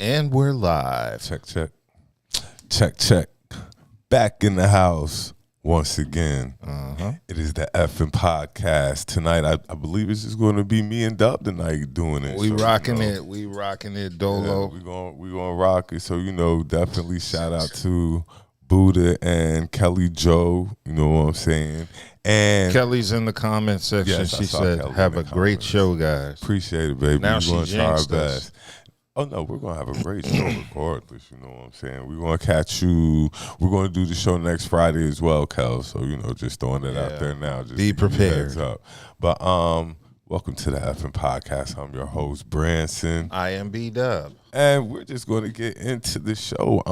And we're live. Check, check. Check, check. Back in the house once again. It is the effing podcast. Tonight, I believe it's just going to be me and Dub tonight doing it. We rocking it. We rocking it, Dolo. Yeah, we gonna rock it. So, definitely shout out to Budha and Kelli Jo. You know what I'm saying? And Kelly's in the comment section. Yes, she said, have a great show, guys. Appreciate it, baby. Now we're going to try our jinxed us. best. Oh, no, we're going to have a great show regardless, you know what I'm saying? We're going to catch you. We're going to do the show next Friday as well, Kel. So, just throwing it out there now. Just be prepared. Heads up. But welcome to the effing podcast. I'm your host, Branson. I am B.D.U.B. And we're just going to get into the show.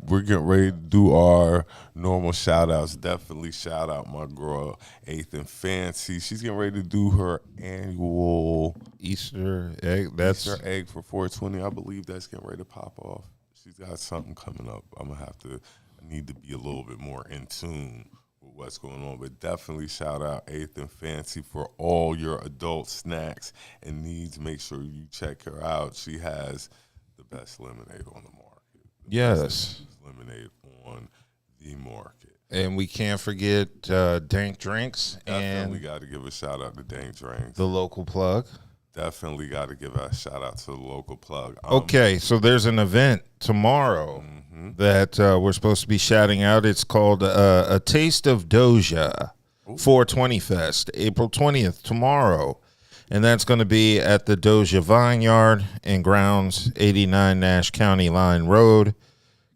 We're getting ready to do our normal shout-outs. Definitely shout out my girl, Ethan Fancy. She's getting ready to do her annual Easter egg. Easter egg for 420. I believe that's getting ready to pop off. She's got something coming up. I need to be a little bit more in tune with what's going on. But definitely shout out Ethan Fancy for all your adult snacks and needs. Make sure you check her out. She has the best lemonade on the market. Yes. Lemonade on the market. And we can't forget Dank Drinks. Definitely and got to give a shout out to Dank Drinks. the local plug. Definitely got to give a shout out to the local plug. Okay, so there's an event tomorrow that we're supposed to be shouting out. It's called A Taste of Doja 420 Fest, April 20th, tomorrow. And that's going to be at the Doja Vineyard and Grounds, 89 Nash County Line Road,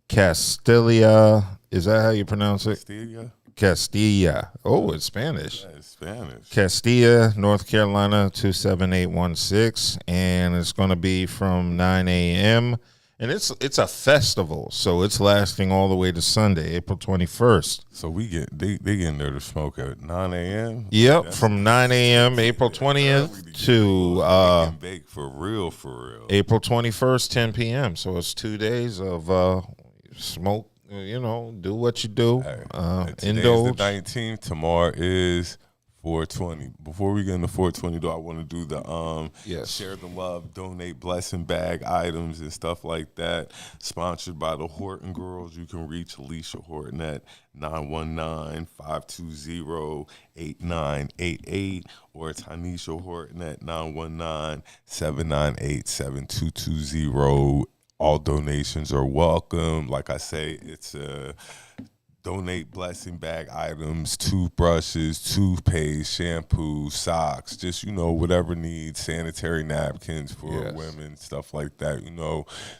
Castilla. Is that how you pronounce it? Castilla. Oh, it's Spanish. Yeah, it's Spanish. Castilla, North Carolina, 27816. And it's going to be from 9 a.m. And it's a festival, so it's lasting all the way to Sunday, April 21st. So they get in there to smoke at 9 a.m.? Yep, from 9 a.m. April 20th to bake for real. April 21st, 10 p.m. So it's 2 days of smoke, do what you do. Today's Indulge. the 19th. Tomorrow is 420. Before we get into 420, though, I want to do the share the love, donate blessing bag items and stuff like that. Sponsored by the Horton Girls. You can reach Alicia Horton at 919-520-8988 or Tanisha Horton at 919-798-7220. All donations are welcome. Like I say, it's a donate blessing bag items, toothbrushes, toothpaste, shampoo, socks, just, whatever needs, sanitary napkins for women, stuff like that,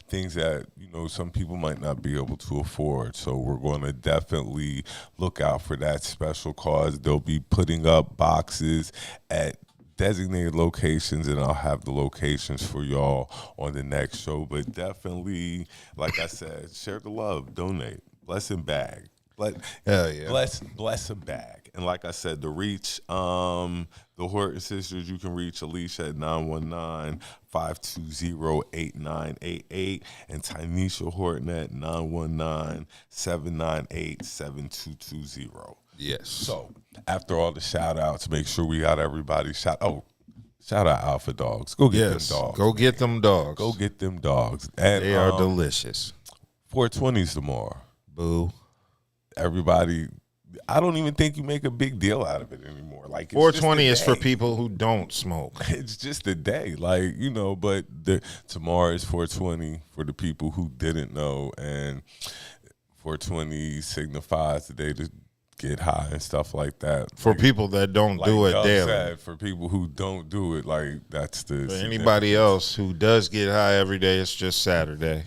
things that, some people might not be able to afford. So we're going to definitely look out for that special cause. They'll be putting up boxes at designated locations, and I'll have the locations for y'all on the next show. But definitely, like I said, share the love, donate, blessing bag. Bless a bag. And like I said, to reach the Horton sisters, you can reach Alicia at 919-520-8988 and Tanisha Horton at 919-798-7220. Yes. So after all the shout outs, make sure we got everybody shout out Alpha Dogs. Go get them dogs. Go get them dogs. Go get them dogs. And they are delicious. 420s tomorrow. Boo. Everybody, I don't even think you make a big deal out of it anymore. Like, it's 420 is for people who don't smoke. It's just a day, but tomorrow is 420 for the people who didn't know, and 420 signifies the day to get high and stuff like that. For people that don't do it daily. For people who don't do it, that's the. For anybody else who does get high every day, it's just Saturday.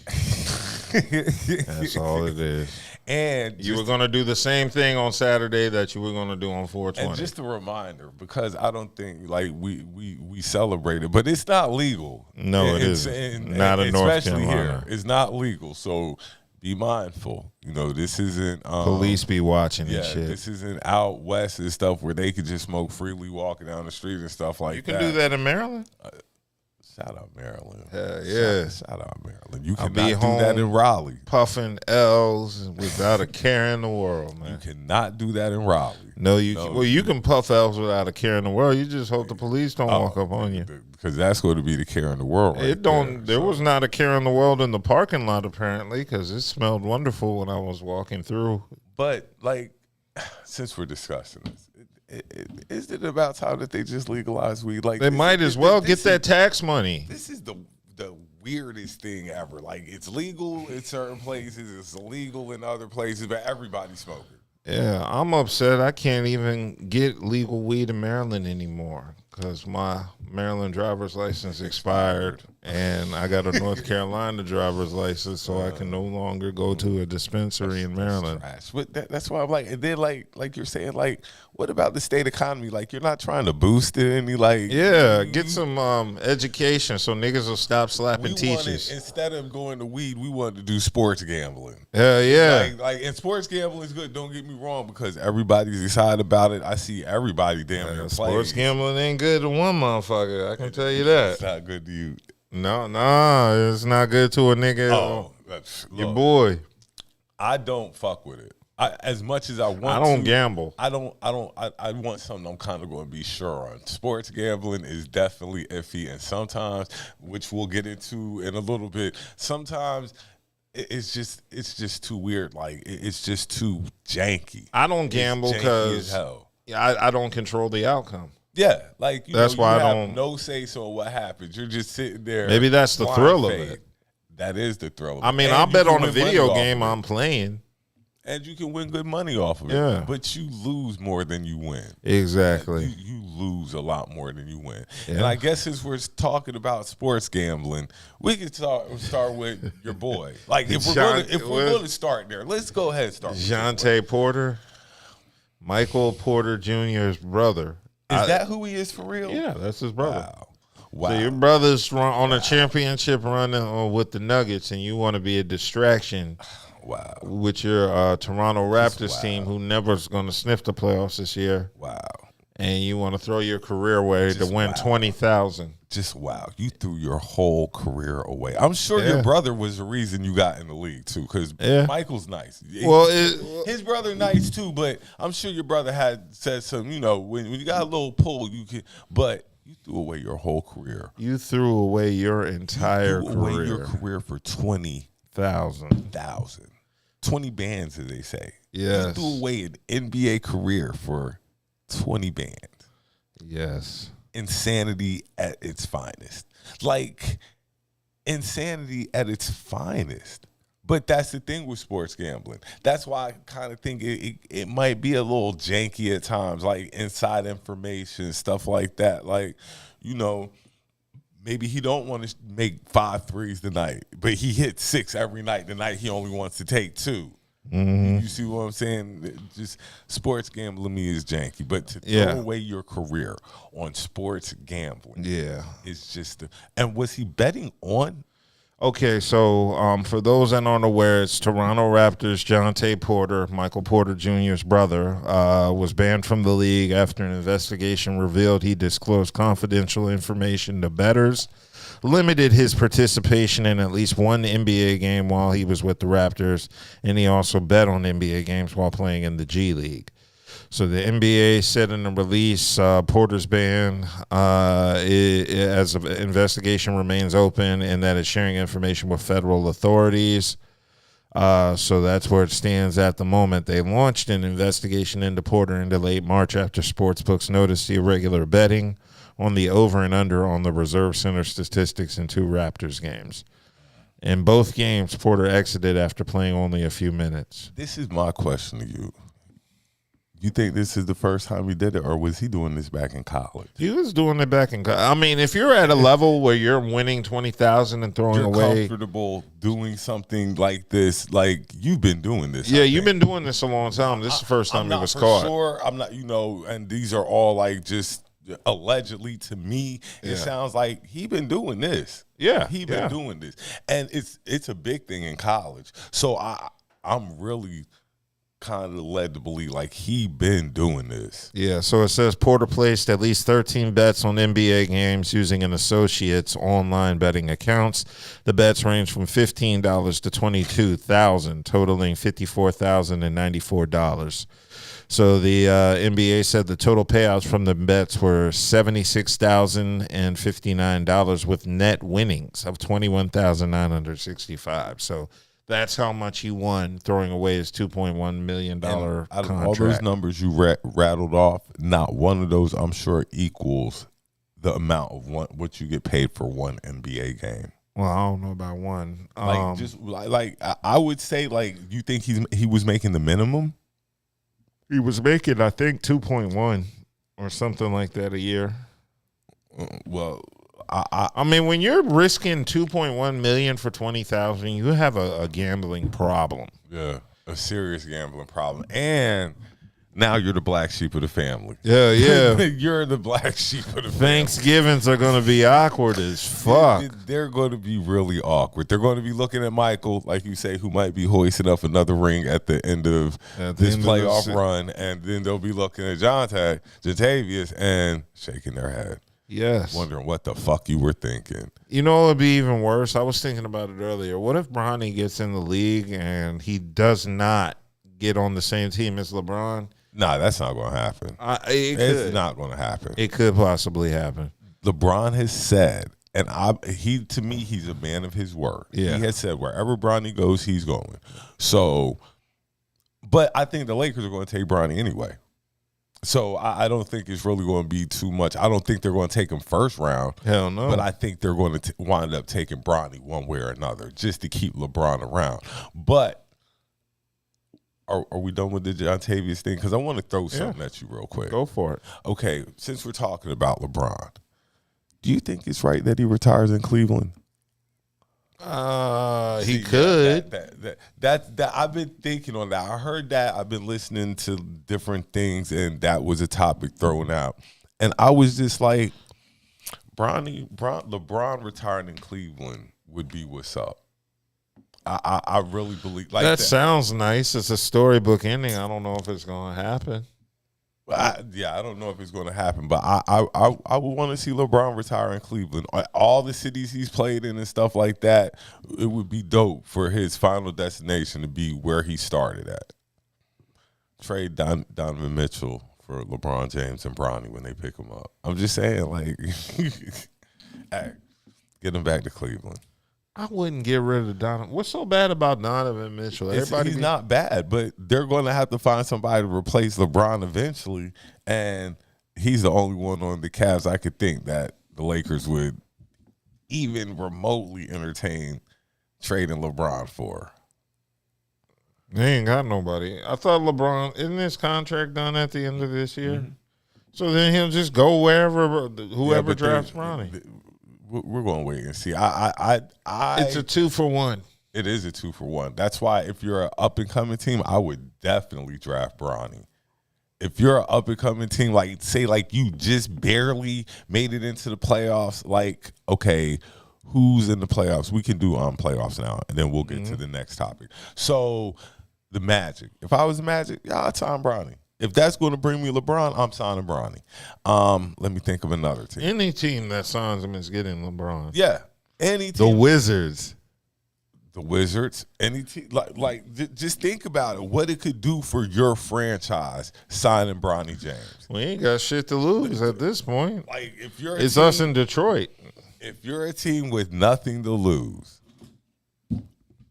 That's all it is. And you were going to do the same thing on Saturday that you were going to do on 420. And just a reminder, because I don't think we celebrate it, but it's not legal. No, it isn't. Not in North Carolina. Here, it's not legal. So be mindful. This isn't police be watching and shit. This isn't out west and stuff where they could just smoke freely walking down the street and stuff like that. You can do that in Maryland. Shout out Maryland. Yeah. Shout out Maryland. You I'll cannot be do home that in Raleigh. puffing L's without a care in the world, man. You cannot do that in Raleigh. No, you can puff L's without a care in the world. You just hope the police don't walk up on you. Because that's going to be the care in the world. There was not a care in the world in the parking lot apparently, because it smelled wonderful when I was walking through. But like, since we're discussing this, is it about time that they just legalize weed? Like, they might as well get that tax money. This is the weirdest thing ever. Like, it's legal in certain places, it's illegal in other places, but everybody's smoking. Yeah, I'm upset. I can't even get legal weed in Maryland anymore because my Maryland driver's license expired, and I got a North Carolina driver's license, so I can no longer go to a dispensary in Maryland. But that's why I'm like, and then like you're saying, like, what about the state economy? Like, you're not trying to boost it any, like, get some education so niggas will stop slapping teachers. Instead of going to weed, we wanted to do sports gambling. Yeah. And sports gambling is good. Don't get me wrong, because everybody's excited about it. I see everybody damn near play. Sports gambling ain't good to one motherfucker. I can tell you that. It's not good to you. No, it's not good to a nigga. Your boy. I don't fuck with it. As much as I want to. I don't gamble. I want something I'm kind of going to be sure on. Sports gambling is definitely iffy, and sometimes, which we'll get into in a little bit, sometimes it's just too weird. Like, it's just too janky. I don't gamble because I don't control the outcome. Yeah, like, that's why you I have don't. No say so what happens. You're just sitting there. Maybe that's the thrill of it. That is the thrill. I mean, I'll bet on a video game I'm playing. And you can win good money off of it. Yeah. But you lose more than you win. Exactly. You lose a lot more than you win. Yeah. And I guess since we're talking about sports gambling, we can start with your boy. Like, if we're going to start there, let's go ahead and start with Jontay Porter, Michael Porter Jr.'s brother. Is that who he is for real? Yeah, that's his brother. Wow. So your brother's on a championship run with the Nuggets, and you want to be a distraction. Wow. With your Toronto Raptors team, who never's going to sniff the playoffs this year. Wow. And you want to throw your career away to win $20,000. Just wow. You threw your whole career away. I'm sure your brother was the reason you got in the league, too, because Michael's nice. Well, his brother nice, too, but I'm sure your brother had said some, when you got a little pull, you can, but you threw away your whole career. You threw away your entire career. Away your career for 20,000. 20 bands, as they say. Yes. You threw away an NBA career for 20 bands. Yes. Insanity at its finest. Like, insanity at its finest. But that's the thing with sports gambling. That's why I kind of think it might be a little janky at times, like inside information, stuff like that. Like, maybe he don't want to make 5 threes tonight, but he hits 6 every night. The night he only wants to take 2. Mm-hmm. You see what I'm saying? Just sports gambling me is janky, but to throw away your career on sports gambling, is just. And was he betting on? Okay, so for those that aren't aware, it's Toronto Raptors' Jontay Porter, Michael Porter Jr.'s brother, was banned from the league after an investigation revealed he disclosed confidential information to bettors, limited his participation in at least one NBA game while he was with the Raptors, and he also bet on NBA games while playing in the G League. So the NBA said in a release, Porter's ban as an investigation remains open and that it's sharing information with federal authorities. So that's where it stands at the moment. They launched an investigation into Porter into late March after sportsbooks noticed the irregular betting on the over and under on the Reserve Center statistics in 2 Raptors games. In both games, Porter exited after playing only a few minutes. This is my question to you. You think this is the first time he did it, or was he doing this back in college? He was doing it back in college. I mean, if you're at a level where you're winning 20,000 and throwing you're away, comfortable doing something like this, like you've been doing this. Yeah, you've been doing this a long time. This is the first time he was caught. Sure, I'm not. And these are all like just allegedly to me. It sounds like he been doing this. Yeah, he been doing this, and it's a big thing in college. So I'm really kind of led to believe like he been doing this. Yeah, so it says Porter placed at least 13 bets on NBA games using an associate's online betting accounts. The bets range from $15 to $22,000, totaling $54,094. So the NBA said the total payouts from the bets were $76,059 with net winnings of $21,965. So that's how much he won throwing away his $2.1 million contract. Out of all those numbers you rattled off, not one of those I'm sure equals the amount of what you get paid for one NBA game. Well, I don't know about one. I would say, like, you think he was making the minimum? He was making, I think, 2.1 or something like that a year. Well, I mean, when you're risking $2.1 million for $20,000, you have a gambling problem. Yeah, a serious gambling problem, and now you're the black sheep of the family. Yeah, yeah. You're the black sheep of the family. Thanksgivings are going to be awkward as fuck. They're going to be really awkward. They're going to be looking at Michael, like you say, who might be hoisting up another ring at the end of this playoff run, and then they'll be looking at Jatavius, and shaking their head. Yes. Wondering what the fuck you were thinking. You know, it would be even worse. I was thinking about it earlier. What if Bronny gets in the league and he does not get on the same team as LeBron? Nah, that's not going to happen. It's not going to happen. It could possibly happen. LeBron has said, and to me, he's a man of his word. Yeah. He has said wherever Bronny goes, he's going. So, but I think the Lakers are going to take Bronny anyway. So I don't think it's really going to be too much. I don't think they're going to take him first round. Hell no. But I think they're going to wind up taking Bronny one way or another just to keep LeBron around. But are we done with the Jontavius thing? Because I want to throw something at you real quick. Go for it. Okay, since we're talking about LeBron, do you think it's right that he retires in Cleveland? He could. That I've been thinking on that. I heard that. I've been listening to different things, and that was a topic thrown out. And I was just like, LeBron retiring in Cleveland would be what's up. I really believe like that. Sounds nice. It's a storybook ending. I don't know if it's going to happen. I don't know if it's going to happen, but I would want to see LeBron retire in Cleveland. All the cities he's played in and stuff like that, it would be dope for his final destination to be where he started at. Trade Donovan Mitchell for LeBron James and Bronny when they pick him up. I'm just saying, like, hey, get him back to Cleveland. I wouldn't get rid of Donovan. What's so bad about Donovan Mitchell? He's not bad, but they're going to have to find somebody to replace LeBron eventually, and he's the only one on the Cavs I could think that the Lakers would even remotely entertain trading LeBron for. They ain't got nobody. I thought LeBron, isn't his contract done at the end of this year? Mm-hmm. So then he'll just go wherever, whoever drafts Bronny. We're going to wait and see. It's a 2-for-1. It is a 2-for-1. That's why if you're an up-and-coming team, I would definitely draft Bronny. If you're an up-and-coming team, like, say, like, you just barely made it into the playoffs, like, okay, who's in the playoffs? We can do playoffs now, and then we'll get to the next topic. So, the Magic. If I was the Magic, I'd sign Bronny. If that's going to bring me LeBron, I'm signing Bronny. Let me think of another team. Any team that signs him is getting LeBron. Yeah, any team. The Wizards. Any team. Just think about it. What it could do for your franchise signing Bronny James. We ain't got shit to lose at this point. Like if you're, it's us in Detroit. If you're a team with nothing to lose,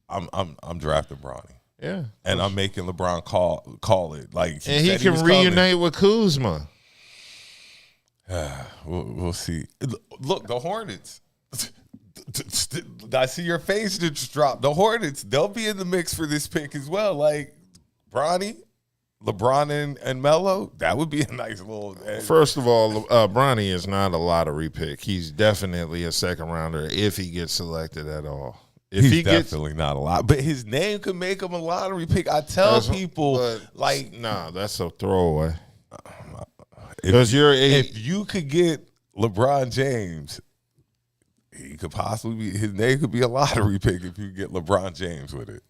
I'm drafting Bronny. Yeah, and I'm making LeBron call it like, and he can reunite with Kuzma. We'll see. Look, the Hornets. I see your face just drop. The Hornets, they'll be in the mix for this pick as well. Like Bronny, LeBron, and Melo. That would be a nice little. First of all, Bronny is not a lottery pick. He's definitely a second rounder if he gets selected at all. If he's definitely not a lot, but his name could make him a lottery pick. I tell people, like, nah, that's a throwaway. Because if you could get LeBron James, he could possibly be, his name could be a lottery pick if you get LeBron James with it.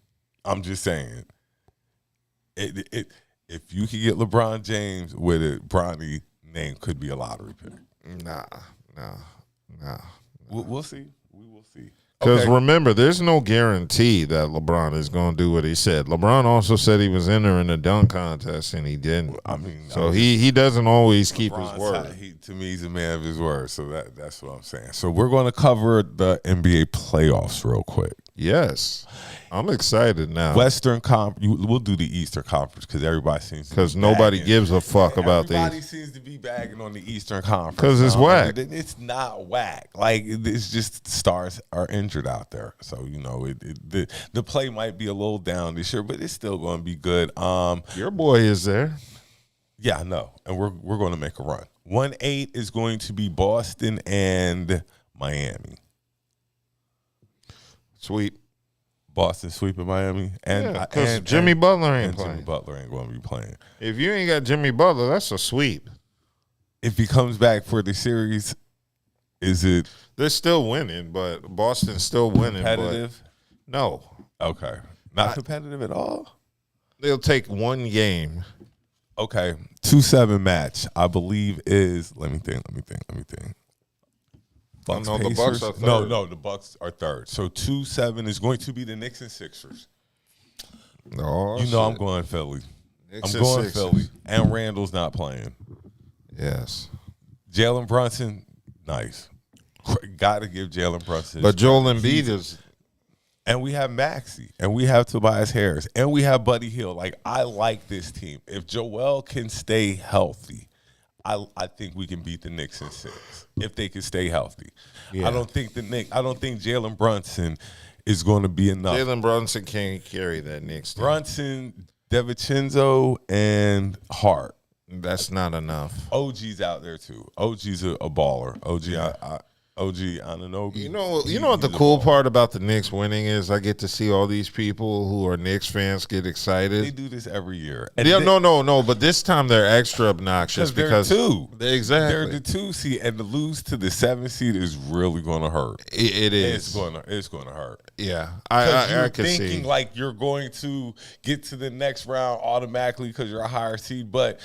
I'm just saying. If you could get LeBron James with it, Bronny name could be a lottery pick. Nah. We'll see. We will see. Because remember, there's no guarantee that LeBron is going to do what he said. LeBron also said he was entering a dunk contest, and he didn't. I mean, so he doesn't always keep his word. To me, he's a man of his word. So that's what I'm saying. So we're going to cover the NBA playoffs real quick. Yes. I'm excited now. Western Conference. We'll do the Eastern Conference because everybody seems to because nobody gives a fuck about these. Everybody seems to be bagging on the Eastern Conference because it's whack. It's not whack. Like it's just stars are injured out there. So the play might be a little down this year, but it's still going to be good. Your boy is there. Yeah, I know, and we're going to make a run. 1-8 is going to be Boston and Miami. Sweep. Boston sweeping Miami, and because Jimmy Butler ain't playing. Jimmy Butler ain't going to be playing. If you ain't got Jimmy Butler, that's a sweep. If he comes back for the series, is it? They're still winning, but Boston's still winning. Competitive? But no. Okay. Not competitive at all? They'll take one game. Okay. 2-7 match, I believe is. Let me think. Bucks, no, the Bucks are third. No, the Bucks are third. So 2-7 is going to be the Knicks and Sixers. Oh, I'm going Philly. Knicks I'm going Sixers. Philly. And Randall's not playing. Yes. Jalen Brunson, nice. Got to give Jalen Brunson. But Joel Embiid is. And we have Maxey. And we have Tobias Harris. And we have Buddy Hield. Like, I like this team. If Joel can stay healthy, I think we can beat the Knicks in 6 if they can stay healthy. Yeah. I don't think Jalen Brunson is going to be enough. Jalen Brunson can't carry that Knicks team. Brunson, DiVincenzo, and Hart. That's not enough. OG's out there too. OG's a baller. OG Anunoby. You know what the cool part about the Knicks winning is? I get to see all these people who are Knicks fans get excited. They do this every year. No. But this time they're extra obnoxious because they're 2. Exactly. They're the 2 seed, and to lose to the 7 seed is really going to hurt. It is. It's going to hurt. Yeah, I can see. Thinking like you're going to get to the next round automatically because you're a higher seed, but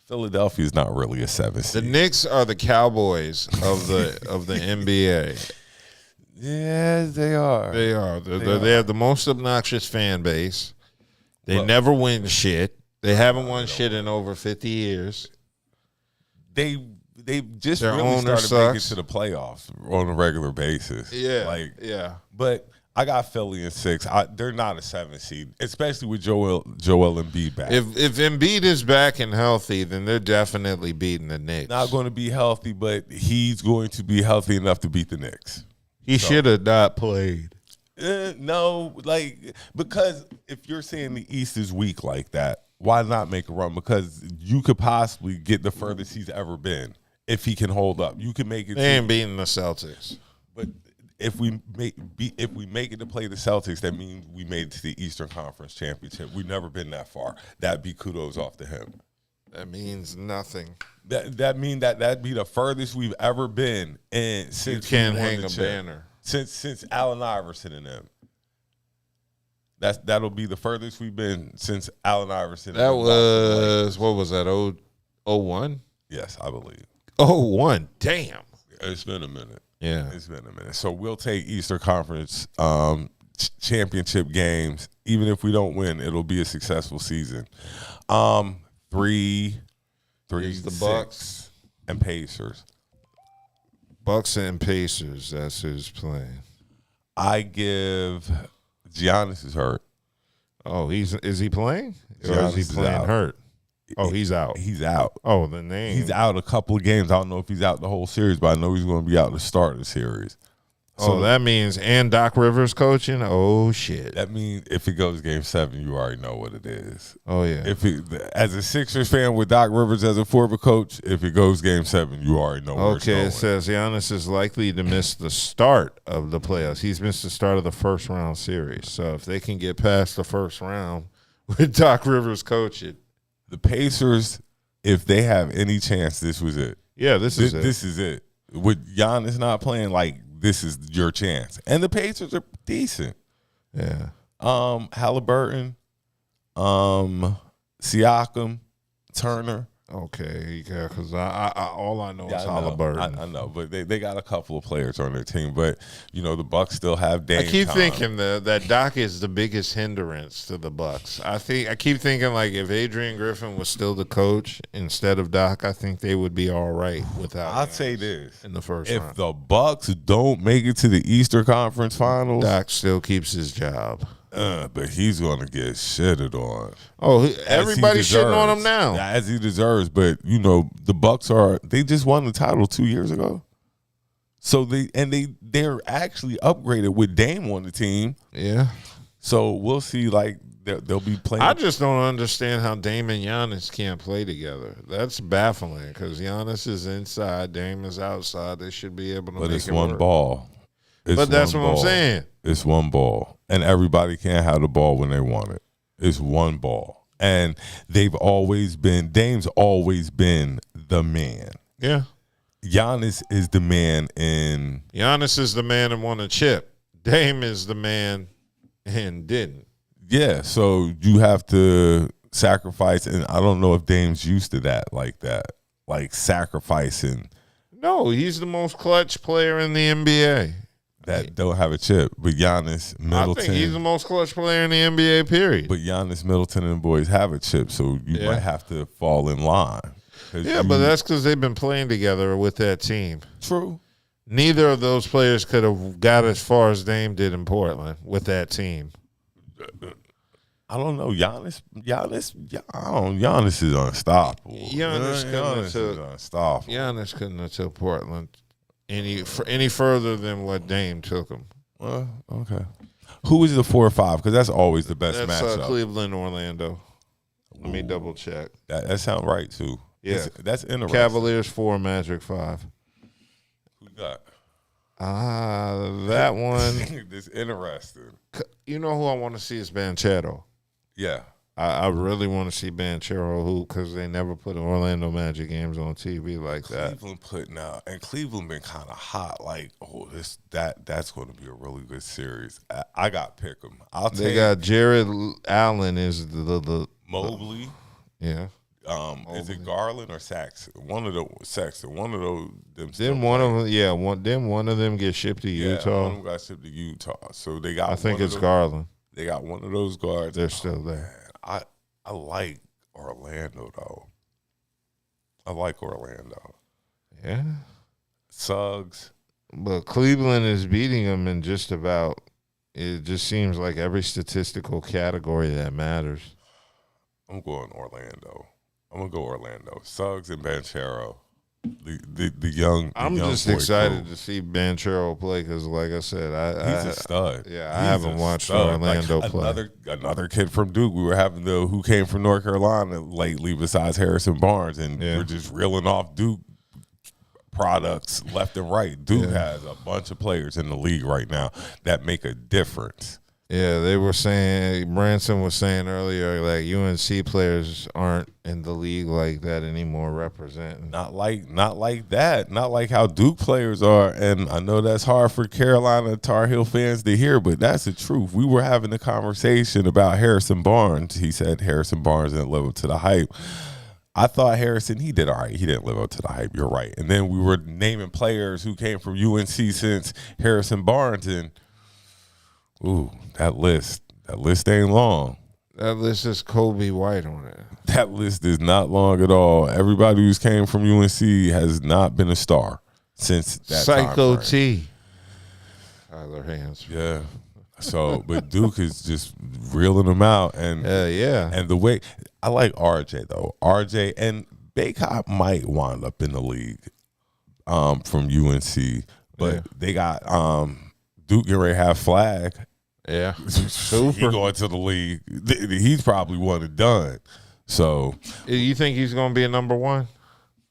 Philadelphia is not really a 7 seed. The Knicks are the Cowboys of the NBA. Yes, they are. They are. They have the most obnoxious fan base. They never win shit. They haven't won shit in over 50 years. They just Their really owner started making sucks. To the playoffs on a regular basis. Yeah. But I got Philly in 6. They're not a 7 seed, especially with Joel Embiid back. If Embiid is back and healthy, then they're definitely beating the Knicks. Not going to be healthy, but he's going to be healthy enough to beat the Knicks. He should have not played. No, because if you're saying the East is weak like that, why not make a run? Because you could possibly get the furthest he's ever been if he can hold up. You can make it. They ain't beating the Celtics. But if we make it to play the Celtics, that means we made it to the Eastern Conference Championship. We've never been that far. That'd be kudos off to him. That means nothing. That'd be the furthest we've ever been, and since you can't hang a banner since Allen Iverson and them. That'll be the furthest we've been since Allen Iverson. That was what was that? 01? Yes, I believe. 01. Damn. It's been a minute. Yeah, it's been a minute. So we'll take Eastern Conference championship games. Even if we don't win, it'll be a successful season. 3, the Bucks and Pacers. Bucks and Pacers. That's who's playing. I give Giannis is hurt. Oh, is he playing? Or Giannis is he playing hurt? Oh, he's out. He's out. Oh, the name. He's out a couple of games. I don't know if he's out the whole series, but I know he's going to be out to start the series. So that means and Doc Rivers coaching. Oh shit. That means if it goes Game 7, you already know what it is. Oh yeah. As a Sixers fan with Doc Rivers as a former coach, if it goes Game 7, you already know. Where it's going. It says Giannis is likely to miss the start of the playoffs. He's missed the start of the first round series. So if they can get past the first round with Doc Rivers coaching, the Pacers, if they have any chance, this was it. Yeah, this is it. This is it. With Giannis not playing, this is your chance. And the Pacers are decent. Yeah. Halliburton, Siakam, Turner. Okay, yeah, because I all I know is I know, Halliburton. I know, but they got a couple of players on their team. But, the Bucks still have Dame I keep time. thinking that Doc is the biggest hindrance to the Bucks. I keep thinking, like, if Adrian Griffin was still the coach instead of Doc, I think they would be all right without. I'll say this: in the first if round, the Bucks don't make it to the Eastern Conference Finals, Doc still keeps his job. but he's going to get shitted on. Oh, everybody's shitting on him now. As he deserves. But, the Bucks they just won the title 2 years ago. So they're actually upgraded with Dame on the team. Yeah. So we'll see, like, they'll be playing. I just don't understand how Dame and Giannis can't play together. That's baffling because Giannis is inside, Dame is outside. They should be able to make it work. But it's one ball. But that's what I'm saying. It's one ball. And everybody can't have the ball when they want it. It's one ball. And Dame's always been the man. Yeah. Giannis is the man Giannis is the man and won a chip. Dame is the man and didn't. Yeah, so you have to sacrifice, and I don't know if Dame's used to that, like sacrificing. No, he's the most clutch player in the NBA. That don't have a chip, but Giannis, Middleton. I think he's the most clutch player in the NBA, period. But Giannis, Middleton, and the boys have a chip, so you might have to fall in line. Yeah, but that's because they've been playing together with that team. True. Neither of those players could have got as far as Dame did in Portland with that team. I don't know. Giannis is unstoppable. Giannis couldn't have took Portland any further than what Dame took him. Well, okay. Who is the 4 or 5? Because that's always the best matchup. That's Cleveland, Orlando. Let me double check. That sounds right too. Yeah, that's interesting. Cavaliers 4, Magic 5. Who got? That one. It's interesting. You know who I want to see is Banchero. Yeah. I really want to see Banchero because they never put Orlando Magic games on TV like that. Cleveland putting out, and Cleveland been kind of hot. Like, that's going to be a really good series. I got pick them. They got Jared Allen is the Mobley. Yeah. Is it Garland or Saxon? One of those. Then one of them get shipped to Utah. One of them got shipped to Utah. So they got. I think it's Garland. They got one of those guards. They're still there. I like Orlando though. I like Orlando. Yeah. Suggs. But Cleveland is beating them in just about. It just seems like every statistical category that matters. I'm going Orlando. I'm gonna go Orlando. Suggs and Banchero, the young. I'm just excited to see Banchero play because, like I said, he's a stud. Yeah, I haven't watched Orlando play. Another kid from Duke. We were having who came from North Carolina lately, besides Harrison Barnes, and we're just reeling off Duke products left and right. Duke has a bunch of players in the league right now that make a difference. Yeah, they were saying, Branson was saying earlier, like UNC players aren't in the league like that anymore representing. Not like that. Not like how Duke players are. And I know that's hard for Carolina Tar Heel fans to hear, but that's the truth. We were having a conversation about Harrison Barnes. He said Harrison Barnes didn't live up to the hype. I thought Harrison, he did all right. He didn't live up to the hype. You're right. And then we were naming players who came from UNC since Harrison Barnes, and that list ain't long. That list is Kobe White on it. That list is not long at all. Everybody who's came from UNC has not been a star since that Psycho time frame. T. Tyler Hands. Yeah. So, but Duke is just reeling them out, and and the way I like RJ though. RJ and Baycott might wind up in the league from UNC, but they got Duke getting ready to have Flag. Yeah, super. He going to the league. He's probably one and done. So, you think he's going to be a number one?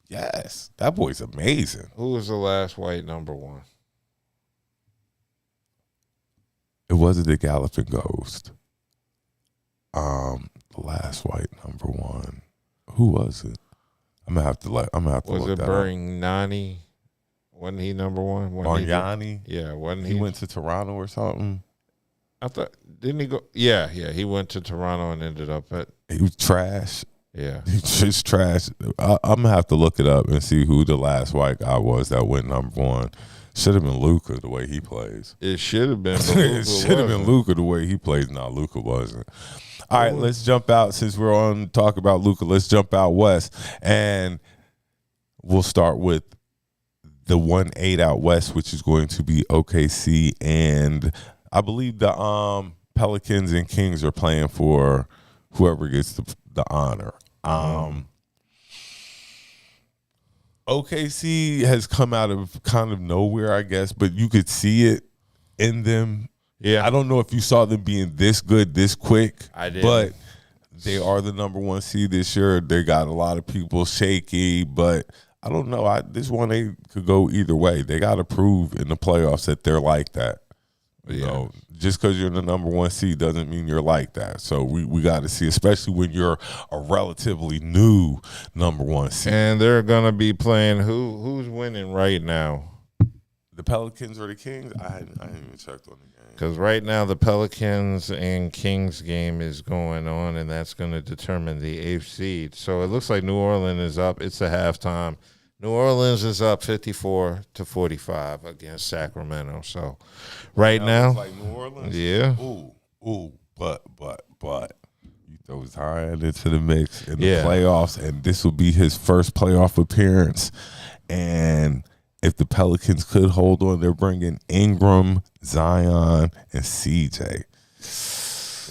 Yes, that boy's amazing. Who was the last white number one? It wasn't the Galloping Ghost. The last white number one. Who was it? I'm gonna have to look. Was it Burignani? Wasn't he number one? Burignani? Yeah, wasn't he? He went to Toronto or something. I thought, didn't he go? Yeah, he went to Toronto and ended up at He was trash. Yeah. He's just trash. I'm going to have to look it up and see who the last white guy was that went number one. Should have been Luka the way he plays. It should have been. It should have been Luka the way he plays. No, Luka wasn't. All right, let's jump out. Since we're on talk about Luka, let's jump out west. And we'll start with the 1-8 out west, which is going to be OKC. And I believe the Pelicans and Kings are playing for whoever gets the honor. OKC has come out of kind of nowhere, I guess, but you could see it in them. Yeah. I don't know if you saw them being this good this quick. I did. But they are the number one seed this year. They got a lot of people shaky, but I don't know. This one, they could go either way. They got to prove in the playoffs that they're like that. You know, just because you're the number one seed doesn't mean you're like that. So we got to see, especially when you're a relatively new number one seed. And they're gonna be playing who's winning right now? The Pelicans or the Kings? I haven't even checked on the game. Because right now the Pelicans and Kings game is going on, and that's going to determine the 8th seed. So it looks like New Orleans is up. It's a halftime. New Orleans is up 54-45 against Sacramento. So right now, like New Orleans, yeah. But you throw Zion into the mix in the playoffs, and this will be his first playoff appearance. And if the Pelicans could hold on, they're bringing Ingram, Zion, and CJ.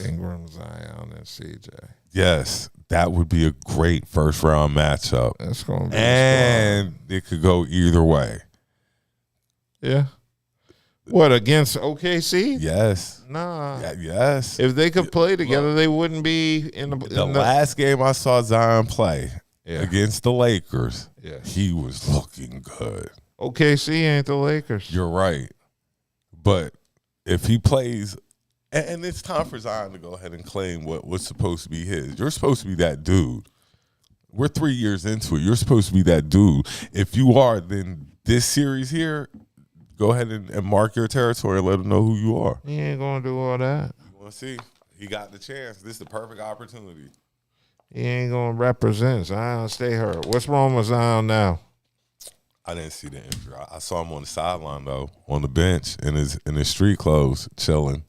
Ingram, Zion, and CJ. Yes, that would be a great first-round matchup. That's going to be and it could go either way. Yeah. What, against OKC? Yes. Nah. Yes. If they could play together, they wouldn't be in the last game I saw Zion play against the Lakers. Yeah. He was looking good. OKC ain't the Lakers. You're right. But if he plays, and it's time for Zion to go ahead and claim what's supposed to be his. You're supposed to be that dude. We're 3 years into it. You're supposed to be that dude. If you are, then this series here, go ahead and mark your territory and let them know who you are. He ain't going to do all that. You want to see? He got the chance. This is the perfect opportunity. He ain't going to represent. Zion stay hurt. What's wrong with Zion now? I didn't see the injury. I saw him on the sideline, though, on the bench in his street clothes, chilling.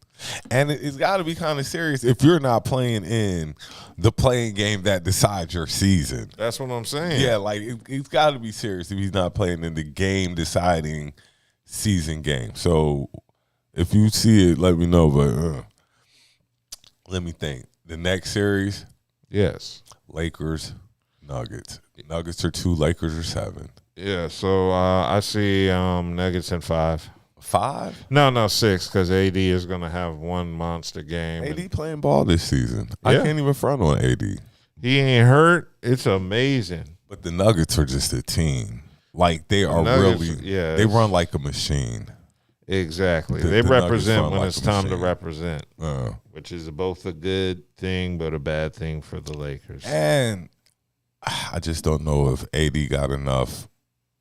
And it's got to be kind of serious if you're not playing in the playing game that decides your season. That's what I'm saying. Yeah, like it's got to be serious if he's not playing in the game-deciding season game. So if you see it, let me know. But let me think. The next series? Yes. Lakers, Nuggets. Nuggets are 2, Lakers are 7. Yeah, so I see Nuggets in 5. 5? No, 6, because AD is going to have one monster game. AD playing ball this season. I can't even front on AD. He ain't hurt. It's amazing. But the Nuggets are just a team. Like, they are Nuggets, they run like a machine. Exactly. They represent when it's time to represent, which is both a good thing but a bad thing for the Lakers. And I just don't know if AD got enough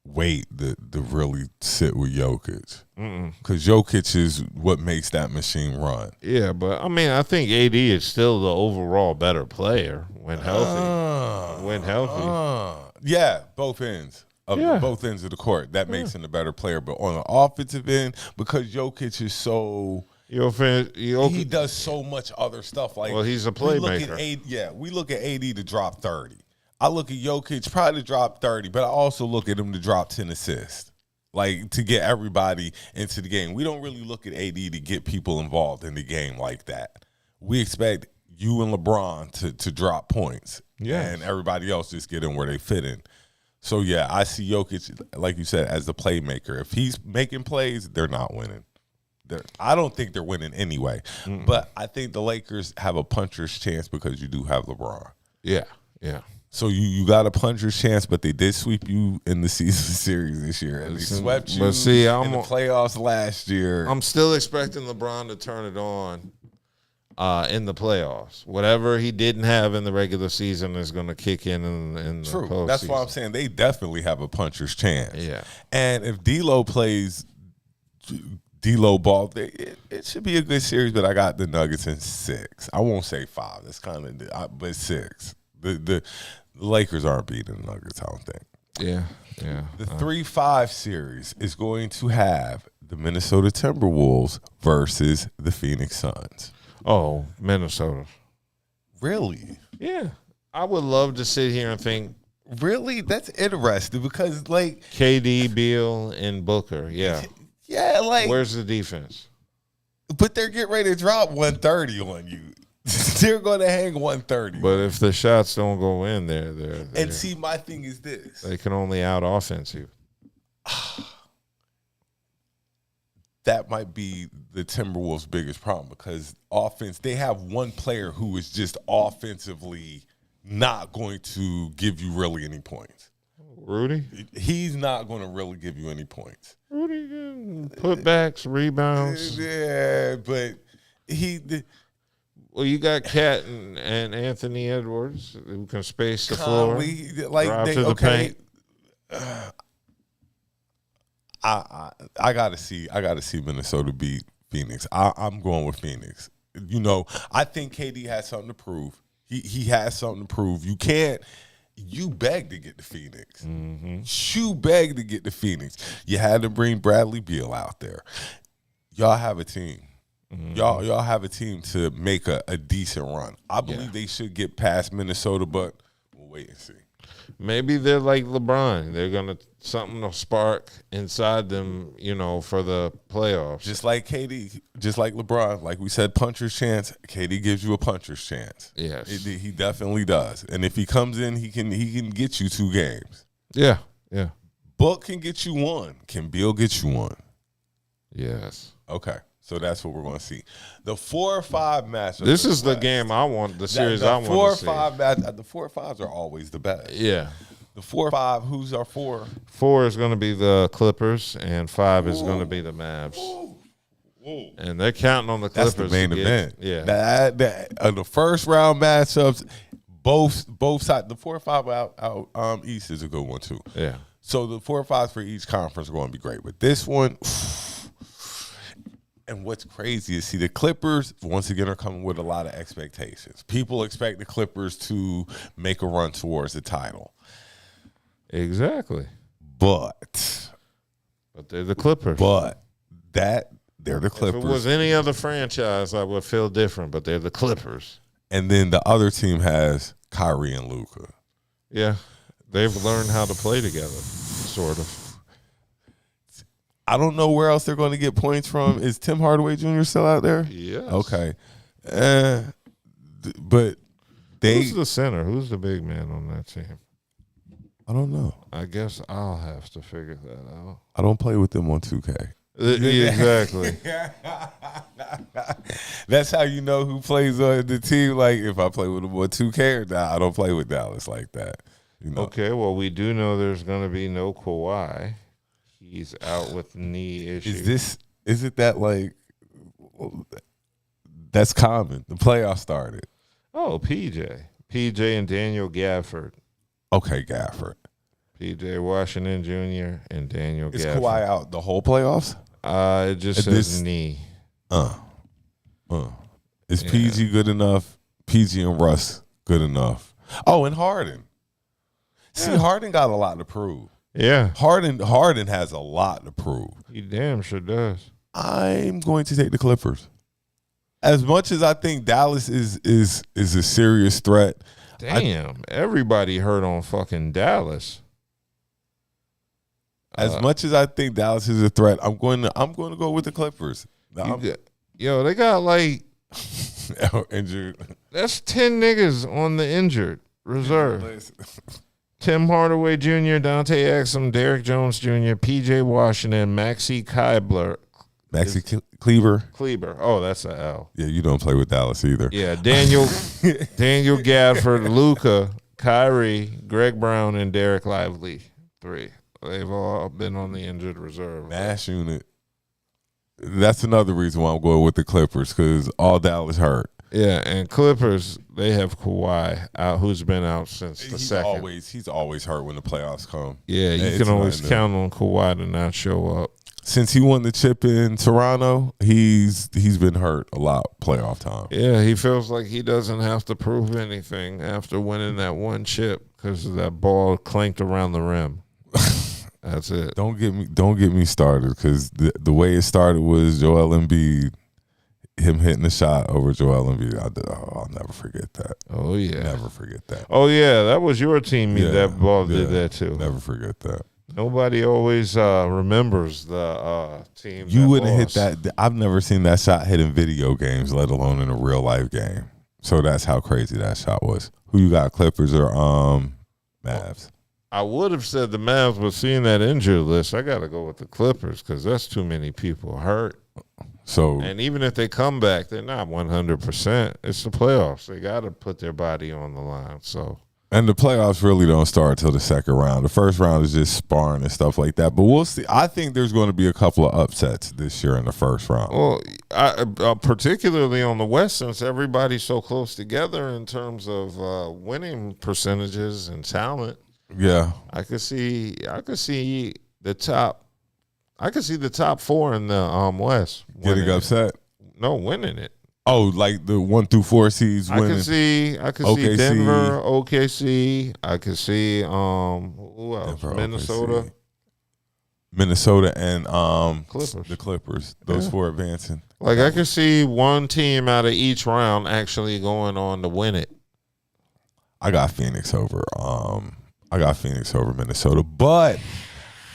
weight to really sit with Jokic. Because Jokic is what makes that machine run. Yeah, but, I mean, I think AD is still the overall better player when healthy. Yeah, both ends. Both ends of the court. That makes him a better player. But on the offensive end, because Jokic is so he does so much other stuff. Like, well, he's a playmaker. We look at AD to drop 30. I look at Jokic probably to drop 30, but I also look at him to drop 10 assists. Like, to get everybody into the game. We don't really look at AD to get people involved in the game like that. We expect you and LeBron to drop points. And everybody else just get in where they fit in. So, yeah, I see Jokic, like you said, as the playmaker. If he's making plays, they're not winning. I don't think they're winning anyway. But I think the Lakers have a puncher's chance because you do have LeBron. Yeah. So you got a puncher's chance, but they did sweep you in the season series this year. And they swept you in the playoffs last year. I'm still expecting LeBron to turn it on in the playoffs. Whatever he didn't have in the regular season is going to kick in the postseason. That's why I'm saying they definitely have a puncher's chance. Yeah. And if D'Lo plays D-Lo ball. It should be a good series, but I got the Nuggets in 6. I won't say 5. That's kind of, but 6. The Lakers aren't beating the Nuggets, I don't think. Yeah. The 3-5 series is going to have the Minnesota Timberwolves versus the Phoenix Suns. Oh, Minnesota. Really? Yeah. I would love to sit here and think. Really? That's interesting because, like, KD, Beal, and Booker. Yeah. Yeah, like. Where's the defense? But they're getting ready to drop 130 on you. They're going to hang 130. But if the shots don't go in, they're and see, my thing is this. They can only out-offense you. That might be the Timberwolves' biggest problem because offense, they have one player who is just offensively not going to give you really any points. Rudy? He's not going to really give you any points. Rudy, putbacks, rebounds. Yeah, but Well, you got Cat and Anthony Edwards who can space the floor, drive to the paint. I gotta see Minnesota beat Phoenix. I'm going with Phoenix. You know, I think KD has something to prove. He has something to prove. You beg to get to Phoenix. Mm-hmm. You beg to get to Phoenix. You had to bring Bradley Beal out there. Y'all have a team. Mm-hmm. Y'all have a team to make a decent run. I believe they should get past Minnesota, but we'll wait and see. Maybe they're like LeBron. They're gonna something to spark inside them, you know, for the playoffs. Just like KD, just like LeBron. Like we said, puncher's chance. KD gives you a puncher's chance. Yes, he definitely does. And if he comes in, he can get you 2 games. Yeah. Book can get you 1. Can Beal get you 1? Yes. Okay. So that's what we're going to see. The 4 or 5 matchups. This is the game I want. The series I want to see. 4 or 5 the 4 or 5s are always the best. Yeah. The 4 or 5. Who's our 4? 4 is going to be the Clippers, and 5 is going to be the Mavs. Ooh. And they're counting on the Clippers. That's the main event. Yeah. The first round matchups, both sides. The 4 or 5 out East is a good one too. Yeah. So the 4 or 5s for each conference are going to be great. But this one. And what's crazy is, see, the Clippers, once again, are coming with a lot of expectations. People expect the Clippers to make a run towards the title. Exactly. But they're the Clippers. They're the Clippers. If it was any other franchise, I would feel different, but they're the Clippers. And then the other team has Kyrie and Luka. Yeah. They've learned how to play together, sort of. I don't know where else they're going to get points from. Is Tim Hardaway Jr. still out there? Yes. Okay. But who's the center? Who's the big man on that team? I don't know. I guess I'll have to figure that out. I don't play with them on 2K. Exactly. That's how you know who plays on the team. Like, if I play with them on 2K or not, I don't play with Dallas like that. You know? Okay, well, we do know there's going to be no Kawhi. He's out with knee issues. Isn't that like, that's common. The playoffs started. Oh, PJ and Daniel Gafford. Okay, Gafford. PJ Washington Jr. and Daniel Gafford. Is Kawhi out the whole playoffs? It just says knee. Is PG good enough? PG and Russ good enough? Oh, and Harden. See, Harden got a lot to prove. Yeah. Harden has a lot to prove. He damn sure does. I'm going to take the Clippers. As much as I think Dallas is a serious threat. Damn, everybody hurt on fucking Dallas. As much as I think Dallas is a threat, I'm going to go with the Clippers. They got like injured. That's 10 niggas on the injured reserve. Tim Hardaway Jr., Dante Exum, Derrick Jones Jr., P.J. Washington, Maxi Kleber. Oh, that's an L. Yeah, you don't play with Dallas either. Yeah, Daniel Gafford, Luka, Kyrie, Greg Brown, and Derek Lively. 3. They've all been on the injured reserve. Mash unit. That's another reason why I'm going with the Clippers, because all Dallas hurt. Yeah, and Clippers, they have Kawhi out, who's been out since the second. He's always hurt when the playoffs come. Yeah, you can always count on Kawhi to not show up. since he won the chip in Toronto, he's been hurt a lot playoff time. Yeah, he feels like he doesn't have to prove anything after winning that one chip because that ball clanked around the rim. That's it. Don't get me started because the way it started was Joel Embiid, him hitting the shot over Joel Embiid. I'll never forget that. Oh yeah, never forget that. Oh yeah, that was your team. That ball did that too. Never forget that. Nobody always remembers the team. You wouldn't hit that. I've never seen that shot hit in video games, let alone in a real life game. So that's how crazy that shot was. Who you got, Clippers or Mavs? I would have said the Mavs, but seeing that injury list, I got to go with the Clippers because that's too many people hurt. So, and even if they come back, they're not 100%. It's the playoffs. They got to put their body on the line. So. And the playoffs really don't start till the second round. The first round is just sparring and stuff like that. But we'll see. I think there's going to be a couple of upsets this year in the first round. Well, particularly on the West, since everybody's so close together in terms of winning percentages and talent. Yeah, I could see the top. I could see the top four in the West getting upset. No, winning it. Oh, like the 1 through 4 seeds winning. I could see Denver, OKC. I could see who else? Denver, Minnesota. OKC. Minnesota and Clippers. The Clippers. Those four advancing. Like I could see one team out of each round actually going on to win it. I got Phoenix over Minnesota, but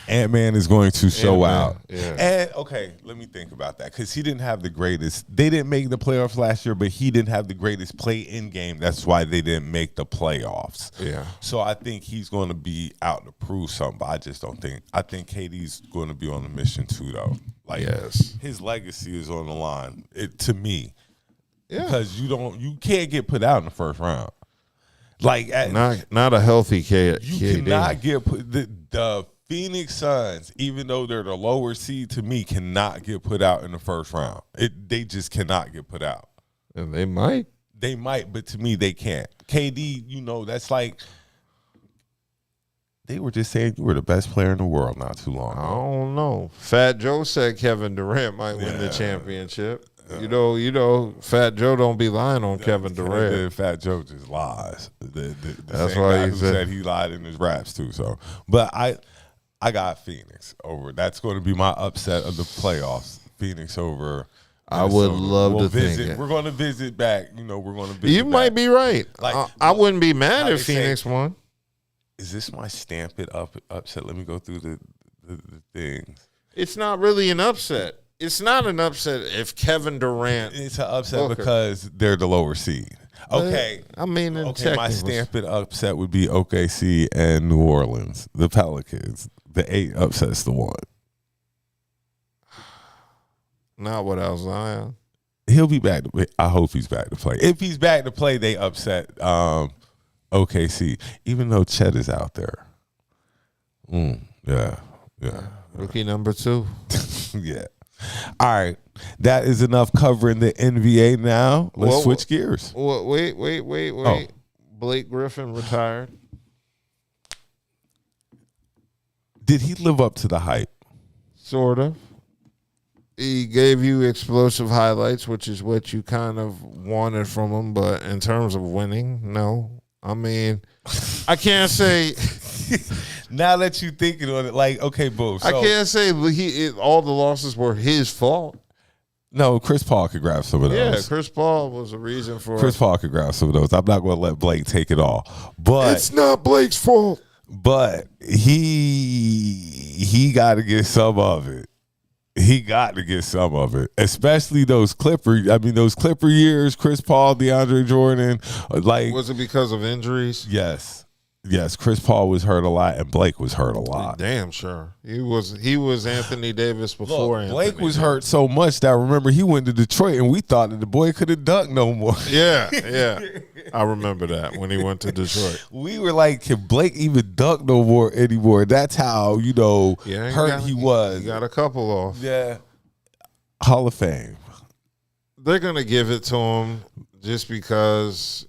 Ant-Man is going to show out. Yeah. And, okay, let me think about that because he didn't have the greatest. They didn't make the playoffs last year, but he didn't have the greatest play-in game. That's why they didn't make the playoffs. Yeah. So I think he's going to be out to prove something, but I just don't think. I think KD's going to be on a mission too, though. Like, yes. His legacy is on the line, to me. Yeah. Because you can't get put out in the first round. Like not a healthy KD. You cannot get put the Phoenix Suns, even though they're the lower seed, to me, cannot get put out in the first round. They just cannot get put out. And they might. They might, but to me, they can't. KD, that's like they were just saying you were the best player in the world not too long ago. I don't know. Fat Joe said Kevin Durant might win the championship. You know, Fat Joe don't be lying on Kevin Durant. Fat Joe just lies. That's same why guy he who said he lied in his raps too. So, but I got Phoenix over. That's going to be my upset of the playoffs. Phoenix over. I would love to visit. think We're going to visit back. We're going to visit. You might be right. Like I wouldn't be mad if Phoenix won. Is this my stamp it upset? Let me go through the things. It's not really an upset. It's not an upset if Kevin Durant. It's an upset because they're the lower seed. Okay. I mean, my stamp it upset would be OKC and New Orleans, the Pelicans. The 8 upsets the 1. Not without Zion. He'll be back. I hope he's back to play. If he's back to play, they upset OKC, even though Chet is out there. Yeah. Rookie number 2. Yeah. All right. That is enough covering the NBA now. Let's switch gears. Wait. Oh. Blake Griffin retired. Did he live up to the hype? Sort of. He gave you explosive highlights, which is what you kind of wanted from him. But in terms of winning, no. I mean, I can't say. Now that you thinking on it, like, okay, boom. So, I can't say all the losses were his fault. No, Chris Paul could grab some of those. Yeah, Chris Paul was a reason for Chris Paul could grab some of those. I'm not going to let Blake take it all. But it's not Blake's fault. But he got to get some of it. He got to get some of it, especially those Clipper years, Chris Paul, DeAndre Jordan. Like, was it because of injuries? Yes, Chris Paul was hurt a lot, and Blake was hurt a lot. Damn sure. He was Anthony Davis before. Look, Blake was hurt so much that I remember he went to Detroit, and we thought that the boy couldn't dunk no more. Yeah. I remember that when he went to Detroit. We were like, can Blake even dunk no more anymore? That's how, hurt he was. He got a couple off. Yeah. Hall of Fame. They're going to give it to him just because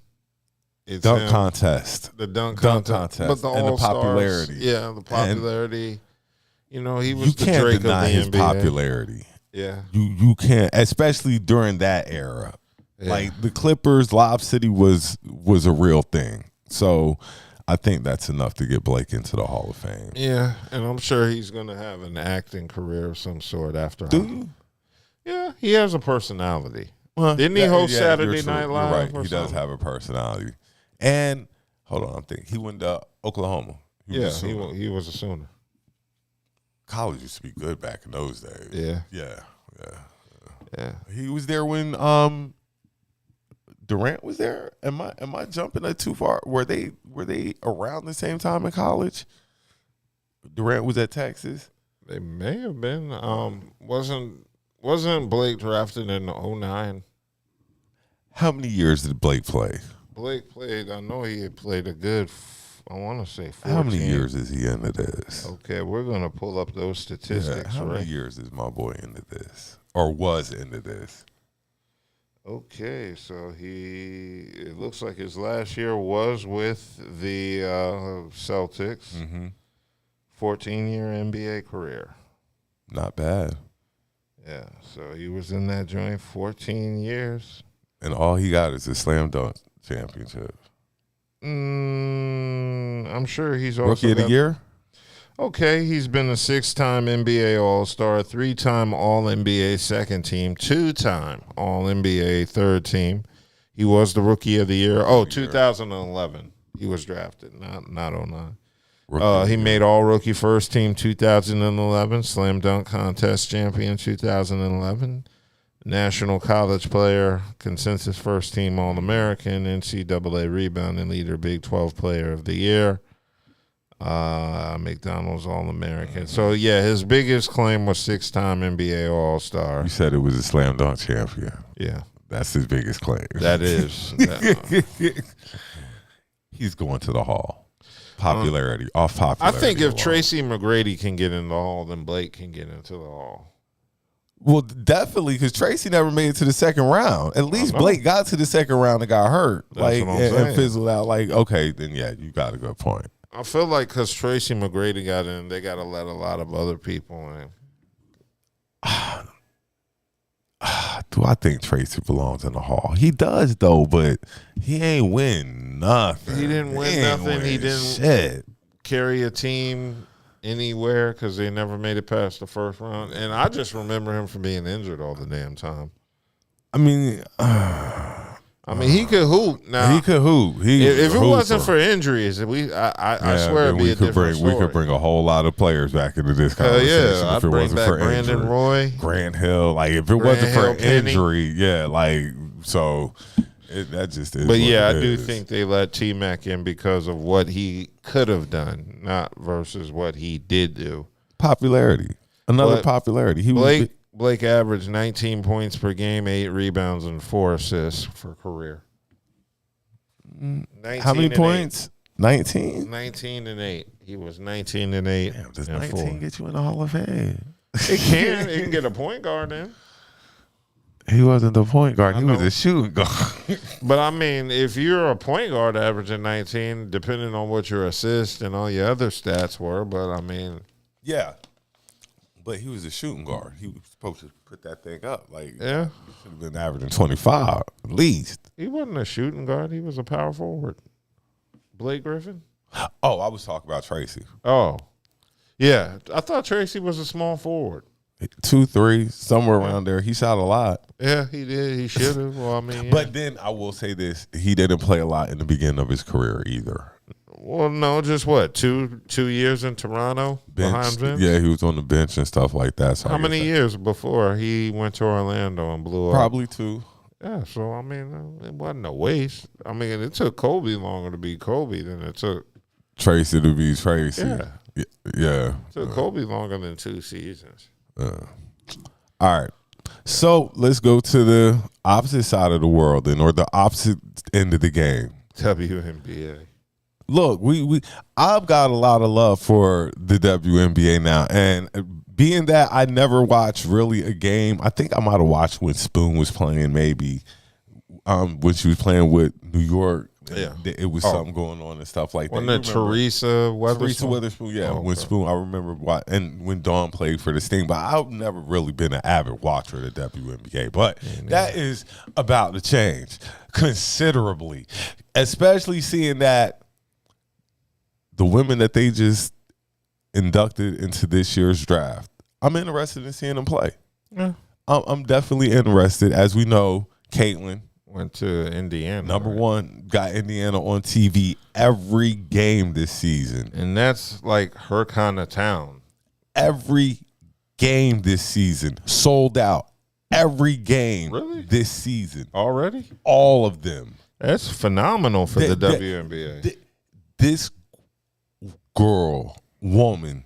it's dunk contest. The dunk contest. But the popularity. Yeah, the popularity. You know, he was You the can't Drake deny of the his NBA. popularity. Yeah. You can't, especially during that era. Yeah. Like the Clippers, Lob City was a real thing. So I think that's enough to get Blake into the Hall of Fame. Yeah, and I'm sure he's going to have an acting career of some sort after. Do you? Yeah, he has a personality. Well, Didn't he host Saturday you're true. Night Live? You're right. Or He something? does have a personality. And hold on, I'm thinking he went to Oklahoma. He was a Sooner. he was a Sooner. College used to be good back in those days. Yeah. He was there when Durant was there. Am I jumping it too far? Were they around the same time in college? Durant was at Texas. They may have been. Wasn't Blake drafted in 2009? How many years did Blake play? Blake played. I know he had played a good. I want to say 14. How many years is he into this? Okay, we're gonna pull up those statistics. How many years is my boy into this, or was into this? Okay, so it looks like his last year was with the Celtics. 14-year NBA career. Not bad. Yeah, so he was in that joint 14 years. And all he got is a slam dunk championship. I'm sure he's also Rookie of the year? Okay, he's been a 6-time NBA All-Star, 3-time All-NBA second team, 2-time All-NBA third team. He was the Rookie of the Year. 2011. He was drafted, not 09. He made All-Rookie first team 2011, Slam Dunk Contest champion 2011, National College Player, Consensus First Team All-American, NCAA Rebounding Leader, Big 12 Player of the Year. McDonald's All-American. So, yeah, his biggest claim was 6-time NBA All-Star. You said it was a slam dunk champion. Yeah. That's his biggest claim. That is. He's going to the Hall. Popularity, off popularity. I think if alone. Tracy McGrady can get in the Hall, then Blake can get into the Hall. Well, definitely, because Tracy never made it to the second round. At least Blake got to the second round and got hurt. That's what I'm saying. And fizzled out. Like, okay, then yeah, you got a good point. I feel like because Tracy McGrady got in, they got to let a lot of other people in. Do I think Tracy belongs in the Hall? He does, though, but he ain't win nothing. He didn't win nothing. He didn't carry a team anywhere because they never made it past the first round. And I just remember him from being injured all the damn time. I mean, he could hoop. Now he could hoop. If it wasn't for injuries, I swear it'd be a different story. We could bring a whole lot of players back into this conversation. I'd if it bring wasn't back for Brandon injury. Roy, Grant Hill. Like if it wasn't for injury, so. That just is. But yeah, I do think they let T-Mac in because of what he could have done, not versus what he did do. Popularity, popularity. Blake averaged 19 points per game, 8 rebounds, and 4 assists for career. How many points? 19. 19 and 8. He was 19 and 8. Damn, does 19 get you in the Hall of Fame? It can. It can get a point guard in. He wasn't the point guard. He was a shooting guard. But, I mean, if you're a point guard averaging 19, depending on what your assist and all your other stats were, but, I mean. Yeah. But he was a shooting guard. He was supposed to put that thing up. Like, yeah. He should have been averaging 25 at least. He wasn't a shooting guard. He was a power forward. Blake Griffin? Oh, I was talking about Tracy. Oh. Yeah. I thought Tracy was a small forward. 2-3, somewhere around there. He shot a lot. Yeah, he did. He should have. Well, I mean, yeah. But then I will say this: he didn't play a lot in the beginning of his career either. Well, no, just what 2 years in Toronto behind Vince. Yeah, he was on the bench and stuff like that. So how many years before he went to Orlando and blew up? Probably 2. Yeah, so I mean, it wasn't a waste. I mean, it took Kobe longer to be Kobe than it took Tracy to be Tracy. Yeah. It took Kobe longer than 2 seasons. All right. So let's go to the opposite side of the world or the opposite end of the game. WNBA. Look, I've got a lot of love for the WNBA now, and being that I never watched really a game, I think I might have watched when Spoon was playing, maybe when she was playing with New York And it was something going on and stuff like that. Wasn't it Teresa Witherspoon, yeah. When Spoon, I remember when Dawn played for the Sting, but I've never really been an avid watcher of the WNBA. But that is about to change considerably, especially seeing that the women that they just inducted into this year's draft. I'm interested in seeing them play. Yeah. I'm definitely interested. As we know, Caitlin went to Indiana. Number one, got Indiana on TV every game this season. And that's like her kind of town. Every game this season. Sold out. Every game this season. Already? All of them. That's phenomenal for the WNBA. This woman,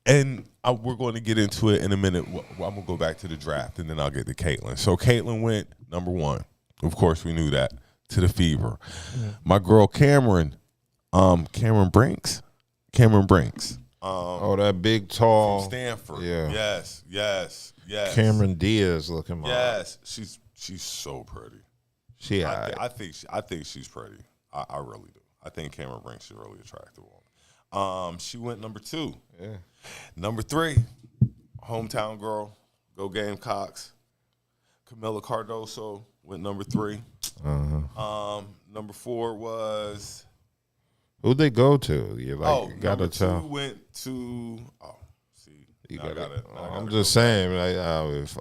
and we're going to get into it in a minute. I'm going to go back to the draft, and then I'll get to Caitlin. So Caitlin went number one. Of course, we knew that, to the Fever. Mm-hmm. My girl Cameron Brinks. That big, tall. From Stanford. Yeah. Yes. Cameron Diaz looking model. Yes. She's so pretty. I think she's pretty. I really do. I think Cameron Brinks is a really attractive woman. She went number two. Yeah. Number three, hometown girl, go Gamecocks. Camila Cardoso went number three. Number four was who'd they go to? You gotta tell. Two went to. Oh, see, you gotta. I'm just saying,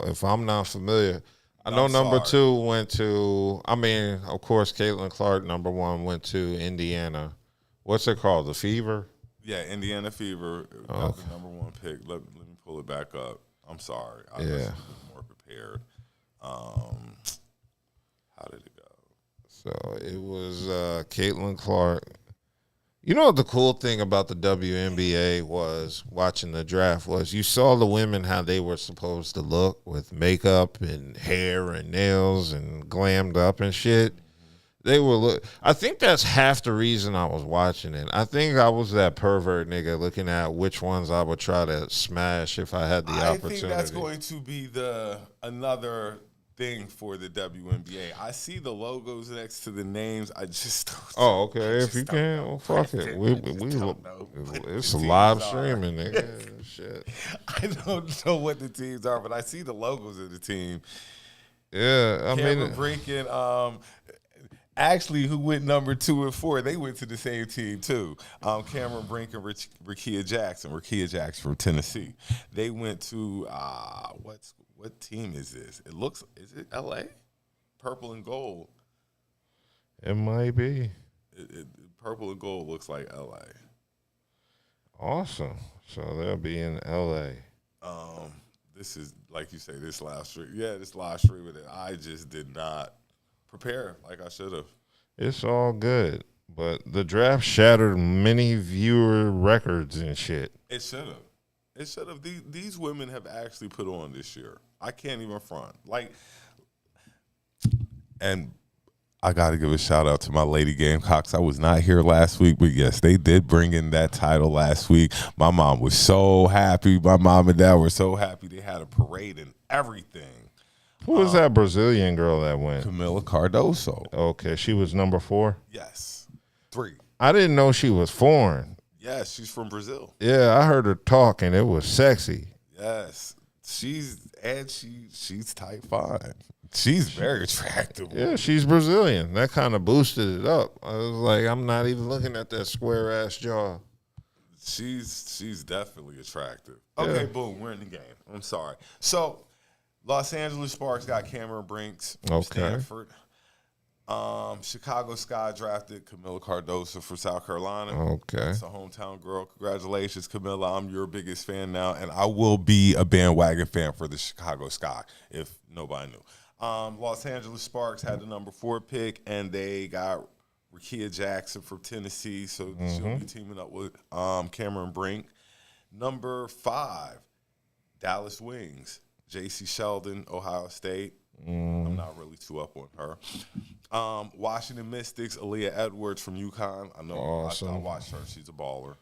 if I'm not familiar. I know number two went to, of course, Caitlin Clark, number one, went to Indiana. What's it called? The Fever? Yeah, Indiana Fever. Got the number one pick. Let me pull it back up. I'm sorry. I was more prepared. How did it go? So it was Caitlin Clark. You know what the cool thing about the WNBA was watching the draft was you saw the women how they were supposed to look with makeup and hair and nails and glammed up and shit. They were I think that's half the reason I was watching it. I think I was that pervert nigga looking at which ones I would try to smash if I had the opportunity. I think that's going to be another thing for the WNBA. I see the logos next to the names. I just okay. If you can, well, fuck it. It's a live streaming, nigga. Shit. I don't know what the teams are, but I see the logos of the team. Yeah, Cameron Brink and actually, who went number 2 and 4? They went to the same team too. Cameron Brink and Rickea Jackson. Rickea Jackson from Tennessee. They went to what team is this? Is it LA? Purple and gold. It might be. Purple and gold looks like LA. Awesome. So they'll be in LA. This is, like you say, this live stream. Yeah, this live stream with it. I just did not prepare like I should have. It's all good. But the draft shattered many viewer records and shit. It should have. It should have. These women have actually put on this year. I can't even front. And I got to give a shout out to my Lady Gamecocks. I was not here last week, but yes, they did bring in that title last week. My mom was so happy. My mom and dad were so happy. They had a parade and everything. Who was that Brazilian girl that went? Camila Cardoso. Okay, she was number 4? Yes. 3. I didn't know she was foreign. Yes, she's from Brazil. Yeah, I heard her talk and it was sexy. Yes. She's type fine. She's very attractive. Yeah, she's Brazilian. That kind of boosted it up. I was like, I'm not even looking at that square ass jaw. She's definitely attractive. Okay, boom, we're in the game. I'm sorry. So, Los Angeles Sparks got Cameron Brinks from Stanford. Chicago Sky drafted Camila Cardoso for South Carolina. Okay. It's a hometown girl. Congratulations, Camila. I'm your biggest fan now, and I will be a bandwagon fan for the Chicago Sky, if nobody knew. Los Angeles Sparks had the number 4 pick, and they got Rickea Jackson from Tennessee, so she'll be teaming up with Cameron Brink. Number 5, Dallas Wings. J.C. Sheldon, Ohio State. I'm not really too up on her. Washington Mystics, Aaliyah Edwards from UConn. I know. Awesome. I watched her. She's a baller.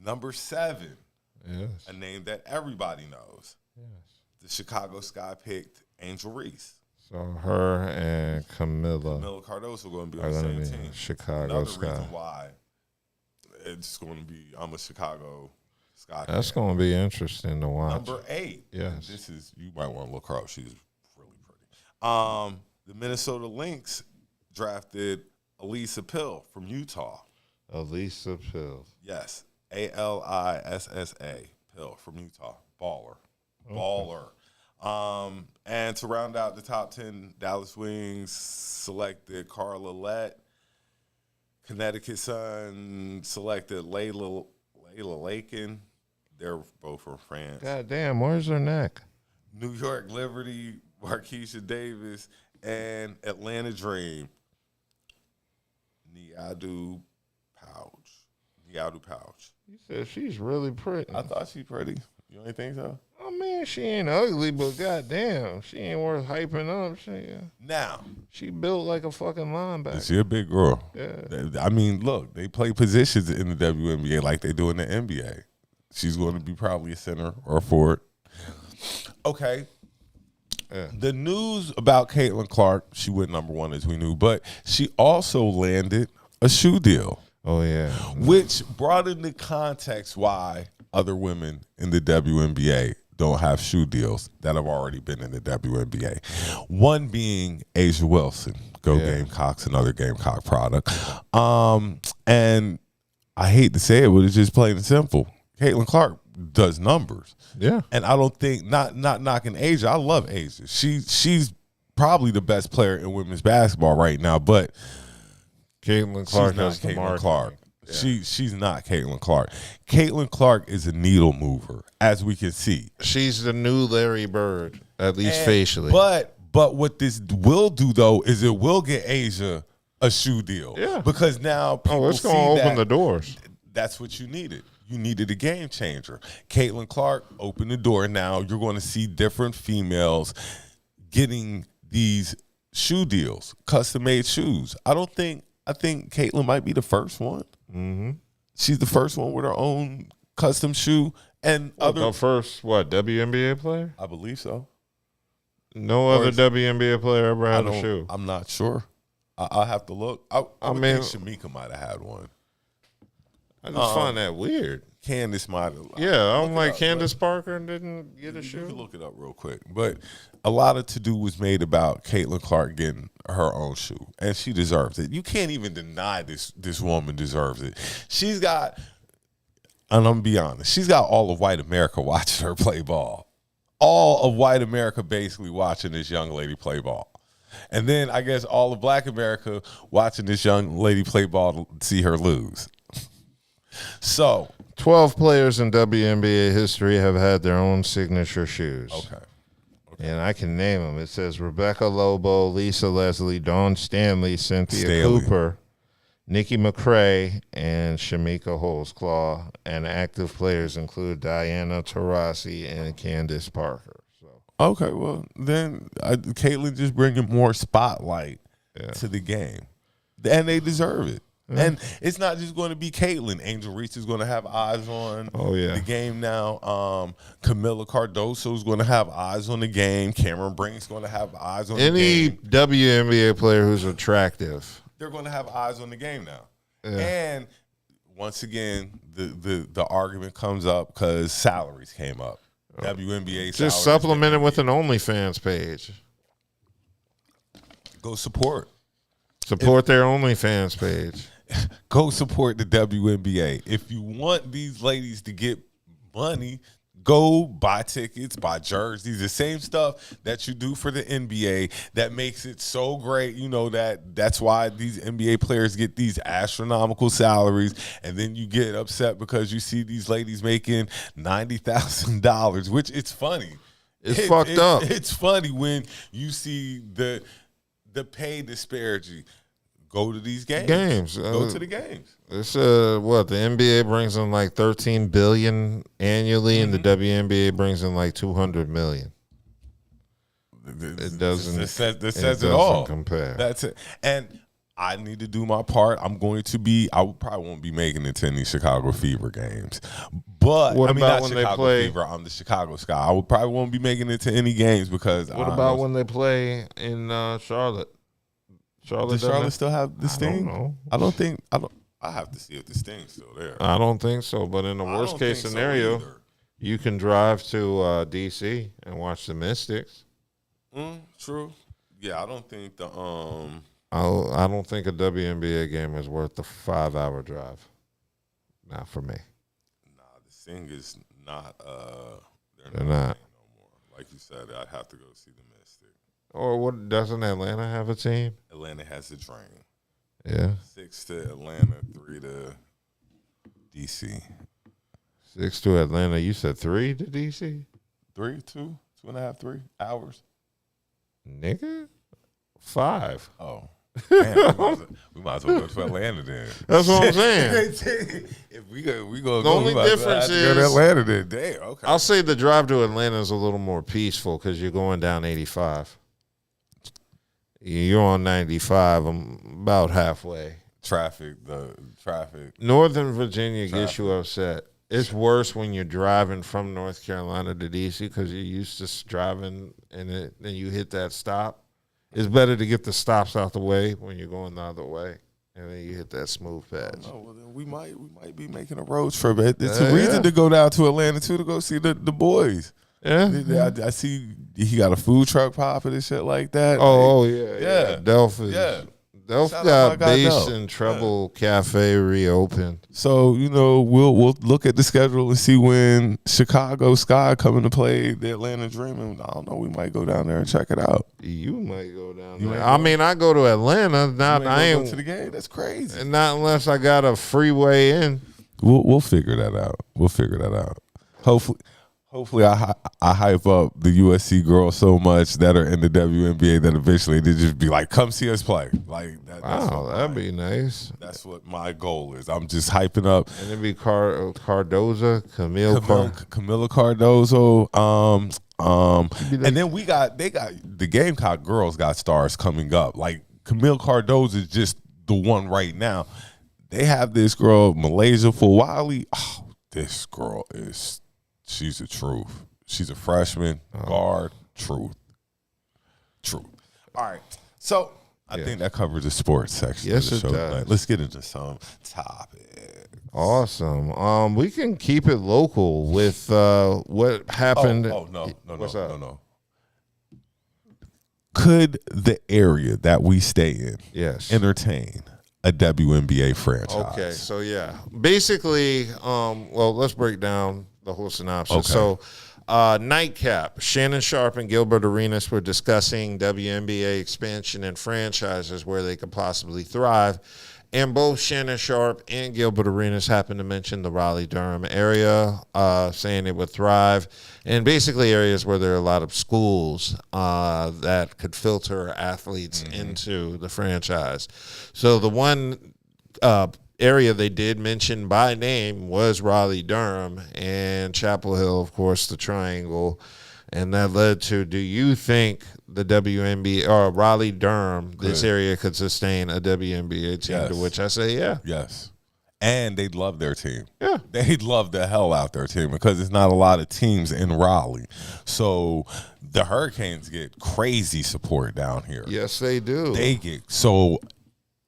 Number 7, a name that everybody knows. Yes. The Chicago Sky picked Angel Reese. So her and Camilla Cardoso going to be are on the going to same be team. Chicago Another Sky. reason why it's going to be, I'm a Chicago Sky That's fan. going to be interesting to watch. Number 8. Yes. This is, you might want to look her up. She's really pretty. The Minnesota Lynx drafted Alissa Pill from Utah. Alissa Pill. Yes. Alissa Pill from Utah. Baller. Baller. And to round out the top 10, Dallas Wings selected Carla Lett. Connecticut Sun selected Layla Lakin. They're both from France. God damn, where's her neck? New York Liberty, Marquisha Davis, and Atlanta Dream, Niadu Pouch. You said she's really pretty. I thought she pretty. You ain't think so? I mean, she ain't ugly, but goddamn, she ain't worth hyping up. Now, She built like a fucking linebacker. she a big girl. Yeah. I mean, look, they play positions in the WNBA like they do in the NBA. She's going to be probably a center or a forward. Okay. Yeah. The news about Caitlin Clark, she went number 1 as we knew, but she also landed a shoe deal. Oh, yeah. Which brought into context why other women in the WNBA don't have shoe deals that have already been in the WNBA. One being Asia Wilson, Gamecocks, another Gamecock product. And I hate to say it, but it's just plain and simple. Caitlin Clark does numbers. Yeah. And I don't think, not knocking Asia, I love Asia. She's probably the best player in women's basketball right now, but Caitlin Clark she's not has the Caitlin marketing. Clark. Yeah. She's not Caitlin Clark. Caitlin Clark is a needle mover, as we can see. She's the new Larry Bird, at least facially. But what this will do though is it will get Asia a shoe deal. Yeah. Because now people it's going to open the doors. That's what you needed. You needed a game changer. Caitlin Clark opened the door. Now you're going to see different females getting these shoe deals, custom-made shoes. I think Caitlin might be the first one. Mm-hmm. She's the first one with her own custom shoe. And The first, WNBA player? I believe so. No other WNBA player ever had a shoe. I'm not sure. I'll have to look. I mean, think Shamika might have had one. I just find that weird. Candace might have. Yeah, I'm like Candace Parker didn't get a shoe. You can look it up real quick. But a lot of to-do was made about Caitlin Clark getting her own shoe. And she deserves it. You can't even deny this woman deserves it. She's got, and I'm going to be honest, she's got all of white America watching her play ball. All of white America basically watching this young lady play ball. And then I guess all of black America watching this young lady play ball to see her lose. So 12 players in WNBA history have had their own signature shoes. Okay. And I can name them. It says Rebecca Lobo, Lisa Leslie, Dawn Stanley, Cynthia Cooper, Nikki McCrae, and Shamika Holtzclaw. And active players include Diana Taurasi and Candace Parker. Okay, well, then Caitlin just bringing more spotlight to the game. And they deserve it. And it's not just going to be Caitlin. Angel Reese is going to have eyes on the game now. Camilla Cardoso is going to have eyes on the game. Cameron Brink's going to have eyes on the game. Any WNBA player who's attractive. They're going to have eyes on the game now. Yeah. And once again, the argument comes up because salaries came up. WNBA just supplement it with an OnlyFans page. Go support their OnlyFans page. Go support the WNBA. If you want these ladies to get money, go buy tickets, buy jerseys, the same stuff that you do for the NBA that makes it so great. You know that's why these NBA players get these astronomical salaries, and then you get upset because you see these ladies making $90,000, which it's funny. It's fucked up. It's funny when you see the pay disparity. Go to these games. Go to the games. It's the NBA brings in like $13 billion annually, and the WNBA brings in like $200 million. It doesn't. This says it all. Compare. That's it. And I need to do my part. I probably won't be making it to any Chicago Fever games. But What about not when Chicago they play? Fever. I'm the Chicago Sky. I would probably won't be making it to any games because. What about when they play in Charlotte? Does Charlotte still have the Sting? I don't know. I have to see if the Sting's still there. I don't think so. But in the worst case scenario, you can drive to D.C. and watch the Mystics. True. Yeah, I don't think the I don't think a WNBA game is worth the 5-hour drive. Not for me. Nah, the Sting is not. They're not. No more. Like you said, I'd have to go see the Mystic. Or what? Doesn't Atlanta have a team? Atlanta has the Dream. Yeah. 6 to Atlanta, 3 to DC. 6 to Atlanta. You said 3 to DC? 3, 2.5, 3 hours. Nigga, 5. Oh. Damn, we might as well go to Atlanta then. That's what I'm saying. If we go. The only difference is go to Atlanta then. Damn. Okay. I'll say the drive to Atlanta is a little more peaceful because you're going down 85. You're on 95. I'm about halfway. The traffic. Northern Virginia gets you upset. It's worse when you're driving from North Carolina to D.C. because you're used to driving and then you hit that stop. It's better to get the stops out the way when you're going the other way, and then you hit that smooth patch. Oh, well, then we might be making a road trip. It's a reason to go down to Atlanta too to go see the boys. Yeah, I see he got a food truck popping and shit like that. Oh yeah. Delph got bass and treble cafe reopened. So we'll look at the schedule and see when Chicago Sky coming to play the Atlanta Dream. And I don't know, we might go down there and check it out. You might go down there. I mean, I go to Atlanta. Not I ain't go to the game. That's crazy. Not unless I got a freeway in. We'll figure that out. Hopefully, I hype up the USC girls so much that are in the WNBA that eventually they just be like, "Come see us play." Like that. That'd be nice. That's what my goal is. I'm just hyping up. And it'd be Cardoza, Camila Cardozo. And then they got the Gamecock girls got stars coming up. Like Camille Cardozo is just the one right now. They have this girl Malaysia Fawali. Oh, this girl is. She's the truth. She's a freshman, guard, truth. All right. So I think that covers the sports section of the show tonight. Let's get into some topics. Awesome. We can keep it local with what happened. No. Could the area that we stay in entertain a WNBA franchise? Okay, so basically, let's break down the whole synopsis. Okay. So, Nightcap, Shannon Sharp and Gilbert Arenas were discussing WNBA expansion and franchises where they could possibly thrive. And both Shannon Sharp and Gilbert Arenas happened to mention the Raleigh-Durham area, saying it would thrive. And basically areas where there are a lot of schools that could filter athletes into the franchise. So the one area they did mention by name was Raleigh-Durham, and Chapel Hill, of course, the Triangle. And that led to, do you think the WNBA or Raleigh-Durham, this area could sustain a WNBA team? To which I say, yes. And they'd love their team. Yeah. They'd love the hell out their team because there's not a lot of teams in Raleigh. So the Hurricanes get crazy support down here. Yes, they do.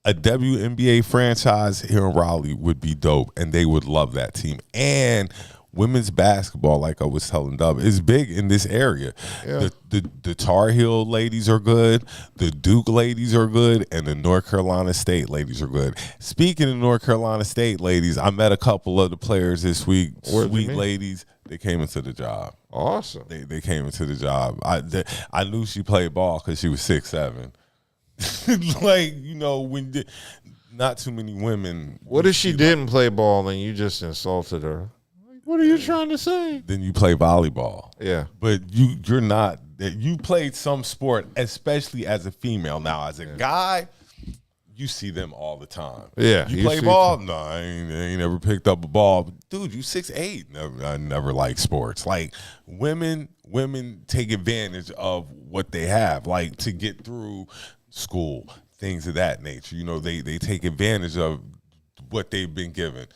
A WNBA franchise here in Raleigh would be dope, and they would love that team. And women's basketball, like I was telling Dub, is big in this area. Yeah. The Tar Heel ladies are good, the Duke ladies are good, and the North Carolina State ladies are good. Speaking of North Carolina State ladies, I met a couple of the players this week. Sweet ladies. They came into the job. Awesome. They came into the job. I knew she played ball because she was 6'7". When not too many women. What if she didn't play ball and you just insulted her? What are you trying to say? Then you play volleyball. Yeah. But you're not. You played some sport, especially as a female. Now, as a guy, you see them all the time. Yeah. You play ball? No, I ain't never picked up a ball. Dude, you 6'8". I never liked sports. Like, women take advantage of what they have, like, to get through school, things of that nature. You know, they take advantage of what they've been given.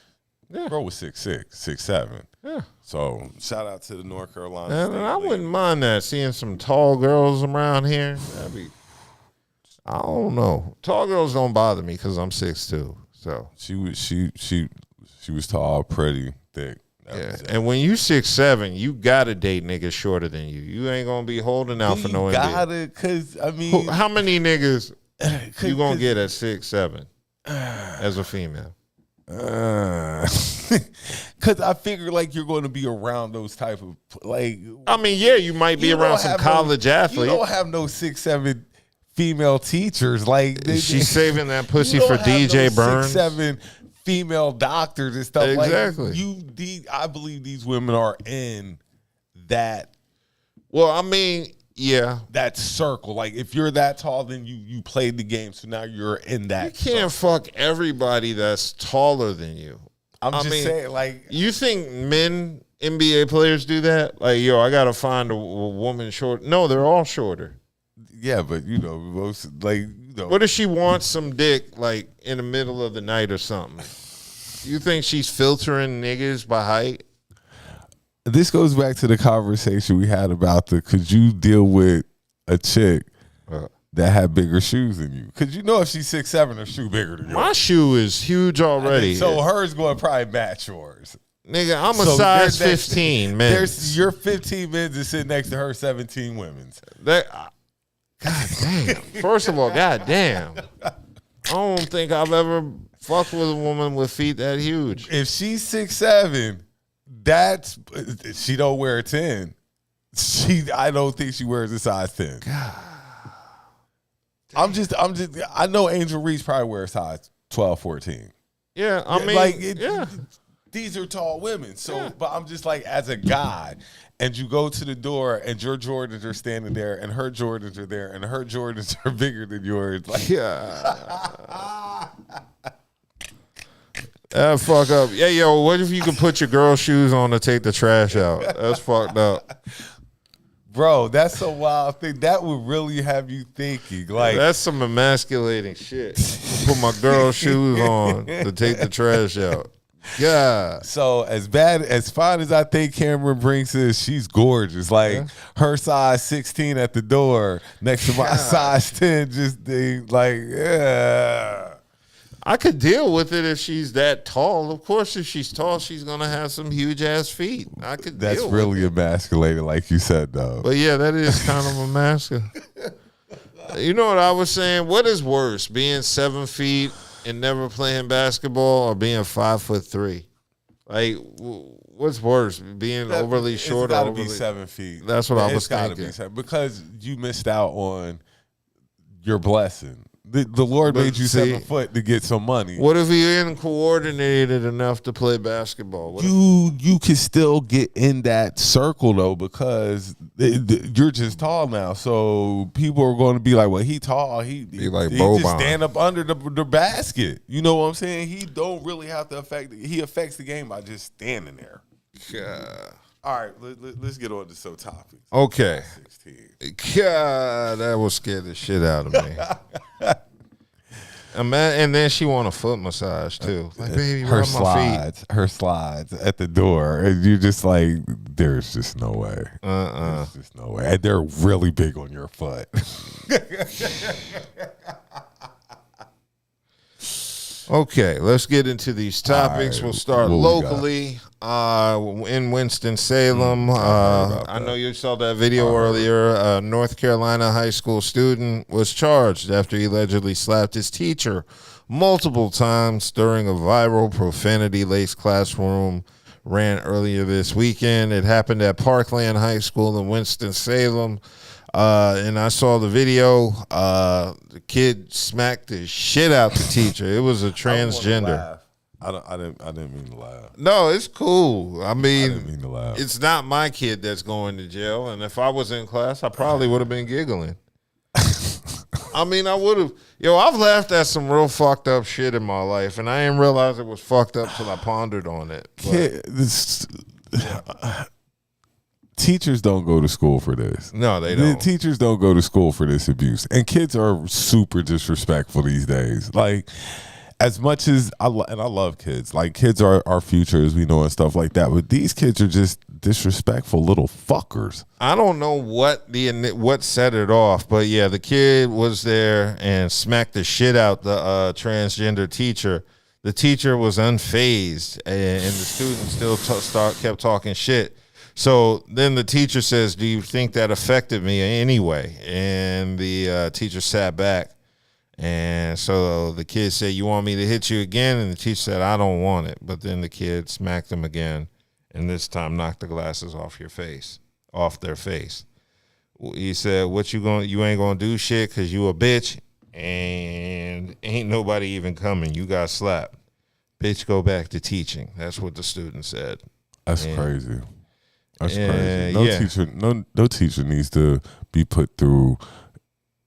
Yeah. Bro was 6'6", 6'7". Yeah. So shout out to the North Carolina And State I League. wouldn't mind that, seeing some tall girls around here. That'd be, I don't know. Tall girls don't bother me because I'm 6'2". So she was tall, pretty, thick. Yeah, and when you 6'7", you gotta date niggas shorter than you. You ain't gonna be holding out for no NBA. Gotta, cause I mean, how many niggas you gonna get at 6'7" as a female? Cause I figure like you're going to be around those type of like. I mean, yeah, you might be around some college athletes. You don't have no 6'7" female teachers. Like she's saving that pussy for DJ Burns. 6'7" female doctors and stuff. Exactly. Like I believe these women are in that. Well, I mean, yeah, that circle. Like if you're that tall, then you played the game, so now you're in that. You can't fuck everybody that's taller than you. I mean, saying, like, you think men NBA players do that? Like, yo, I gotta find a woman short. No, they're all shorter. Yeah, but you know, most like. What if she wants some dick like in the middle of the night or something? You think she's filtering niggas by height? This goes back to the conversation we had about could you deal with a chick that had bigger shoes than you? Because you know if she's 6'7", her shoe bigger than yours. My shoe is huge already. So hers going to probably match yours. Nigga, I'm a size 15, man. Your 15 men's is sitting next to her 17 women's. God damn. First of all, god damn. I don't think I've ever fucked with a woman with feet that huge. If she's 6'7", she don't wear a 10. I don't think she wears a size 10. God. I know Angel Reese probably wears size 12, 14. Yeah, I mean, like yeah. These are tall women. So, but I'm just like, as a guy, and you go to the door and your Jordans are standing there and her Jordans are there and her Jordans are bigger than yours. Like, yeah. That fuck up. Yeah, yo, what if you could put your girl shoes on to take the trash out? That's fucked up. Bro, that's a wild thing. That would really have you thinking. Like, that's some emasculating shit. Put my girl shoes on to take the trash out. Yeah. So as fine as I think Cameron Brinks is, she's gorgeous. Like her size 16 at the door next to my size 10. Yeah. I could deal with it if she's that tall. Of course, if she's tall, she's gonna have some huge ass feet. I could. That's deal really with it. Emasculated, like you said, though. But yeah, that is kind of emasculating. You know what I was saying? What is worse, being 7 feet and never playing basketball, or being 5'3"? Like, what's worse, being overly short? It's got to be 7 feet. That's what I was thinking. It's got to be 7 because you missed out on your blessing. The Lord made you 7 foot to get some money. What if you ain't coordinated enough to play basketball? You can still get in that circle though, because you're just tall now. So people are going to be like, "Well, he tall. He just stand up under the basket." You know what I'm saying? He don't really have to he affects the game by just standing there. Yeah. All right, let's get on to some topics. Okay. 16. God, that will scare the shit out of me. And then she want a foot massage too. Like, baby, her rub my feet. Her slides at the door, and you're just like, there's just no way. There's just no way. And they're really big on your foot. Okay, let's get into these topics. Right, we'll start locally in Winston-Salem. I know you saw that video earlier. A North Carolina high school student was charged after he allegedly slapped his teacher multiple times during a viral profanity-laced classroom ran earlier this weekend. It happened at Parkland High School in Winston-Salem. And I saw the video. The kid smacked the shit out the teacher. It was a transgender. I didn't mean to laugh. No, it's cool. I didn't mean to laugh. It's not my kid that's going to jail. And if I was in class, I probably would have been giggling. I mean, I would have. Yo, I've laughed at some real fucked up shit in my life, and I didn't realize it was fucked up till I pondered on it. teachers don't go to school for this. No, they don't. Teachers don't go to school for this abuse. And kids are super disrespectful these days. Like, as much as I love kids. Like, kids are our future, as we know, and stuff like that. But these kids are just disrespectful little fuckers. I don't know what set it off, but yeah, the kid was there and smacked the shit out the transgender teacher. The teacher was unfazed, and the student still kept talking shit. So then the teacher says, "Do you think that affected me anyway?" And the teacher sat back, and so the kid said, "You want me to hit you again?" And the teacher said, "I don't want it." But then the kid smacked him again, and this time knocked the glasses off their face. He said, you ain't gonna do shit because you a bitch, and ain't nobody even coming. You got slapped. Bitch, go back to teaching. That's what the student said. That's crazy. That's crazy. No teacher needs to be put through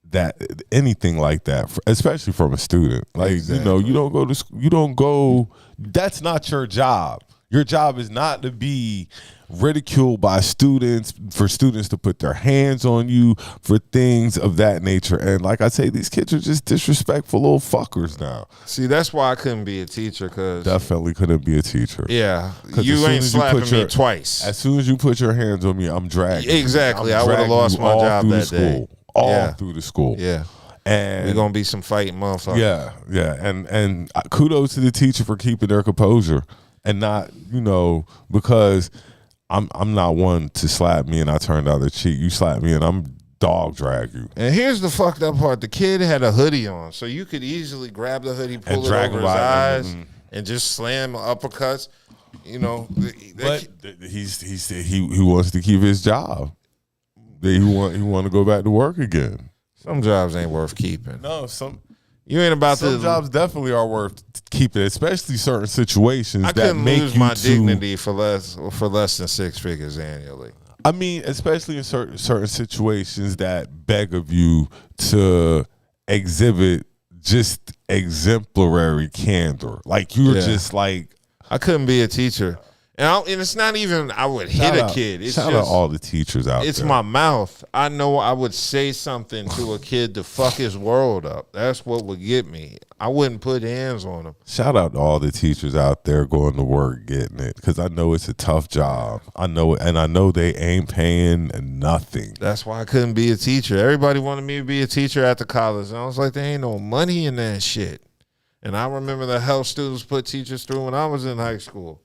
that, anything like that, especially from a student. Like, exactly. You don't go to school. You don't go. That's not your job. Your job is not to be ridiculed by students, for students to put their hands on you, for things of that nature. And like I say, these kids are just disrespectful little fuckers now. See, that's why I couldn't be a teacher. Definitely couldn't be a teacher. Yeah, you ain't slapping me twice. As soon as you put your hands on me, I'm dragging. Exactly, I would have lost my job that day. All through the school. Yeah. And we're gonna be some fighting motherfuckers. Yeah. And kudos to the teacher for keeping their composure and not, because I'm not one to slap me and I turned out the cheek. You slap me and I'm dog drag you. And here's the fucked up part: the kid had a hoodie on, so you could easily grab the hoodie, pull it over his eyes, and just slam uppercuts. But he wants to keep his job. He want to go back to work again. Some jobs ain't worth keeping. No, you ain't about some jobs definitely are worth keeping, especially certain situations I that make lose my dignity for less than 6 figures annually. I mean, especially in certain situations that beg of you to exhibit just exemplary candor. Like you're just like, I couldn't be a teacher. And it's not even I would hit a kid. It's shout out all the teachers out there. It's my mouth. I know I would say something to a kid to fuck his world up. That's what would get me. I wouldn't put hands on him. Shout out to all the teachers out there going to work, getting it, because I know it's a tough job. I know it, and I know they ain't paying nothing. That's why I couldn't be a teacher. Everybody wanted me to be a teacher at the college, and I was like, there ain't no money in that shit. And I remember the hell students put teachers through when I was in high school.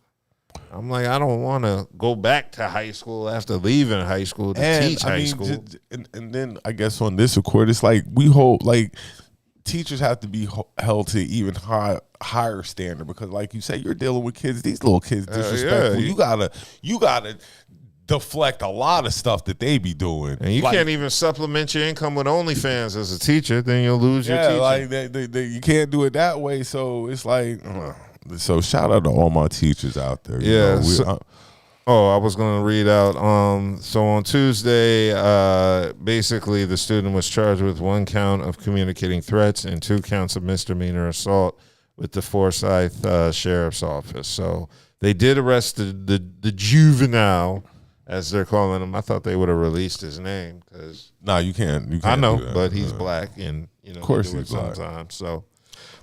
I'm like, I don't want to go back to high school after leaving high school to teach high school. And then I guess on this accord, it's like teachers have to be held to even higher standard, because like you say, you're dealing with kids. These little kids disrespectful. You gotta deflect a lot of stuff that they be doing. And you can't even supplement your income with OnlyFans as a teacher. Then you'll lose your teaching. Like you can't do it that way. So it's like. So shout out to all my teachers out there. I was going to read out. So on Tuesday, basically the student was charged with 1 count of communicating threats and 2 counts of misdemeanor assault with the Forsyth Sheriff's Office. So they did arrest the juvenile, as they're calling him. I thought they would have released his name because you can't. I know, but he's black, and of course he's black sometimes. So.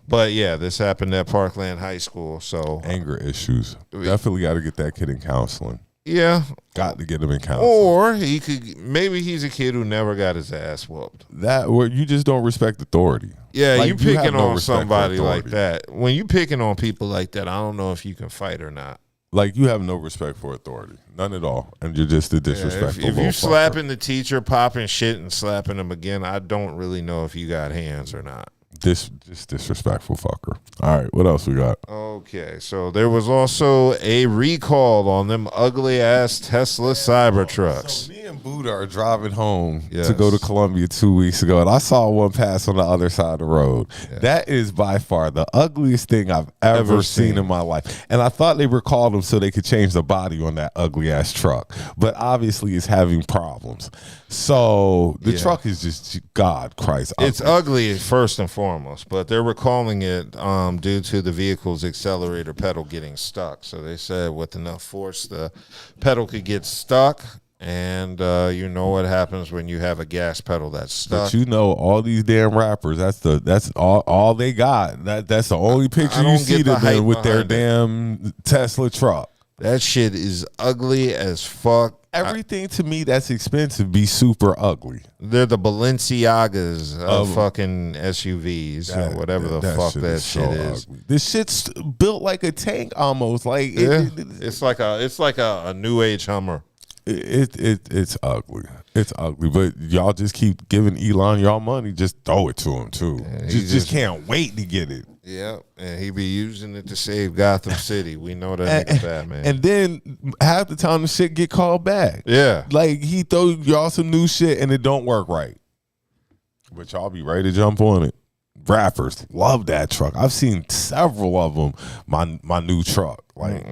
But yeah, this happened at Parkland High School. So anger issues. Definitely got to get that kid in counseling. Yeah, got to get him in counseling. Or maybe he's a kid who never got his ass whooped. Or you just don't respect authority. Yeah, you picking on somebody like that. When you picking on people like that, I don't know if you can fight or not. Like, you have no respect for authority, none at all, and you're just a disrespectful. If you slapping the teacher, popping shit, and slapping him again, I don't really know if you got hands or not. Just disrespectful fucker. All right, what else we got? Okay, so there was also a recall on them ugly ass Tesla Cybertrucks. So me and Budha are driving home to go to Columbia 2 weeks ago, and I saw one pass on the other side of the road. Yeah. That is by far the ugliest thing I've ever seen in my life. And I thought they recalled them so they could change the body on that ugly ass truck, but obviously it's having problems. So the truck is just, God Christ, ugly. It's ugly first and foremost, but they're recalling it due to the vehicle's accelerator pedal getting stuck. So they said with enough force, the pedal could get stuck, And you know what happens when you have a gas pedal that's stuck. But you know, all these damn rappers, that's all they got. That's the only picture you see of them with their damn Tesla truck. That shit is ugly as fuck. Everything to me that's expensive be super ugly. They're the Balenciagas of fucking SUVs or whatever the fuck that shit is. Ugly. This shit's built like a tank almost. Like it's like a new age Hummer. It's ugly. It's ugly. But y'all just keep giving Elon y'all money. Just throw it to him too. Yeah, just can't wait to get it. Yeah, and he be using it to save Gotham City. We know that nigga bad, man. And then half the time the shit get called back. Yeah. Like he throw y'all some new shit and it don't work right. But y'all be ready to jump on it. Rappers love that truck. I've seen several of them. My new truck. Like,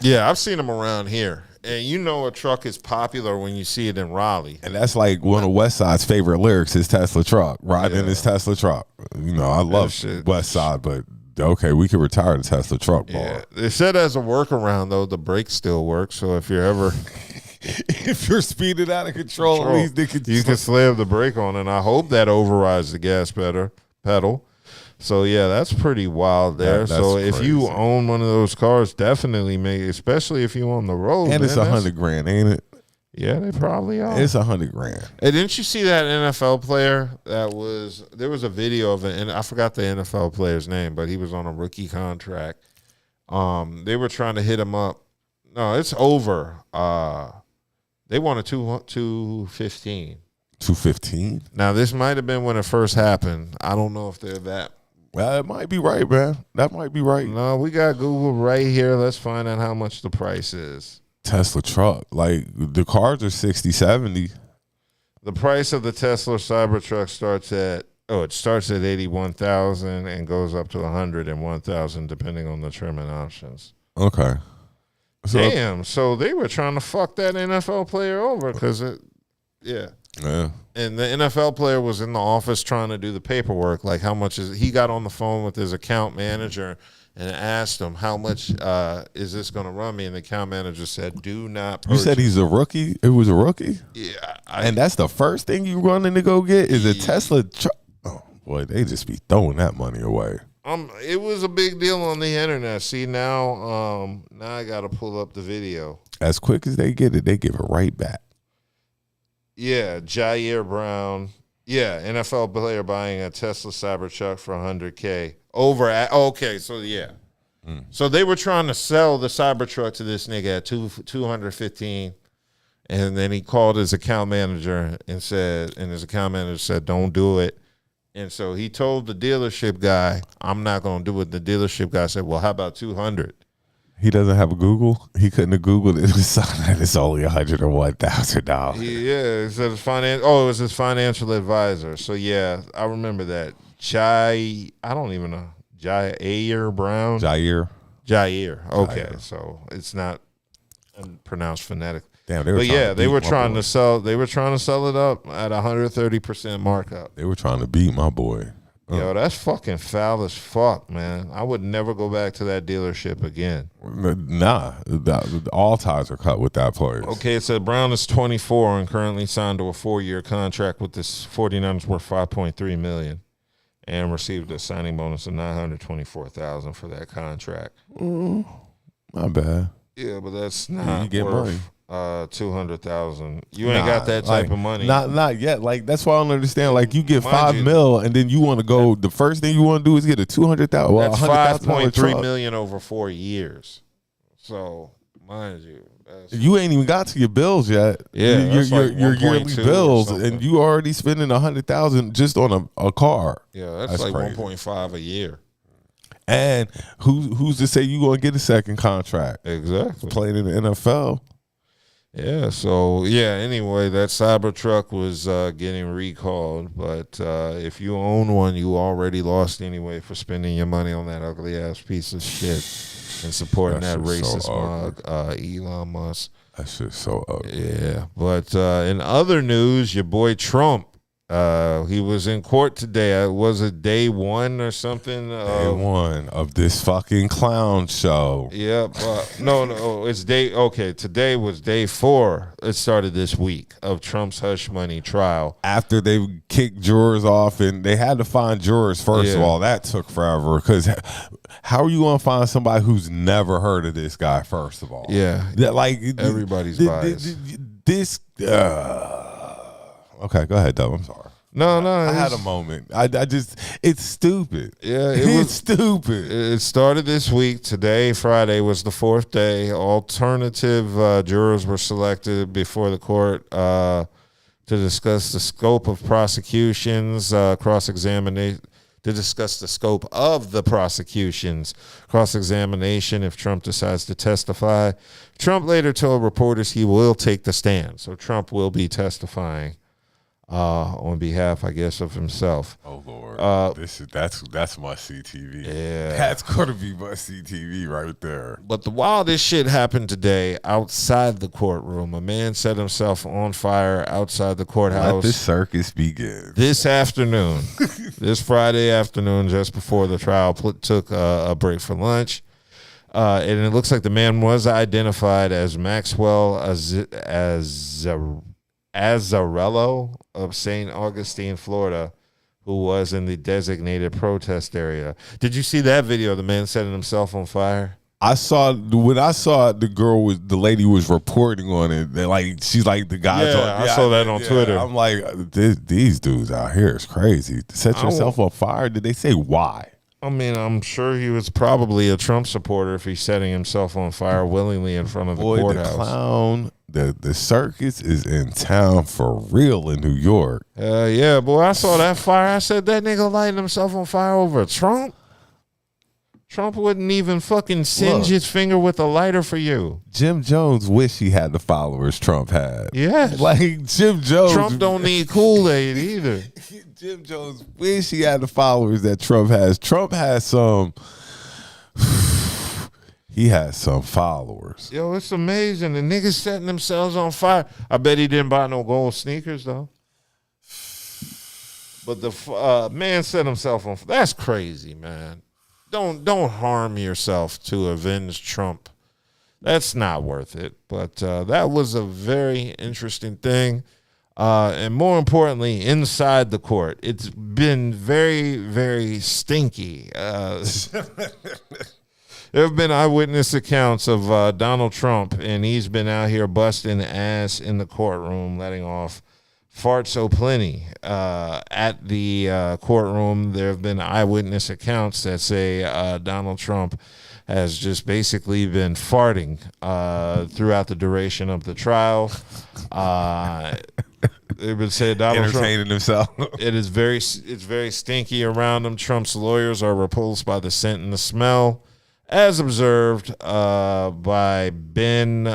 yeah, I've seen them around here. And you know a truck is popular when you see it in Raleigh. And that's like one of West Side's favorite lyrics is Tesla truck. Riding in his Tesla truck. You know, I love West Side, but okay, we could retire the Tesla truck bar. Yeah. They said as a workaround, though, the brakes still work. So if you're ever... if you're speeding out of control, at least you can slam the brake on. And I hope that overrides the gas pedal. So, yeah, that's pretty wild there. So, if you own one of those cars, definitely make it, especially if you on the road. And it's $100,000, ain't it? Yeah, they probably are. It's $100,000. Hey, didn't you see that NFL player there was a video of it, and I forgot the NFL player's name, but he was on a rookie contract. They were trying to hit him up. No, it's over. They wanted $215. $215? Now, this might have been when it first happened. I don't know if they're that. Well, it might be right, man. That might be right. No, we got Google right here. Let's find out how much the price is. Tesla truck. Like, the cars are 60, 70. The price of the Tesla Cybertruck starts at $81,000 and goes up to $101,000 depending on the trim and options. Okay. Damn. So they were trying to fuck that NFL player over because yeah. And the NFL player was in the office trying to do the paperwork. Like, how much is he got on the phone with his account manager and asked him, how much is this going to run me? And the account manager said, do not purchase. You said he's a rookie? It was a rookie? Yeah. And that's the first thing you running to go get is a Tesla truck. Oh, boy, they just be throwing that money away. It was a big deal on the internet. See, now I got to pull up the video. As quick as they get it, they give it right back. Yeah, Jair Brown. Yeah, NFL player buying a Tesla Cybertruck for $100K. Okay, so yeah. So they were trying to sell the Cybertruck to this nigga at $215, and then he called his account manager and his account manager said, don't do it. And so he told the dealership guy, I'm not going to do it. The dealership guy said, well, how about $200? He doesn't have a Google. He couldn't have Googled it. It's only $101,000. Yeah, it said it was his financial advisor. So yeah, I remember that. I don't even know. Jair Brown. Jair. Okay, so it's not pronounced phonetically. Damn, they were trying to sell it up at 130% markup. They were trying to beat my boy. Yo, that's fucking foul as fuck, man. I would never go back to that dealership again. Nah, all ties are cut with that place. Okay, it said Brown is 24 and currently signed to a 4-year contract with the 49ers worth $5.3 million and received a signing bonus of $924,000 for that contract. Not bad. Yeah, but that's not you get worth money. $200,000. You ain't got that type of money. Not yet. Like, that's why I don't understand. Like, you get $5 million and then you want to go. The first thing you want to do is get a $200,000. Well, that's $5.3 million over 4 years. So, mind you, you ain't even got to your bills yet. Yeah, your yearly bills, and you already spending $100,000 just on a car. Yeah, that's like crazy. 1.5 a year. And who's to say you gonna get a second contract? Exactly. Playing in the NFL. Yeah, so, anyway, that Cybertruck was getting recalled. But if you own one, you already lost anyway for spending your money on that ugly-ass piece of shit and supporting that racist mug, Elon Musk. That shit's so ugly. Yeah, but in other news, your boy Trump He was in court today. Was it day one or something? Day one of this fucking clown show. Yeah, no, it's day. Okay, today was day 4. It started this week of Trump's hush money trial. After they kicked jurors off, and they had to find jurors first of all. That took forever because how are you gonna find somebody who's never heard of this guy? First of all, yeah, that like everybody's biased. This. Okay, go ahead, Dub. I'm sorry. No, I had a moment. I just, it's stupid. Yeah, it's stupid. It started this week. Today, Friday, was the 4th day. Alternative jurors were selected before the court to discuss the scope of prosecutions, cross-examination, to discuss the scope of the prosecution's cross-examination if Trump decides to testify. Trump later told reporters he will take the stand. So Trump will be testifying on behalf, I guess, of himself. Oh Lord, that's must see TV. Yeah, that's gonna be must see TV right there. But the wildest shit happened today outside the courtroom. A man set himself on fire outside the courthouse. Let the circus begin. This afternoon, this Friday afternoon, just before the trial took a break for lunch. And it looks like the man was identified as Maxwell Azzarello of St. Augustine, Florida, who was in the designated protest area. Did you see that video of the man setting himself on fire? I saw the lady was reporting on it. She's like the guys. I saw that on Twitter. I'm like, these dudes out here is crazy. Set yourself on fire. Did they say why? I mean, I'm sure he was probably a Trump supporter if he's setting himself on fire willingly in front of the courthouse. The clown, the circus is in town for real in New York. Yeah, boy, I saw that fire. I said, that nigga lighting himself on fire over Trump? Trump wouldn't even fucking singe his finger with a lighter for you. Jim Jones wish he had the followers Trump had. Yes. Like Jim Jones. Trump don't need Kool-Aid either. Jim Jones wish he had the followers that Trump has. Trump has some. He has some followers. Yo, it's amazing. The niggas setting themselves on fire. I bet he didn't buy no gold sneakers, though. But the man set himself on fire. That's crazy, man. Don't harm yourself to avenge Trump. That's not worth it. But that was a very interesting thing. And more importantly, inside the court, it's been very, very stinky. There have been eyewitness accounts of Donald Trump, and he's been out here busting ass in the courtroom, letting off farts plenty. At the courtroom, there have been eyewitness accounts that say Donald Trump has just basically been farting throughout the duration of the trial. They would say Donald entertaining Trump, himself. It's very stinky around him. Trump's lawyers are repulsed by the scent and the smell, as observed by Ben,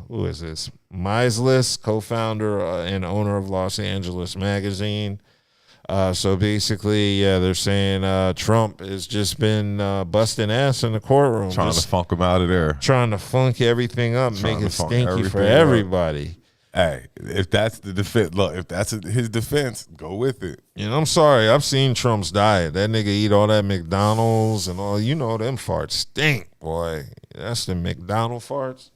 who is this? Meislis, co-founder and owner of Los Angeles Magazine. So basically, they're saying Trump has just been busting ass in the courtroom. Trying to funk him out of there. Trying to funk everything up, make it stinky for everybody. Hey, if that's the defense, look, if that's his defense, go with it. You know, I'm sorry. I've seen Trump's diet. That nigga eat all that McDonald's and all. You know, them farts stink, boy. That's the McDonald farts.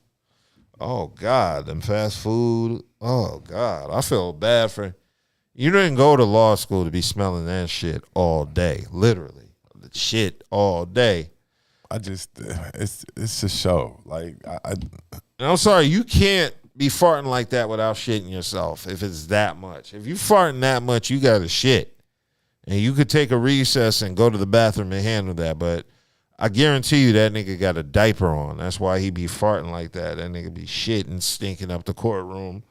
Oh, God. Them fast food. Oh, God. I feel bad for you. Didn't go to law school to be smelling that shit all day. Literally. The shit all day. It's a show. Like, And I'm sorry. You can't be farting like that without shitting yourself if it's that much. If you farting that much, you got to shit. And you could take a recess and go to the bathroom and handle that. But I guarantee you that nigga got a diaper on. That's why he be farting like that. That nigga be shitting, stinking up the courtroom.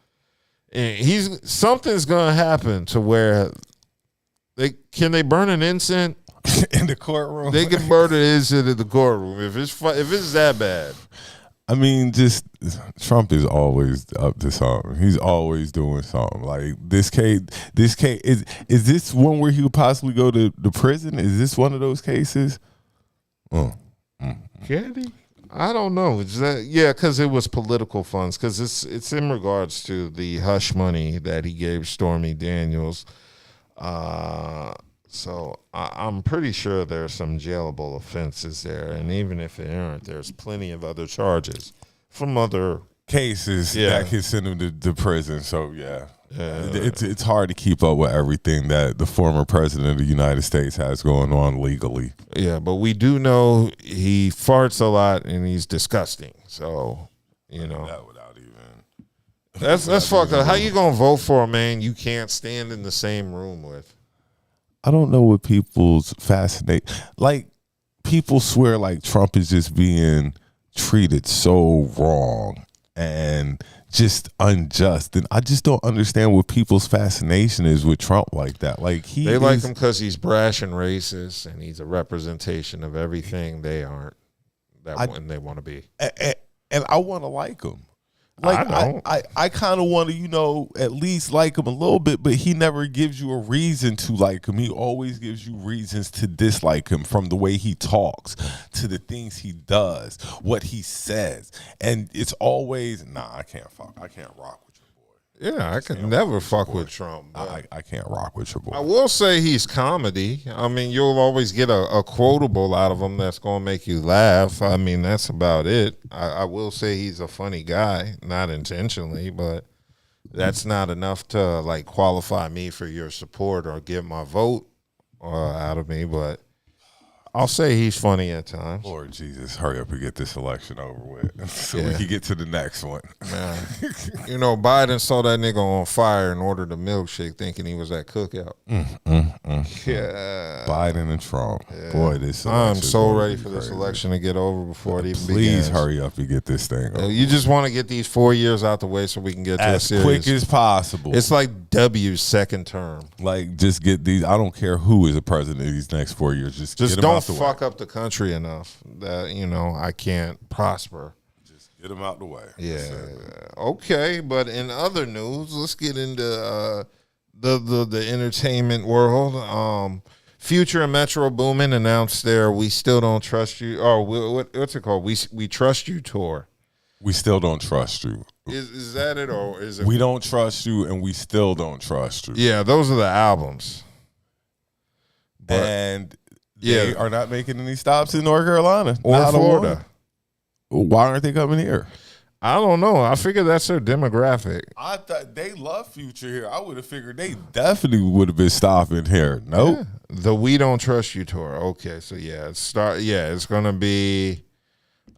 And something's going to happen to where can they burn an incense? In the courtroom? They can burn an incense in the courtroom if it's that bad. I mean, just Trump is always up to something. He's always doing something. Like this case is this one where he would possibly go to the prison? Is this one of those cases? Can he? I don't know. Because it was political funds. Because it's in regards to the hush money that he gave Stormy Daniels. So I'm pretty sure there's some jailable offenses there, and even if there aren't, there's plenty of other charges from other cases that can send him to prison. So it's hard to keep up with everything that the former president of the United States has going on legally. Yeah, but we do know he farts a lot and he's disgusting. So that without even that's fucked up. How you gonna vote for a man you can't stand in the same room with? I don't know what people's fascinate. Like, people swear like Trump is just being treated so wrong and just unjust, and I just don't understand what people's fascination is with Trump like that. Like, they like him because he's brash and racist, and he's a representation of everything they aren't. When they want to be, and I want to like him. Like, I kind of want to, at least like him a little bit, but he never gives you a reason to like him. He always gives you reasons to dislike him, from the way he talks to the things he does, what he says. And it's always, I can't rock with your boy. Yeah, I can never fuck with Trump. I can't rock with your boy. I will say he's comedy. I mean, you'll always get a quotable out of him that's going to make you laugh. I mean, that's about it. I will say he's a funny guy, not intentionally, but that's not enough to like qualify me for your support or get my vote out of me. But I'll say he's funny at times. Lord Jesus, hurry up and get this election over with so we can get to the next one. Man, Biden saw that nigga on fire and ordered a milkshake thinking he was at cookout. Yeah. Biden and Trump. Yeah. Boy, this I'm so ready for this election to get over before it even begins. Please hurry up and get this thing over. You just want to get these 4 years out the way so we can get to a series. As quick as possible. It's like W's second term. Like, just get these. I don't care who is the president of these next 4 years. Just get don't fuck up the country enough that I can't prosper. Just get them out the way. Yeah. Okay, but in other news, let's get into the entertainment world. Future and Metro Boomin announced their "We Still Don't Trust You" what's it called? We Trust You tour. We still don't trust you. Is that it, or is it? We don't trust you, and we still don't trust you. Yeah, those are the albums. And they are not making any stops in North Carolina or Florida. Why aren't they coming here? I don't know. I figured that's their demographic. I thought they love Future here. I would have figured they definitely would have been stopping here. Nope. Yeah. The We Don't Trust You tour. Okay, so it's gonna be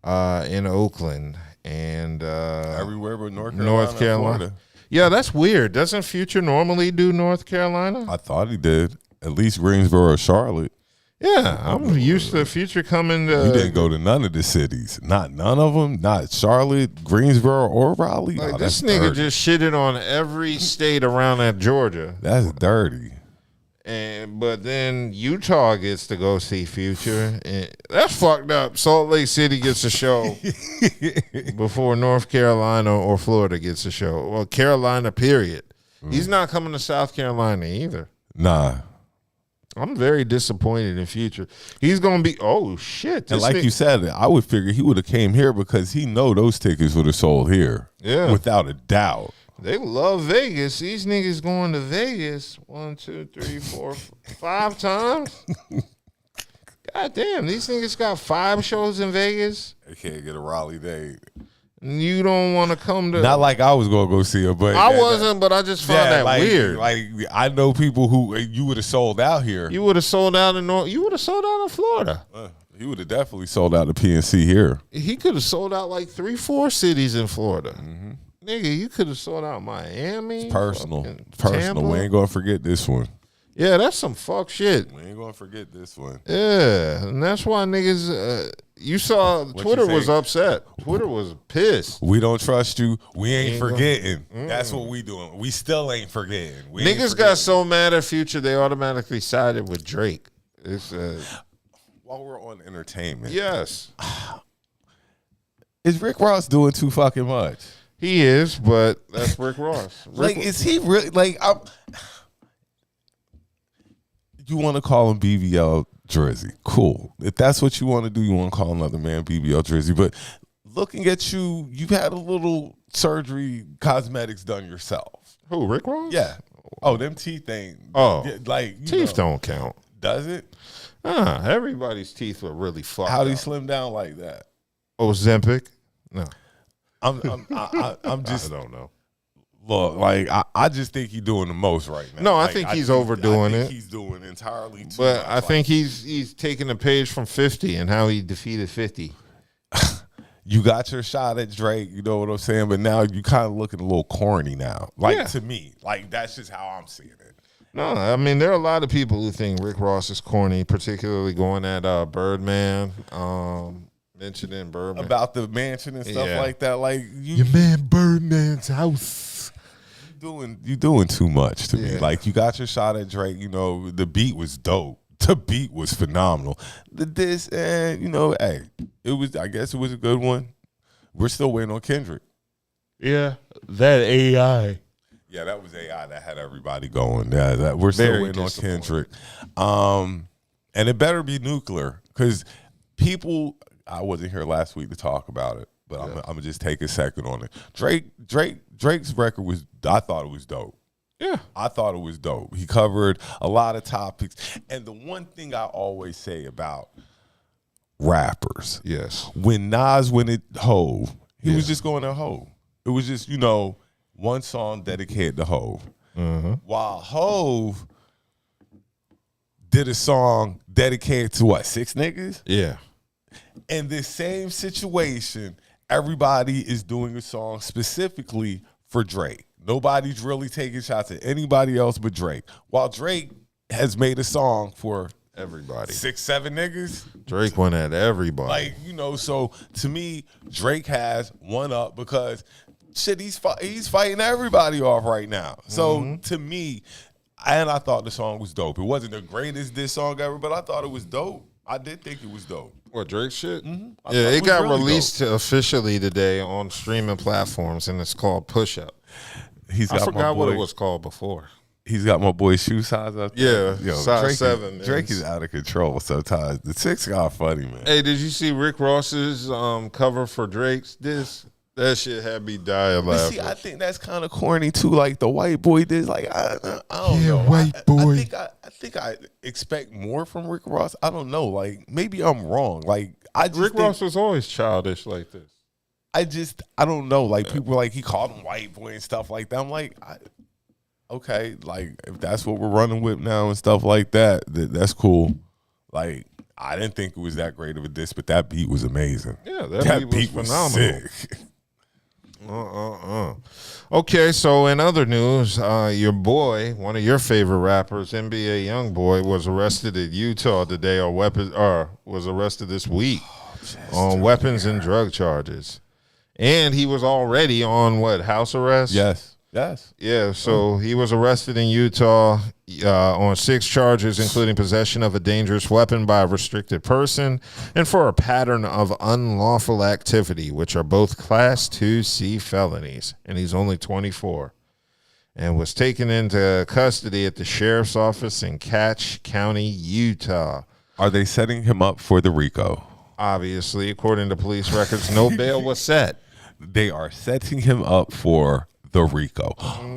in Oakland and everywhere but North Carolina. Yeah, that's weird. Doesn't Future normally do North Carolina? I thought he did. At least Greensboro or Charlotte. Yeah, I'm used to Future coming to... You didn't go to none of the cities. None of them. Not Charlotte, Greensboro, or Raleigh. Like, this nigga dirty. Just shitted on every state around that Georgia. That's dirty. But then Utah gets to go see Future. And that's fucked up. Salt Lake City gets a show before North Carolina or Florida gets a show. Well, Carolina, period. He's not coming to South Carolina either. Nah. I'm very disappointed in Future. He's going to be, oh, shit. And like you said, I would figure he would have came here because he know those tickets would have sold here. Yeah. Without a doubt. They love Vegas. These niggas going to Vegas 1, 2, 3, 4, 5 times. God damn, these niggas got 5 shows in Vegas. They can't get a Raleigh date. You don't want to come to... Not like I was going to go see her, but... I wasn't, but I just found that weird. Like, I know people who you would have sold out here. You would have sold out in You would have sold out in Florida. He would have definitely sold out the PNC here. He could have sold out like 3, 4 cities in Florida. Mm-hmm. Nigga, you could have sold out Miami. It's personal. Tampa. We ain't going to forget this one. Yeah, that's some fuck shit. We ain't going to forget this one. Yeah, and that's why niggas... you saw Twitter was upset. Twitter was pissed. We don't trust you. We ain't forgetting. That's what we doing. We still ain't forgetting. Niggas got so mad at Future, they automatically sided with Drake. It's while we're on entertainment. Yes. Is Rick Ross doing too fucking much? He is, but that's Rick Ross. Is he really you want to call him BBL Drizzy. Cool. If that's what you want to do, you want to call another man BBL Drizzy. But looking at you, you've had a little surgery, cosmetics done yourself. Who, Rick Ross? Yeah. Oh, them teeth ain't. Oh, like teeth don't count. Does it? Everybody's teeth were really fucked How up. do you slim down like that? Ozempic? No. I'm just. I don't know. Look, like I just think he's doing the most right now. No, I like, think he's overdoing it. He's doing entirely too But much. I think he's taking a page from 50 and how he defeated 50. You got your shot at Drake, you know what I'm saying? But now you kind of looking a little corny now. Like, to me, like, that's just how I'm seeing it. No, I mean, there are a lot of people who think Rick Ross is corny, particularly going at Birdman, mentioning Birdman. About the mansion and stuff like that. Like, your man Birdman's house. You doing too much to me. Like, you got your shot at Drake, you know, the beat was dope. The beat was phenomenal. And, you know, hey, I guess it was a good one. We're still waiting on Kendrick. Yeah, that AI. Yeah, that was AI that had everybody going. Yeah, we're still waiting on Kendrick. And it better be nuclear because people, I wasn't here last week to talk about it, but I'm going to just take a second on it. Drake's record I thought it was dope. Yeah. I thought it was dope. He covered a lot of topics. And the one thing I always say about rappers, when Nas went at Hove, he was just going at Hove. It was just, you know, one song dedicated to Hove. While Hove did a song dedicated to what, 6 niggas? Yeah. In this same situation, everybody is doing a song specifically for Drake. Nobody's really taking shots at anybody else but Drake. While Drake has made a song for everybody, 6, 7 niggas. Drake went at everybody. Like, you know, so to me, Drake has one up because shit, he's fighting everybody off right now. So to me, and I thought the song was dope. It wasn't the greatest diss song ever, but I thought it was dope. I did think it was dope. What, Drake shit? Yeah, it got really released officially today on streaming platforms, and it's called Push Up. I forgot what it was called before. He's got my boy shoe size up there. Yeah, size 7. Drake is out of control sometimes. The 6 got funny, man. Hey, did you see Rick Ross's cover for Drake's disc? That shit had me dying laughing. See, I think that's kind of corny too. Like the white boy did. Like I don't know. White boy. I think I expect more from Rick Ross. I don't know. Like maybe I'm wrong. Like Rick Ross was always childish like this. I don't know. Like people like he called him white boy and stuff like that. I'm like, okay, like if that's what we're running with now and stuff like that, that's cool. Like I didn't think it was that great of a diss, but that beat was amazing. Yeah, that beat was phenomenal. Sick. Okay, so in other news, your boy, one of your favorite rappers, NBA YoungBoy, was arrested in Utah today was arrested this week on weapons and drug charges. And he was already on house arrest? Yes. Yeah, so he was arrested in Utah on 6 charges, including possession of a dangerous weapon by a restricted person and for a pattern of unlawful activity, which are both Class 2C felonies. And he's only 24 and was taken into custody at the sheriff's office in Cache County, Utah. Are they setting him up for the RICO? Obviously, according to police records, no bail was set. They are setting him up for the RICO.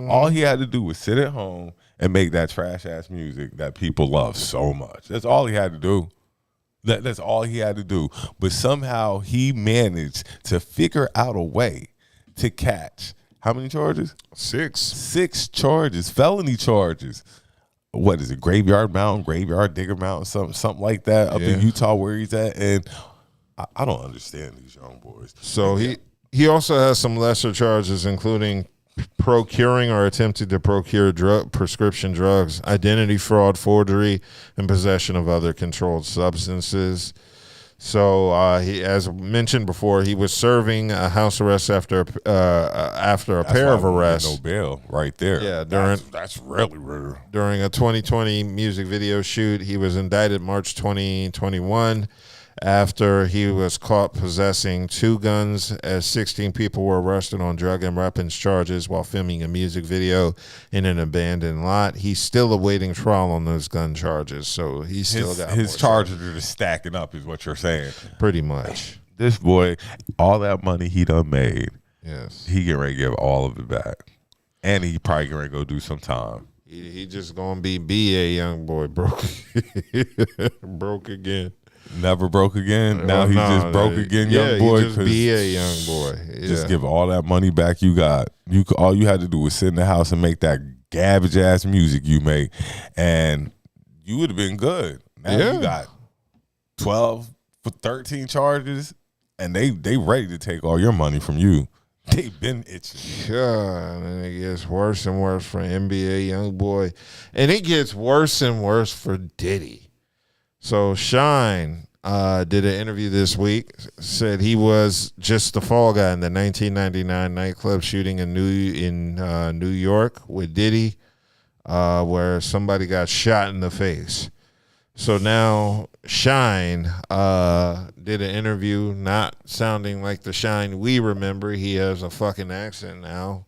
All he had to do was sit at home and make that trash ass music that people love so much. That's all he had to do. That's all he had to do. But somehow he managed to figure out a way to catch how many charges? 6. 6 charges, felony charges. What is it? Graveyard Digger Mountain, something like that up in Utah where he's at. And I don't understand these young boys. So he also has some lesser charges, including procuring or attempting to procure prescription drugs, identity fraud, forgery, and possession of other controlled substances. So he, as mentioned before, he was serving a house arrest after a pair of arrests. No bail, right there. Yeah, that's really rare. During a 2020 music video shoot, he was indicted March 2021 after he was caught possessing 2 guns, as 16 people were arrested on drug and weapons charges while filming a music video in an abandoned lot. He's still awaiting trial on those gun charges, so he's still got his charges are just stacking up, is what you're saying. Pretty much. This boy, all that money he done made, yes, he get ready to give all of it back, and he probably get ready to go do some time. He just gonna be a young boy broke, broke again. Never broke again. Now he's just broke again, young boy. Just be a young boy. Yeah. Just give all that money back you got. All you had to do was sit in the house and make that garbage ass music you make, and you would have been good. Now you got 12 for 13 charges, and they ready to take all your money from you. They've been itching. Yeah, and it gets worse and worse for NBA young boy, and it gets worse and worse for Diddy. So Shine did an interview this week, said he was just the fall guy in the 1999 nightclub shooting in New York with Diddy, where somebody got shot in the face. So now Shine did an interview, not sounding like the Shine we remember. He has a fucking accent now.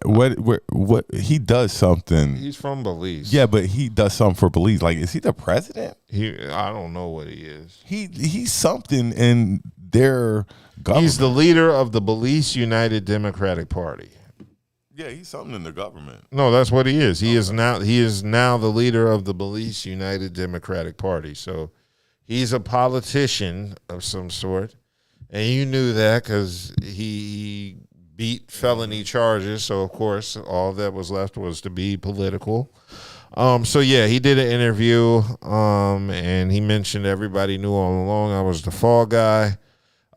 What he does something. He's from Belize. Yeah, but he does something for Belize. Like, is he the president? I don't know what he is. He's something in their government. He's the leader of the Belize United Democratic Party. Yeah, he's something in the government. No, that's what he is. He is now the leader of the Belize United Democratic Party. So he's a politician of some sort, and you knew that because he beat felony charges. So of course, all that was left was to be political. So yeah, he did an interview, and he mentioned everybody knew all along I was the fall guy.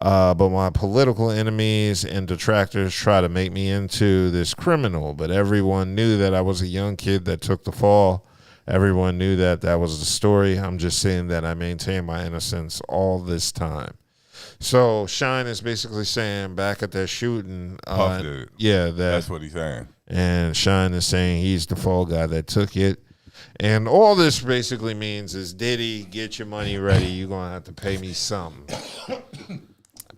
But my political enemies and detractors try to make me into this criminal. But everyone knew that I was a young kid that took the fall. Everyone knew that was the story. I'm just saying that I maintained my innocence all this time. So Shine is basically saying back at that shooting, that's what he's saying. And Shine is saying he's the fall guy that took it. And all this basically means is, Diddy, get your money ready. You're going to have to pay me something.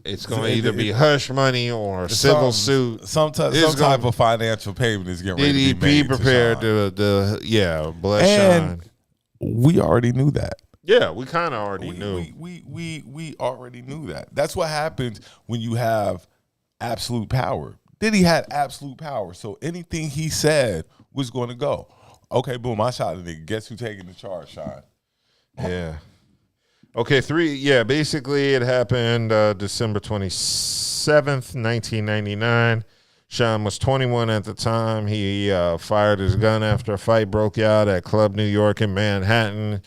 It's going to either be hush money or civil suit. Some type of financial payment is getting ready to be made. Be prepared to bless and Shine. We already knew that. Yeah, we kind of already knew. We already knew that. That's what happens when you have absolute power. Diddy had absolute power, so anything he said was going to go. Okay, boom, I shot a nigga. Guess who taking the charge, Shine? Yeah. Okay, basically it happened December 27th, 1999. Sean was 21 at the time. He fired his gun after a fight broke out at Club New York in Manhattan.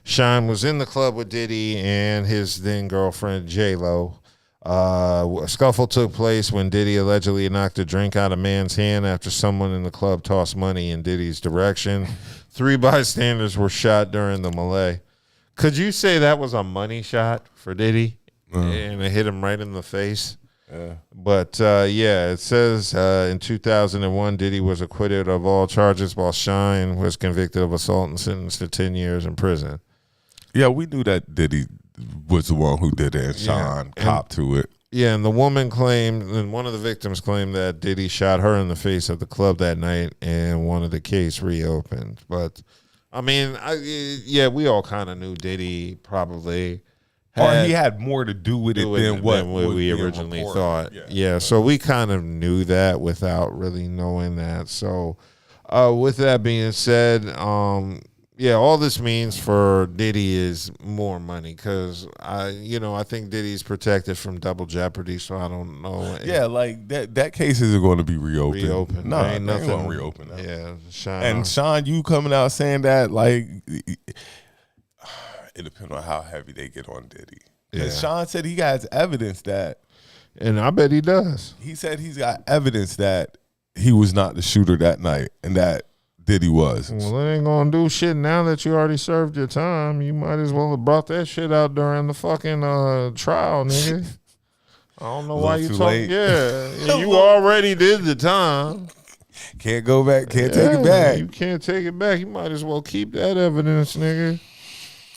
Sean was in the club with Diddy and his then-girlfriend, J-Lo. A scuffle took place when Diddy allegedly knocked a drink out of man's hand after someone in the club tossed money in Diddy's direction. 3 bystanders were shot during the melee. Could you say that was a money shot for Diddy? And it hit him right in the face? Yeah. But, it says in 2001, Diddy was acquitted of all charges while Shine was convicted of assault and sentenced to 10 years in prison. Yeah, we knew that Diddy was the one who did it, and Shine copped to it. Yeah, and the woman claimed, and one of the victims claimed that Diddy shot her in the face at the club that night, and wanted the case reopened. But, I mean, we all kind of knew Diddy probably he had more to do with it than what we originally thought. Yeah, so we kind of knew that without really knowing that. So, with that being said, all this means for Diddy is more money because I think Diddy's protected from double jeopardy, so I don't know. Yeah, like that case isn't going to be reopened. No, ain't nothing going to reopen. That. Yeah, Sean, you coming out saying that, like, it depends on how heavy they get on Diddy. Yeah. Sean said he has evidence that, and I bet he does. He said he's got evidence that he was not the shooter that night, and that Diddy was. Well, it ain't gonna do shit now that you already served your time. You might as well have brought that shit out during the fucking trial, nigga. I don't know why you talking. Yeah, you already did the time. Can't go back. Can't take it back. You can't take it back. You might as well keep that evidence, nigga.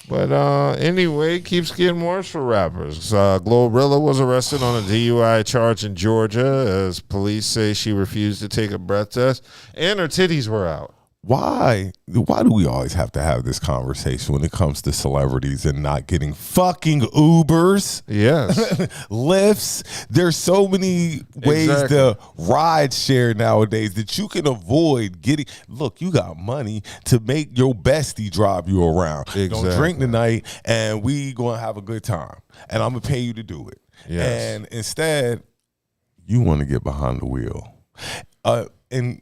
But anyway, it keeps getting worse for rappers. Glorilla was arrested on a DUI charge in Georgia as police say she refused to take a breath test and her titties were out. Why do we always have to have this conversation when it comes to celebrities and not getting fucking Ubers? Yes. Lifts. There's so many ways to ride share nowadays that you can avoid getting. Look, you got money to make your bestie drive you around. Exactly. Don't drink tonight and we gonna have a good time. And I'm gonna pay you to do it. Yes. And instead, you want to get behind the wheel. In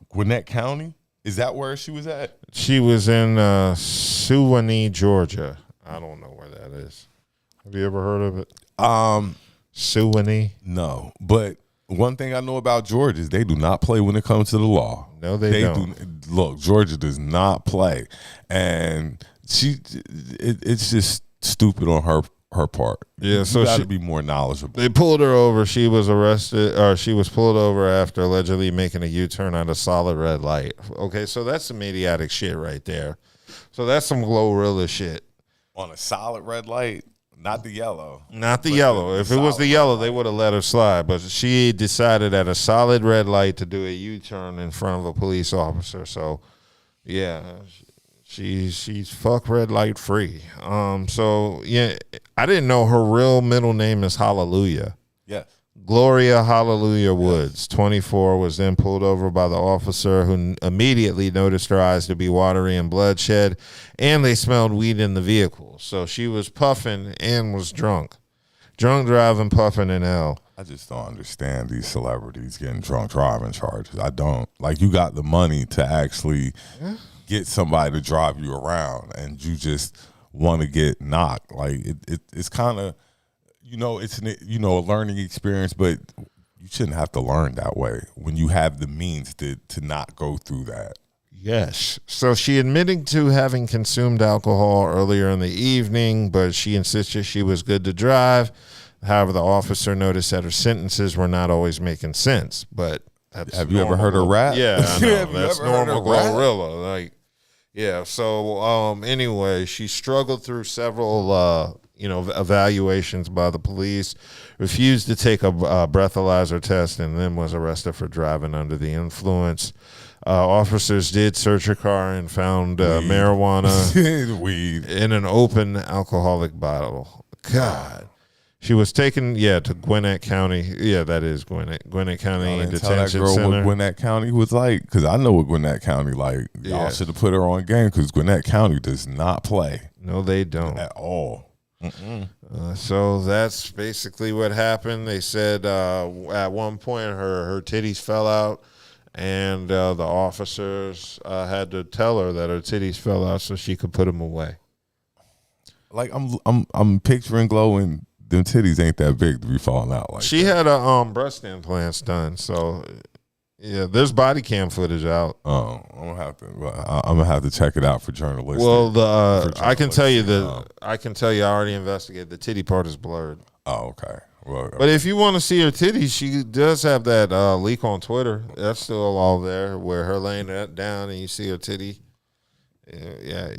Gwinnett County, is that where she was at? She was in Suwanee, Georgia. I don't know where that is. Have you ever heard of it? Suwanee? No. But one thing I know about Georgia is they do not play when it comes to the law. No, they don't. Look, Georgia does not play. And it's just stupid on her part. Yeah, so she got to be more knowledgeable. They pulled her over. She was arrested, or she was pulled over after allegedly making a U-turn at a solid red light. Okay, so that's some idiotic shit right there. So that's some Glorilla shit. On a solid red light, not the yellow. Not the yellow. If it was the yellow, they would have let her slide. But she decided at a solid red light to do a U-turn in front of a police officer. So, yeah. She's fuck red light free. So yeah, I didn't know her real middle name is Hallelujah. Yes. Gloria Hallelujah Woods, 24, was then pulled over by the officer who immediately noticed her eyes to be watery and bloodshed, and they smelled weed in the vehicle. So she was puffing and was drunk. Drunk driving, puffing in hell. I just don't understand these celebrities getting drunk driving charges. I don't. Like, you got the money to actually get somebody to drive you around and you just want to get knocked. Like it's kind of, it's a learning experience, but you shouldn't have to learn that way when you have the means to not go through that. Yes. So she admitted to having consumed alcohol earlier in the evening, but she insisted she was good to drive. However, the officer noticed that her sentences were not always making sense. But have you ever heard her rap? Yeah, I know. That's normal Glorilla. Like, yeah. So anyway, she struggled through several evaluations by the police, refused to take a breathalyzer test, and then was arrested for driving under the influence. Officers did search her car and found marijuana weed in an open alcoholic bottle. God. She was taken, to Gwinnett County. Yeah, that is Gwinnett County Detention tell that girl Center. what Gwinnett County was like, because I know what Gwinnett County like. Y'all should have put her on game, because Gwinnett County does not play. No, they don't at all. So that's basically what happened. They said at one point her titties fell out, and the officers had to tell her that her titties fell out so she could put them away. Like I'm picturing glowing. Them titties ain't that big to be falling out like she that. had breast implants done, so yeah, there's body cam footage out. Oh, I'm gonna have to check it out for journalistic. Well, I can tell you I already investigated. The titty part is blurred. Oh, okay. Well, but if you want to see her titties, she does have that leak on Twitter. That's still all there, where her laying that down and you see her titty. Yeah,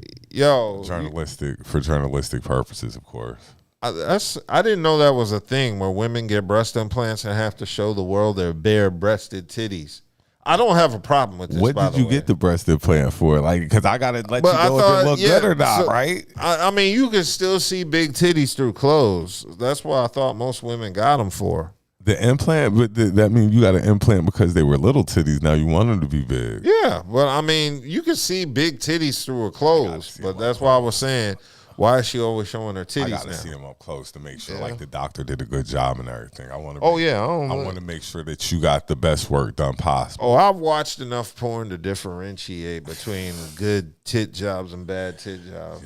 for journalistic purposes, of course. I didn't know that was a thing where women get breast implants and have to show the world their bare-breasted titties. I don't have a problem with this. What did you get the breast implant for? Like, because I gotta let you know if it look good or not, right? I mean, you can still see big titties through clothes. That's what I thought most women got them for. The implant, but that means you got an implant because they were little titties. Now you want them to be big. Yeah, but I mean, you can see big titties through her clothes. But that's why I was saying. Why is she always showing her titties now? I gotta see them up close to make sure, like the doctor did a good job and everything. I want to. I want to make sure that you got the best work done possible. Oh, I've watched enough porn to differentiate between good tit jobs and bad tit jobs.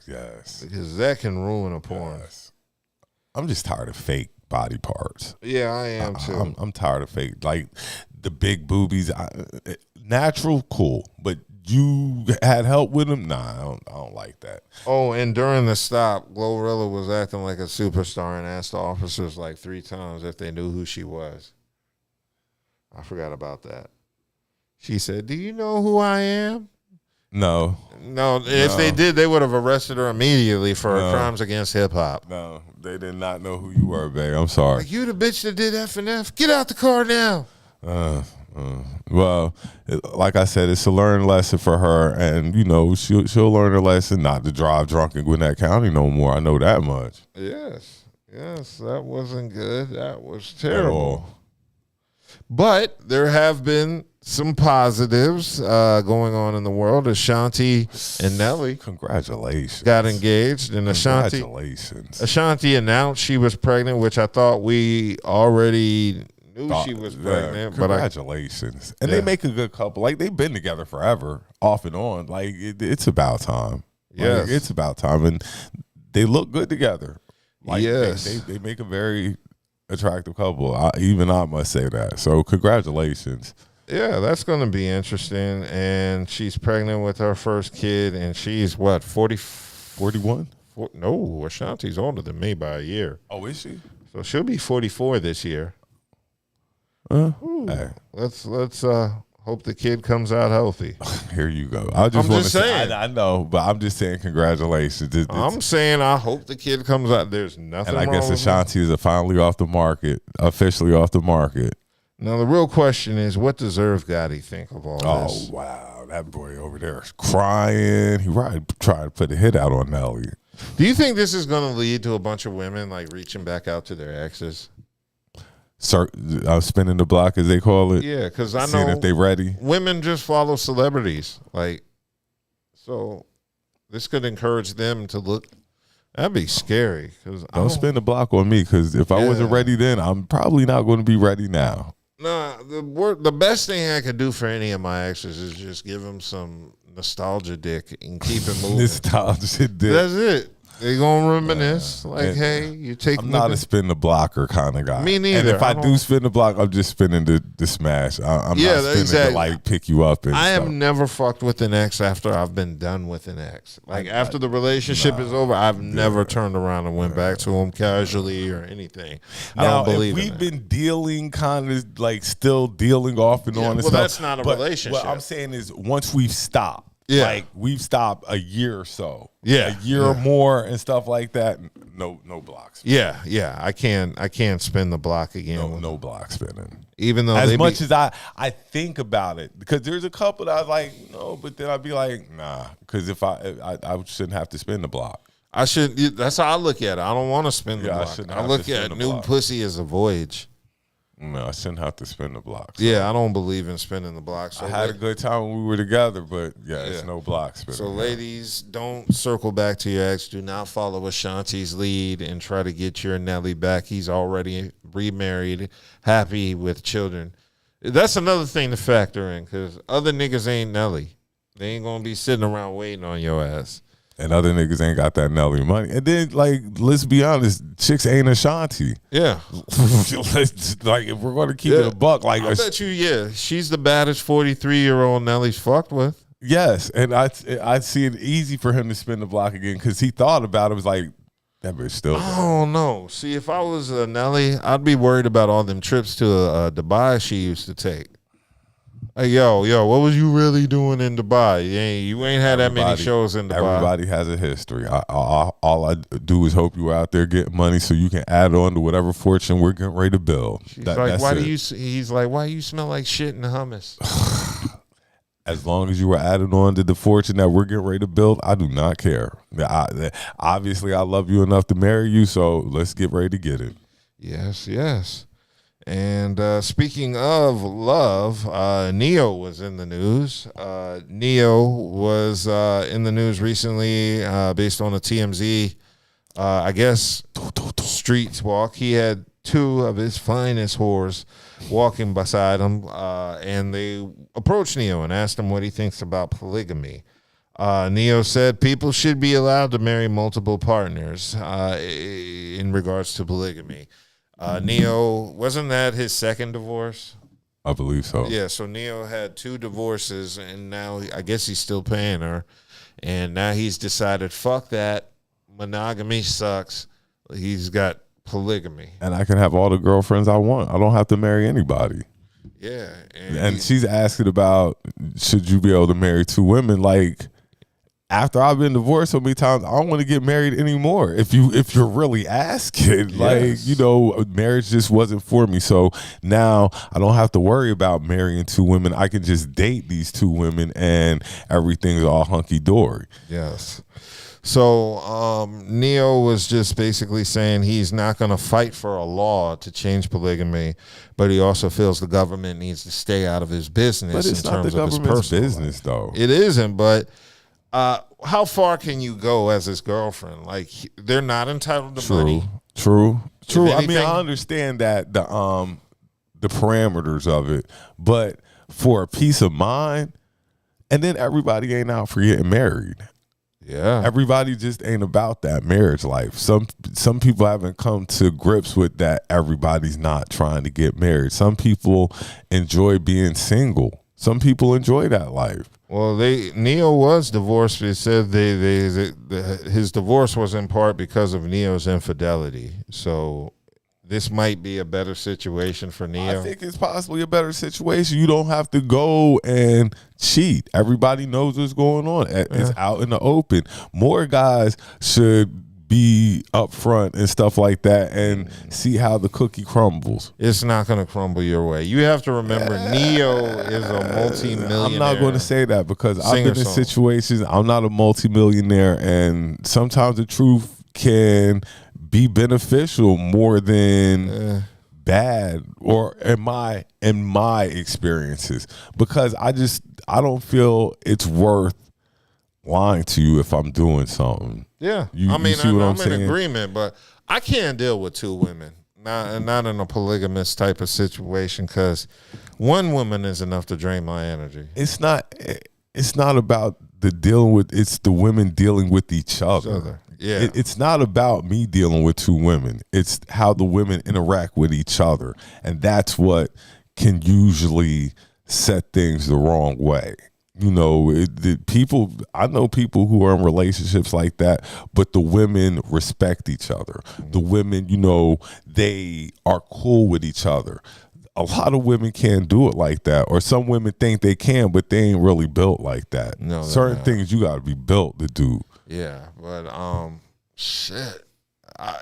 Yes. Because that can ruin a porn. Yes. I'm just tired of fake body parts. Yeah, I am too. I'm tired of fake, like the big boobies. Natural, cool, but. You had help with him? Nah, I don't like that. Oh, and during the stop, Glorilla was acting like a superstar and asked the officers like 3 times if they knew who she was. I forgot about that. She said, "Do you know who I am?" No. No, if they did, they would have arrested her immediately for her crimes against hip hop. No, they did not know who you were, babe. I'm sorry. Like, you the bitch that did F and F. Get out the car now. Well, like I said, it's a learned lesson for her, and she'll learn her lesson not to drive drunk in Gwinnett County no more. I know that much. Yes, that wasn't good. That was terrible. But there have been some positives going on in the world. Ashanti and Nelly, congratulations, got engaged, and Ashanti announced she was pregnant, which I thought we already knew she was pregnant. Congratulations. And they make a good couple. Like, they've been together forever, off and on. Like, it's about time. Yes. Like, it's about time. And they look good together. Like, yes. They make a very attractive couple. I must say that. So, congratulations. Yeah, that's going to be interesting. And she's pregnant with her first kid, and she's, what, 41? No, Ashanti's older than me by a year. Oh, is she? So she'll be 44 this year. Hey. Let's hope the kid comes out healthy. Here you go. I'm just saying. I know, but I'm just saying congratulations. I'm saying I hope the kid comes out. There's nothing wrong with it. And I guess Ashanti is officially off the market. Now, the real question is, what does Irv Gotti think of all this? Oh, wow. That boy over there is crying. He tried to put a hit out on Nelly. Do you think this is going to lead to a bunch of women, like, reaching back out to their exes? Spinning the block, as they call it. Yeah, because I know seeing if they ready. Women just follow celebrities, like, so this could encourage them to look. That'd be scary. Cause don't spin the block on me, because if I wasn't ready then, I'm probably not going to be ready now. Nah, the best thing I could do for any of my exes is just give them some nostalgia dick and keep it moving. Nostalgia dick. That's it. They gonna reminisce, hey, you take. I'm not a spin the blocker kind of guy. Me neither. And if I do spin the block, I'm just spinning the smash. I'm not spinning to like pick you up. I have never fucked with an ex after I've been done with an ex. Like after the relationship is over, I've never turned around and went back to him casually or anything. Now, I don't believe if we've been dealing, kind of like still dealing off and on. And well, stuff, that's not a relationship. What I'm saying is, once we've stopped. Yeah. Like we've stopped a year or so. Yeah. A year or more and stuff like that. No blocks. Yeah. I can't spin the block again. No block spinning. Even though as much as I think about it, because there's a couple that I was like, no, but then I'd be like, nah, because if I shouldn't have to spin the block. I should. That's how I look at it. I don't want to spin the block. I look at new block. Pussy as a voyage. No, I shouldn't have to spin the blocks. So. Yeah, I don't believe in spinning the blocks. So I had a good time when we were together, but it's no block spinning. So, ladies, don't circle back to your ex. Do not follow Ashanti's lead and try to get your Nelly back. He's already remarried, happy with children. That's another thing to factor in, because other niggas ain't Nelly. They ain't going to be sitting around waiting on your ass. And other niggas ain't got that Nelly money. And then, like, let's be honest, chicks ain't Ashanti. Yeah. Like, if we're going to keep it a buck, like, I bet you, she's the baddest 43-year-old Nelly's fucked with. Yes, and I'd see it easy for him to spin the block again, because he thought about it, was like, that bitch still. Oh, no. See, if I was Nelly, I'd be worried about all them trips to Dubai she used to take. Hey, yo, what was you really doing in Dubai? You ain't had that many shows in Dubai. Everybody has a history. All I do is hope you out there getting money so you can add on to whatever fortune we're getting ready to build. He's like, why do you smell like shit in the hummus? As long as you were adding on to the fortune that we're getting ready to build, I do not care. Obviously, I love you enough to marry you, so let's get ready to get it. Yes. And speaking of love, Neo was in the news. Neo was in the news recently based on a TMZ, I guess, streets walk. He had two of his finest whores walking beside him, and they approached Neo and asked him what he thinks about polygamy. Neo said people should be allowed to marry multiple partners in regards to polygamy. Neo, wasn't that his second divorce? I believe so. Yeah, so Neo had two divorces, and now I guess he's still paying her. And now he's decided, fuck that. Monogamy sucks. He's got polygamy. And I can have all the girlfriends I want. I don't have to marry anybody. Yeah. And she's asking about, should you be able to marry two women? Like, after I've been divorced so many times, I don't want to get married anymore. If you're really asking, like, you know, marriage just wasn't for me. So now I don't have to worry about marrying two women. I can just date these two women and everything's all hunky dory. Yes. So Neo was just basically saying he's not going to fight for a law to change polygamy, but he also feels the government needs to stay out of his business. But it's in not terms the of his government's personal business, life. though. It isn't, but how far can you go as his girlfriend? Like, they're not entitled to money. True. I mean, anything- I understand that the parameters of it, but for a peace of mind, and then everybody ain't out for getting married. Yeah. Everybody just ain't about that marriage life. Some people haven't come to grips with that. Everybody's not trying to get married. Some people enjoy being single. Some people enjoy that life. Well, Neo was divorced. It said his divorce was in part because of Neo's infidelity. So this might be a better situation for Neo. I think it's possibly a better situation. You don't have to go and cheat. Everybody knows what's going on. It's out in the open. More guys should be upfront and stuff like that and see how the cookie crumbles. It's not going to crumble your way. You have to remember, Neo is a multi-millionaire. I'm not going to say that because I've been in situations. I'm not a multi-millionaire, and sometimes the truth can be beneficial more than bad, or in my experiences, because I don't feel it's worth lying to you if I'm doing something. Yeah, I'm in agreement, but I can't deal with two women. Not in a polygamous type of situation, because one woman is enough to drain my energy. It's not about the dealing with. It's the women dealing with each other. Yeah, it's not about me dealing with two women. It's how the women interact with each other, and that's what can usually set things the wrong way. You know, I know people who are in relationships like that, but the women respect each other. The women, you know, they are cool with each other. A lot of women can't do it like that, or some women think they can, but they ain't really built like that. No, certain things you got to be built to do. Yeah, but shit,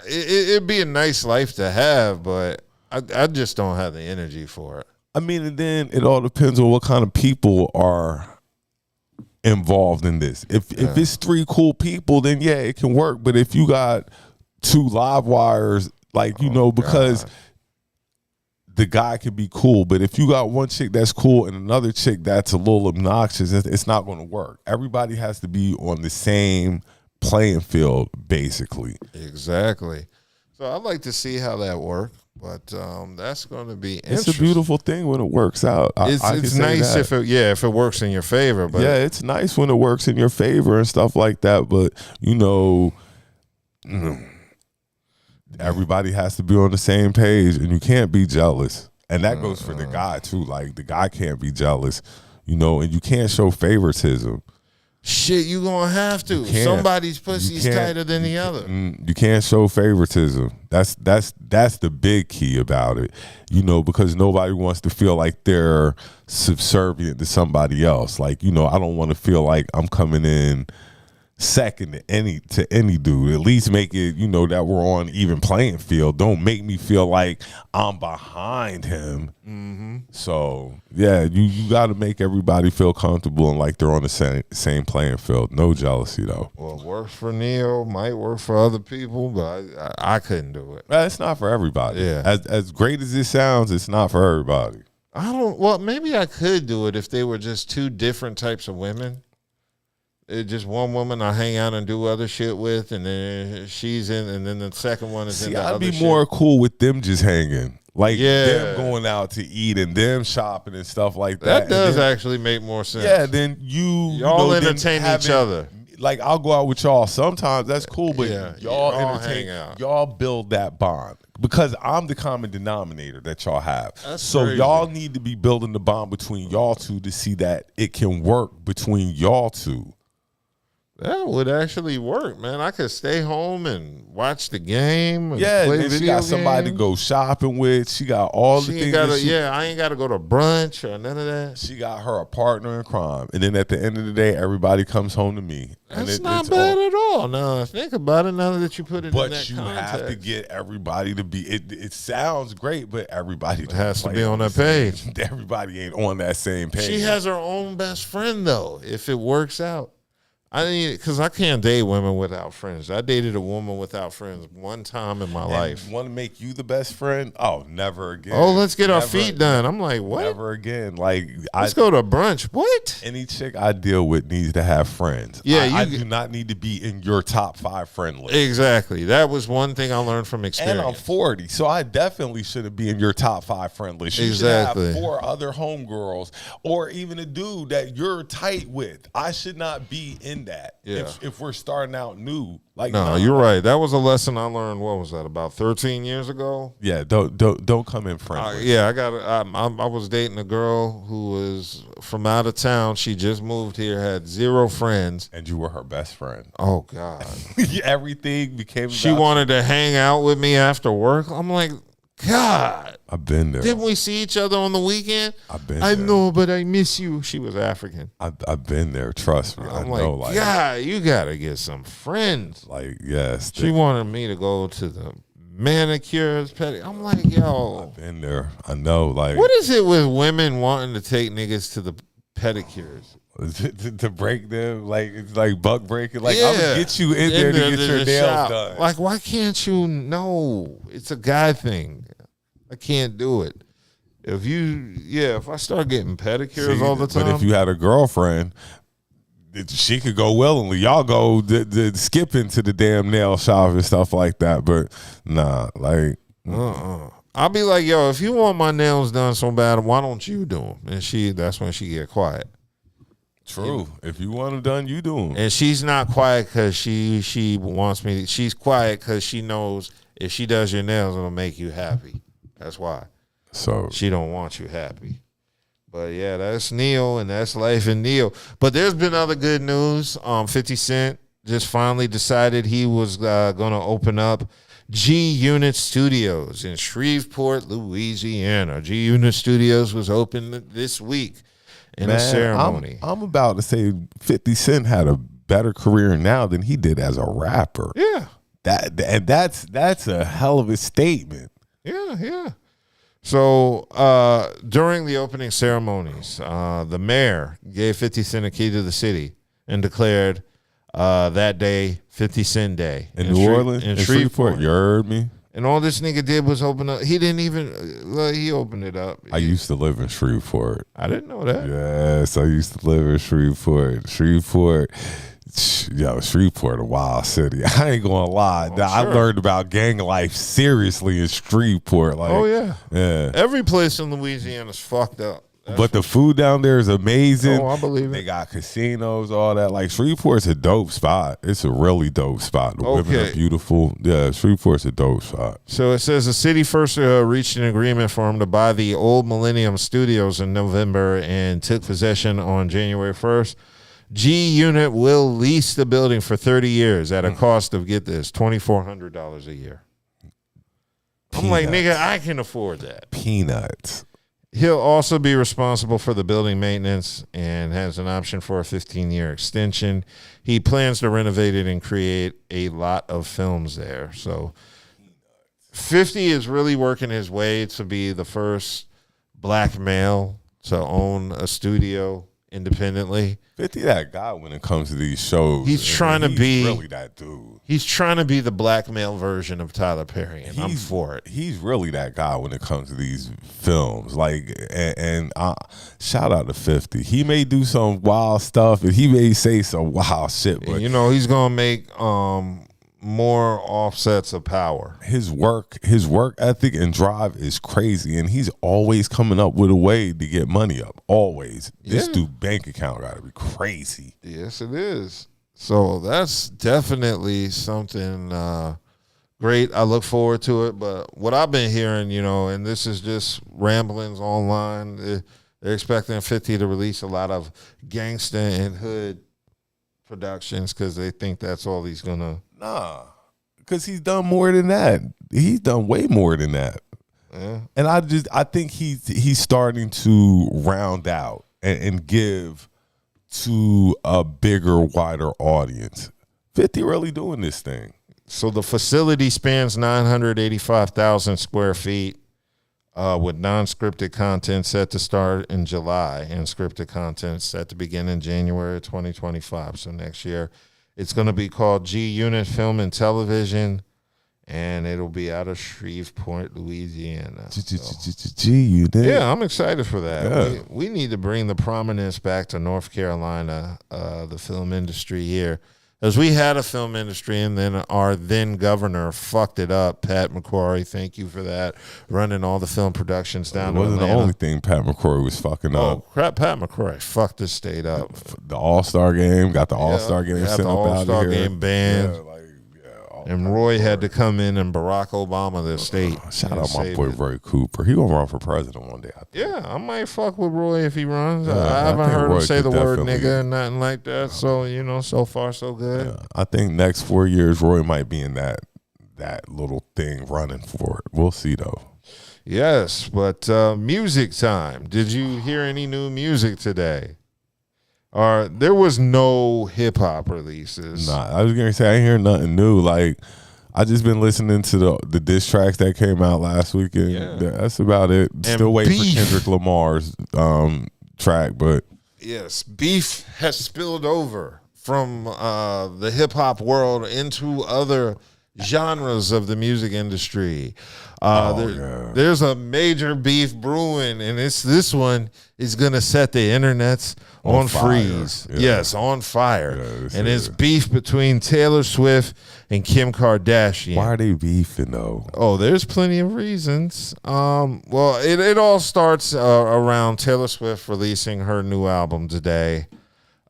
it'd be a nice life to have, but I just don't have the energy for it. I mean, and then it all depends on what kind of people are involved in this. If it's three cool people, then yeah, it can work. But if you got two live wires, like, you know, because the guy can be cool, but if you got one chick that's cool and another chick that's a little obnoxious, it's not going to work. Everybody has to be on the same playing field, basically. Exactly. So I'd like to see how that works. But that's going to be interesting. It's a beautiful thing when it works out. It's nice if it works in your favor. But yeah, it's nice when it works in your favor and stuff like that. But, you know, everybody has to be on the same page, and you can't be jealous. And that goes for the guy too. Like, the guy can't be jealous, you know, and you can't show favoritism. Shit, you gonna have to. Somebody's pussy's tighter than the other. You can't show favoritism. That's the big key about it. You know, because nobody wants to feel like they're subservient to somebody else. Like, you know, I don't want to feel like I'm coming in second to any dude. At least make it, you know, that we're on even playing field. Don't make me feel like I'm behind him. So yeah, you got to make everybody feel comfortable and like they're on the same playing field. No jealousy though. Well, it works for Neo, might work for other people, but I couldn't do it. It's not for everybody. Yeah, as great as it sounds, it's not for everybody. Well, maybe I could do it if they were just two different types of women. It's just one woman I hang out and do other shit with, and then she's in, and then the second one is in the other shit. I'd be more cool with them just hanging. Like, them going out to eat and them shopping and stuff like that. That does actually make more sense. Yeah, then y'all entertain each other. Like, I'll go out with y'all sometimes. That's cool, but y'all entertain. Hang out. Y'all build that bond. Because I'm the common denominator that y'all have. That's crazy. Y'all need to be building the bond between y'all two to see that it can work between y'all two. That would actually work, man. I could stay home and watch the game. And Yeah, play and then video she got somebody to games. go shopping with. She got all the things. I ain't got to go to brunch or none of that. She got her a partner in crime, and then at the end of the day, everybody comes home to me. That's not bad at all. No, think about it now that you put it in that context. But you have to get everybody to be. It sounds great, but everybody has to be on that page. Everybody ain't on that same page. She has her own best friend though. If it works out. Because I can't date women without friends. I dated a woman without friends one time in my life. Want to make you the best friend? Oh, never again. Oh, let's get our feet done. I'm like, what? Never again. Like, let's go to brunch. What? Any chick I deal with needs to have friends. Yeah, I do not need to be in your top 5 friend list. Exactly. That was one thing I learned from experience. And I'm 40, so I definitely shouldn't be in your top 5 friend list. You should have 4 other homegirls or even a dude that you're tight with. I should not be in that. Yeah. If we're starting out new, like you're right. That was a lesson I learned. What was that? About 13 years ago. Yeah, don't come in friendly. Yeah, I was dating a girl who was from out of town. She just moved here, had 0 friends, and you were her best friend. Oh God, everything became. She wanted to hang out with me after work. I'm like, God, I've been there. Didn't we see each other on the weekend? I've been. I know, but I miss you. She was African. I've been there. Trust me. I'm I know. Like, God, you gotta get some friends. Like, yes. She wanted me to go to the manicures, I'm like, yo, I've been there. I know. Like, what is it with women wanting to take niggas to the pedicures? To break them, like it's like buck breaking. Like, I'm gonna get you in there to get your nails done. Like, why can't you? No, it's a guy thing. I can't do it. If I start getting pedicures all the time. But if you had a girlfriend, she could go willingly. Y'all go skip into the damn nail shop and stuff like that. But nah, like, I'll be like, yo, if you want my nails done so bad, why don't you do them? And that's when she get quiet. True. If you want them done, you do them. And she's not quiet because she wants me. She's quiet because she knows if she does your nails, it'll make you happy. That's why. So she don't want you happy. But yeah, that's Neil, and that's life in Neil. But there's been other good news. 50 Cent just finally decided he was going to open up G-Unit Studios in Shreveport, Louisiana. G-Unit Studios was opened this week in a ceremony. I'm about to say 50 Cent had a better career now than he did as a rapper. Yeah. That's a hell of a statement. Yeah. So during the opening ceremonies, the mayor gave 50 Cent a key to the city and declared that day 50 Cent Day. In New Orleans? In Shreveport. You heard me? And all this nigga did was open up. He didn't even, he opened it up. I used to live in Shreveport. I didn't know that. Yes, I used to live in Shreveport. Shreveport, a wild city. I ain't gonna lie. I learned about gang life seriously in Shreveport. Like, yeah. Every place in Louisiana is fucked up. But the food down there is amazing. Oh, I believe it. They got casinos, all that. Like, Shreveport's a dope spot. It's a really dope spot. The women are beautiful. Yeah, Shreveport's a dope spot. So it says the city first reached an agreement for him to buy the old Millennium Studios in November and took possession on January 1st. G-Unit will lease the building for 30 years at a cost of, get this, $2,400 a year. I'm like, nigga, I can afford that. Peanuts. He'll also be responsible for the building maintenance and has an option for a 15-year extension. He plans to renovate it and create a lot of films there. So 50 is really working his way to be the first black male to own a studio independently. 50 that guy when it comes to these shows. He's trying to be really that dude. He's trying to be the black male version of Tyler Perry, and I'm for it. He's really that guy when it comes to these films. Like, and shout out to 50. He may do some wild stuff, and he may say some wild shit, but and, he's gonna make more offsets of power. His work ethic and drive is crazy, and he's always coming up with a way to get money up. Always. This dude bank account gotta be crazy. Yes, it is. So that's definitely something great. I look forward to it. But what I've been hearing, and this is just ramblings online, they're expecting 50 to release a lot of gangsta and hood productions because they think that's all he's gonna. Nah, because he's done more than that. He's done way more than that. Yeah. And I think he's starting to round out and give to a bigger, wider audience. 50 really doing this thing. So the facility spans 985,000 square feet with non-scripted content set to start in July and scripted content set to begin in January of 2025. So next year, it's going to be called G Unit Film and Television, and it'll be out of Shreveport, Louisiana. G Unit. Yeah, I'm excited for that. Yeah. We need to bring the prominence back to North Carolina, the film industry here. Because we had a film industry, and then our then governor fucked it up. Pat McCrory, thank you for that, running all the film productions down to Atlanta. It wasn't the only thing Pat McCrory was fucking up. Oh, crap, Pat McCrory fucked the state up. The All-Star game, got the All-Star game got sent the up out of All-Star here. game banned. Yeah, and Roy had to come in and Barack Obama the state. Shout out my boy Roy Cooper. He gonna run for president one day, I think. Yeah, I might fuck with Roy if he runs. Yeah, I haven't heard Roy him say the word definitely- nigga and nothing like that. So, so far so good. Yeah, I think next 4 years Roy might be in that little thing running for it. We'll see though. Yes, but music time. Did you hear any new music today? Or there was no hip hop releases. Nah, I was gonna say I ain't hear nothing new. Like I just been listening to the diss tracks that came out last weekend. Yeah. That's about it. Still waiting for Kendrick Lamar's track, but Yes, beef has spilled over from the hip hop world into other genres of the music industry. There's a major beef brewing, and this one is gonna set the internets on fire. freeze. Yeah. Yes, on fire. Yeah, and it's beef between Taylor Swift and Kim Kardashian. why are they beefing though? Oh, there's plenty of reasons. Well, it all starts around Taylor Swift releasing her new album today.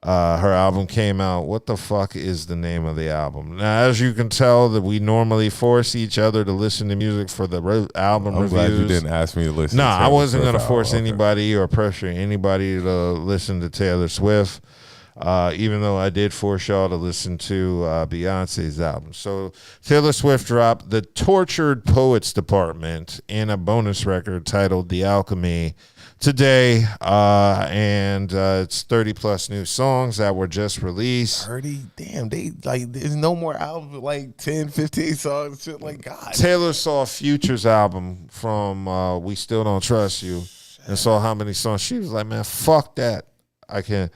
Her album came out. What the fuck is the name of the album? Now, as you can tell, that we normally force each other to listen to music for the album I'm reviews. glad you didn't ask me to listen. Nah, to I wasn't Taylor going to Swift force album. Okay. anybody or pressure anybody to listen to Taylor Swift, even though I did force y'all to listen to Beyonce's album. So Taylor Swift dropped The Tortured Poets Department in a bonus record titled The Alchemy today, and it's 30 plus new songs that were just released. 30? Damn, they like there's no more albums with like 10, 15 songs, shit like God. Taylor saw Future's album from We Still Don't Trust You and saw how many songs. She was like, man, fuck that. I can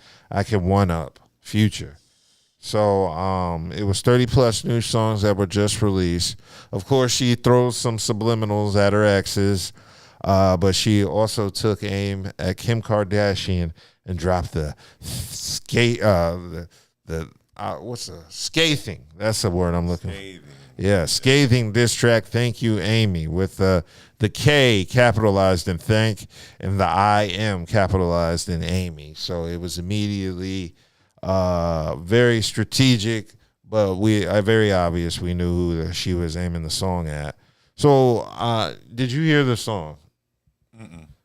one up Future. So it was 30 plus new songs that were just released. Of course, she throws some subliminals at her exes. But she also took aim at Kim Kardashian and dropped the scathing. That's the word I'm looking for. Yeah, scathing diss track. Thank you, Amy, with the K capitalized in thank and the I am capitalized in Amy. So it was immediately very strategic, but very obvious. We knew who she was aiming the song at. So did you hear the song?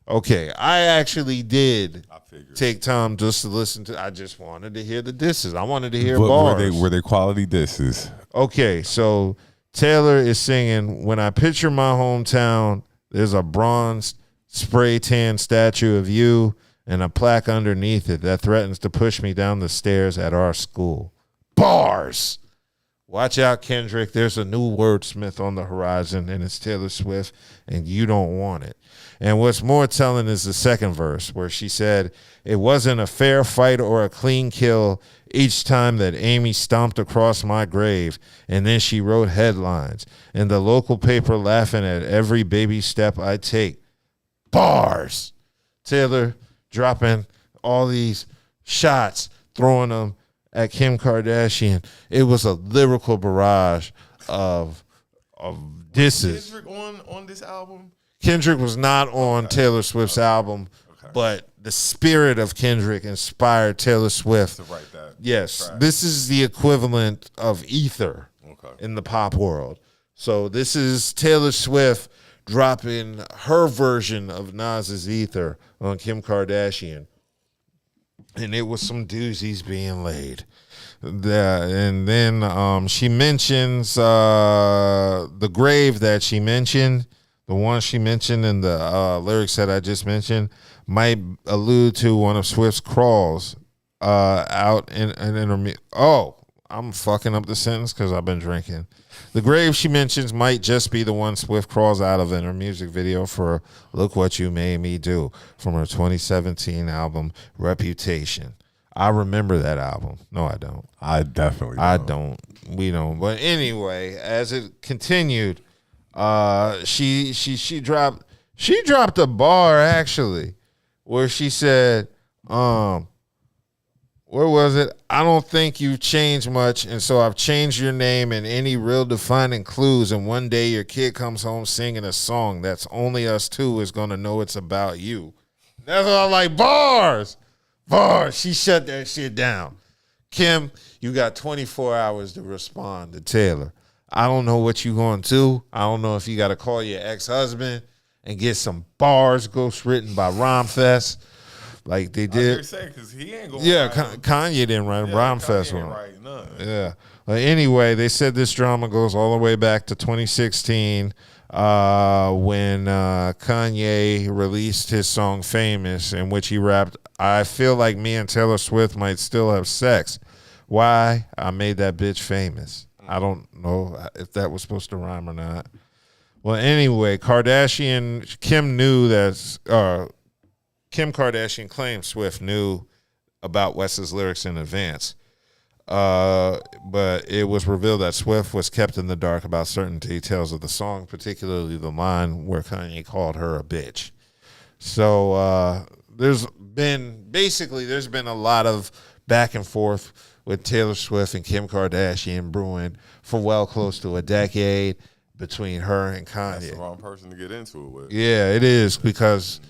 Okay, I actually did take time just to listen to. I just wanted to hear the disses. I wanted to hear bars. Were they quality disses? Okay, so Taylor is singing, "When I picture my hometown, there's a bronze spray tan statue of you and a plaque underneath it that threatens to push me down the stairs at our school." Bars. Watch out, Kendrick. There's a new wordsmith on the horizon, and it's Taylor Swift, and you don't want it. And what's more telling is the second verse, where she said, "It wasn't a fair fight or a clean kill each time that Amy stomped across my grave." And then she wrote headlines in the local paper laughing at every baby step I take. Bars. Taylor dropping all these shots, throwing them at Kim Kardashian. It was a lyrical barrage of disses. Kendrick on this album? Kendrick was not on Taylor Swift's album, but the spirit of Kendrick inspired Taylor Swift. To write that. Yes, track. this is the equivalent of Ether in the pop world. So this is Taylor Swift dropping her version of Nas's Ether on Kim Kardashian. and it was some doozies being laid. And then she mentions the grave that she mentioned, the one she mentioned in the lyrics that I just mentioned, might allude to one of Swift's crawls out in intermediate. Oh, I'm fucking up the sentence because I've been drinking. The grave she mentions might just be the one Swift crawls out of in her music video for Look What You Made Me Do from her 2017 album Reputation. I remember that album. No, I don't. I definitely don't. I don't. We don't. But anyway, as it continued, she dropped a bar actually where she said, where was it? I don't think you've changed much, and so I've changed your name and any real defining clues, and one day your kid comes home singing a song that's only us two is going to know it's about you. That's what I'm like, bars. She shut that shit down. Kim, you got 24 hours to respond to Taylor. I don't know what you going to do. I don't know if you got to call your ex-husband and get some bars ghostwritten by Rhymefest. Like they did. Because he ain't going Kanye didn't write Rhymefest one. Yeah. But anyway, they said this drama goes all the way back to 2016 when Kanye released his song Famous, in which he rapped, I feel like me and Taylor Swift might still have sex. Why? I made that bitch famous. I don't know if that was supposed to rhyme or not. Well, anyway, Kim Kardashian claims Swift knew about West's lyrics in advance. But it was revealed that Swift was kept in the dark about certain details of the song, particularly the line where Kanye called her a bitch. So there's been a lot of back and forth with Taylor Swift and Kim Kardashian brewing for well close to a decade between her and Kanye. That's the wrong person to get into it with. Yeah, it is, because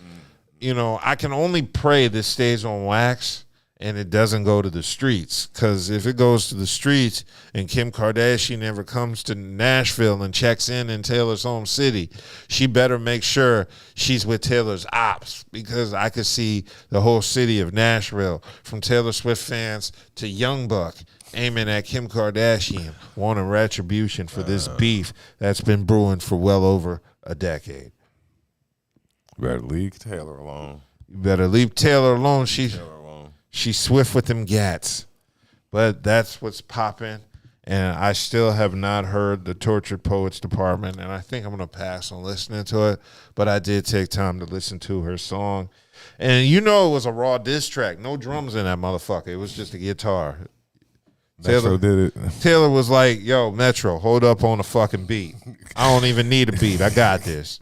I can only pray this stays on wax and it doesn't go to the streets. Because if it goes to the streets and Kim Kardashian ever comes to Nashville and checks in Taylor's home city, she better make sure she's with Taylor's ops, because I could see the whole city of Nashville, from Taylor Swift fans to Young Buck, aiming at Kim Kardashian, wanting retribution for this beef that's been brewing for well over a decade. You better leave Taylor alone. You better leave Taylor alone. She's swift with them gats. But that's what's popping. And I still have not heard the Tortured Poets Department, and I think I'm going to pass on listening to it. But I did take time to listen to her song. And it was a raw diss track. No drums in that motherfucker. It was just a guitar. Metro did it. Taylor was like, yo, Metro, hold up on the fucking beat. I don't even need a beat. I got this.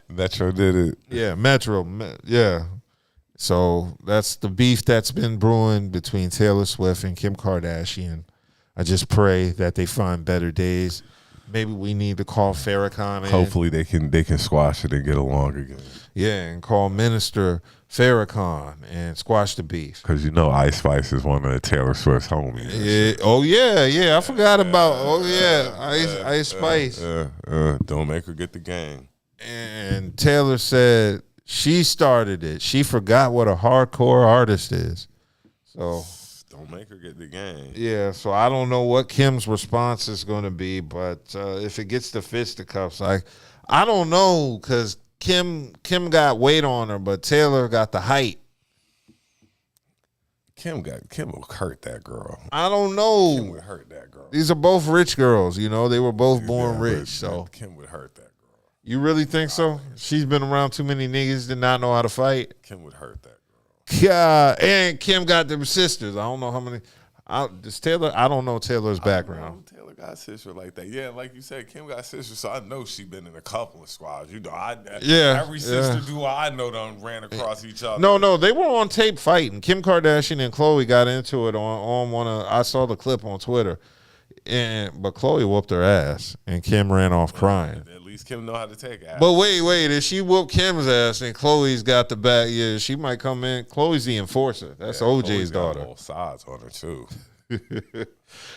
Metro did it. Yeah, Metro. Yeah. So that's the beef that's been brewing between Taylor Swift and Kim Kardashian. I just pray that they find better days. Maybe we need to call Farrakhan in. Hopefully they can squash it and get along again. Yeah, and call Minister Farrakhan and squash the beef. Because Ice Spice is one of Taylor Swift's homies. Yeah. Oh, yeah. I forgot about, Ice Spice. Don't make her get the game. And Taylor said she started it. She forgot what a hardcore artist is. So don't make her get the game. Yeah, so I don't know what Kim's response is going to be, but if it gets to fisticuffs, I don't know, because Kim got weight on her, but Taylor got the height. Kim will hurt that girl. I don't know. Kim would hurt that girl. These are both rich girls, they were both born rich. So Kim would hurt that girl. You really think so? She's been around too many niggas to not know how to fight. Kim would hurt that girl. Yeah, and Kim got them sisters. I don't know how many. Does Taylor? I don't know Taylor's background. Taylor got sister like that. Yeah, like you said, Kim got sisters, so I know she been in a couple of squads. Every sister duo I know done ran across each other. No, they were on tape fighting. Kim Kardashian and Khloe got into it on one of. I saw the clip on Twitter, but Khloe whooped her ass, and Kim ran off crying. At least Kim know how to take ass. But wait, if she whooped Kim's ass and Khloe's got the back, she might come in. Khloe's the enforcer. That's OJ's daughter. Both sides on her too.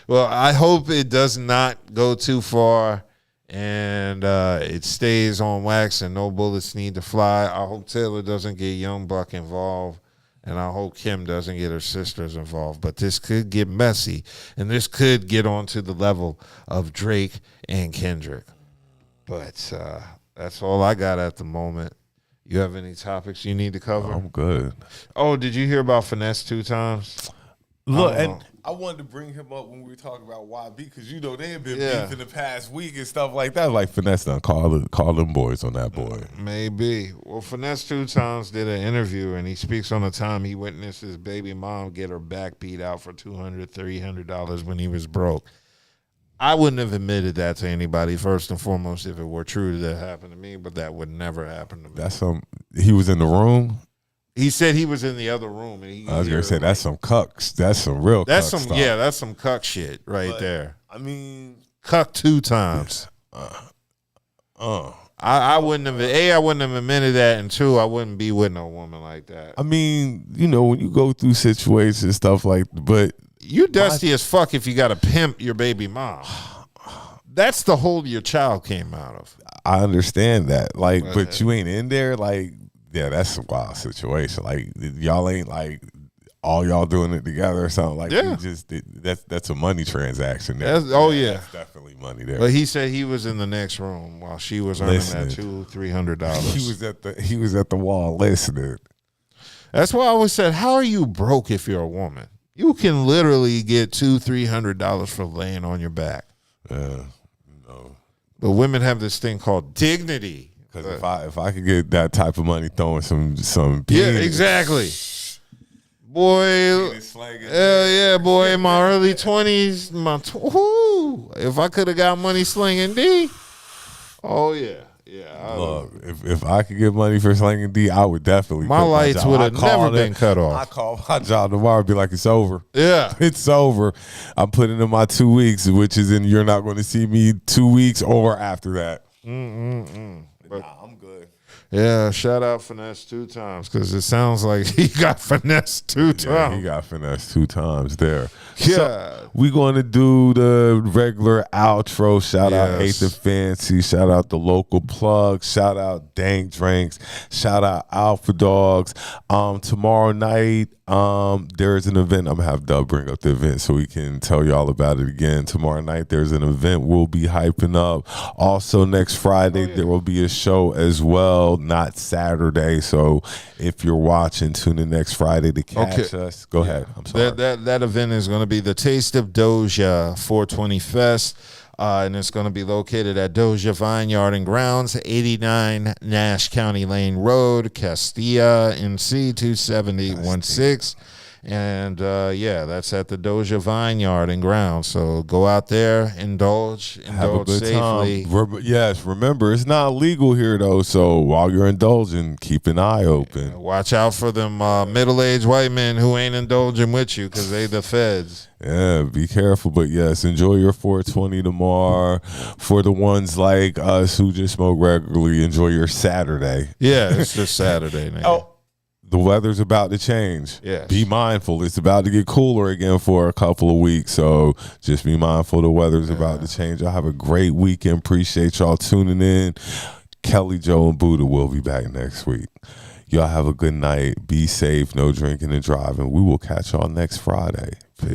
Well, I hope it does not go too far and it stays on wax and no bullets need to fly. I hope Taylor doesn't get Young Buck involved And I hope Kim doesn't get her sisters involved. But this could get messy. And this could get onto the level of Drake and Kendrick. But that's all I got at the moment. You have any topics you need to cover? I'm good. Oh, did you hear about Finesse 2 times? Look, and I wanted to bring him up when we were talking about YB because they had been beefing the past week and stuff like that. Like Finesse done call them boys on that boy. Maybe. Well, Finesse 2 times did an interview and he speaks on the time he witnessed his baby mom get her back beat out for $200, $300 when he was broke. I wouldn't have admitted that to anybody, first and foremost, if it were true that happened to me, but that would never happen to me. He was in the room? He said he was in the other room. And I was going to say, that's some cucks. That's some real cuck stuff. Yeah, that's some cuck shit right there. I mean. Cuck 2 times. I wouldn't have, I wouldn't have admitted that, and 2, I wouldn't be with no woman like that. I mean, when you go through situations and stuff like, but. You dusty as fuck if you got to pimp your baby mom. That's the hole your child came out of. I understand that. But you ain't in there. Yeah, that's a wild situation. Y'all ain't all y'all doing it together or something. You just that's a money transaction there. That's definitely money there. But he said he was in the next room while she was earning that $200-$300. He was at the wall listening. That's why I always said, how are you broke if you're a woman? You can literally get $200-$300 for laying on your back. But women have this thing called dignity. Because if I could get that type of money throwing some penis. Yeah, exactly. Boy, boy, in my early 20s, if I could have got money slinging D, oh yeah. Look, if I could get money for slinging D, I would definitely. My lights would have never been cut off. I call my job tomorrow and be like, it's over. Yeah. It's over. I'm putting in my 2 weeks, which is you're not going to see me 2 weeks or after that. But I'm good. Yeah, shout out Finesse 2 times because it sounds like he got Finesse 2 times. Yeah, he got Finesse 2 times there. Yeah. So we going to do the regular outro. Shout out Hate the Fancy. Shout out the local plugs. Shout out Dank Drinks. Shout out Alpha Dogs. Tomorrow night, there is an event. I'm going to have Dub bring up the event so we can tell y'all about it again. Tomorrow night, there's an event we'll be hyping up. Also, next Friday, there will be a show as well, not Saturday. So if you're watching, tune in next Friday to catch us. Go ahead. I'm sorry. That event is going to be the Taste of Doja 420 Fest. And it's going to be located at Doja Vineyard and Grounds, 89 Nash County Lane Road, Castilla, NC 27016. And that's at the Doja Vineyard and Grounds. So go out there, indulge have a good safely. Time. Yes, remember it's not legal here though. So while you're indulging, keep an eye open. Watch out for them middle-aged white men who ain't indulging with you because they the feds. Yeah, be careful. But yes, enjoy your 420 tomorrow. For the ones like us who just smoke regularly, enjoy your Saturday. Yeah, it's just Saturday now. The weather's about to change. Yes. Be mindful. It's about to get cooler again for a couple of weeks. So just be mindful the weather's about to change. Y'all have a great weekend. Appreciate y'all tuning in. Kelli Jo and Budha will be back next week. Y'all have a good night. Be safe. No drinking and driving. We will catch y'all next Friday. Peace.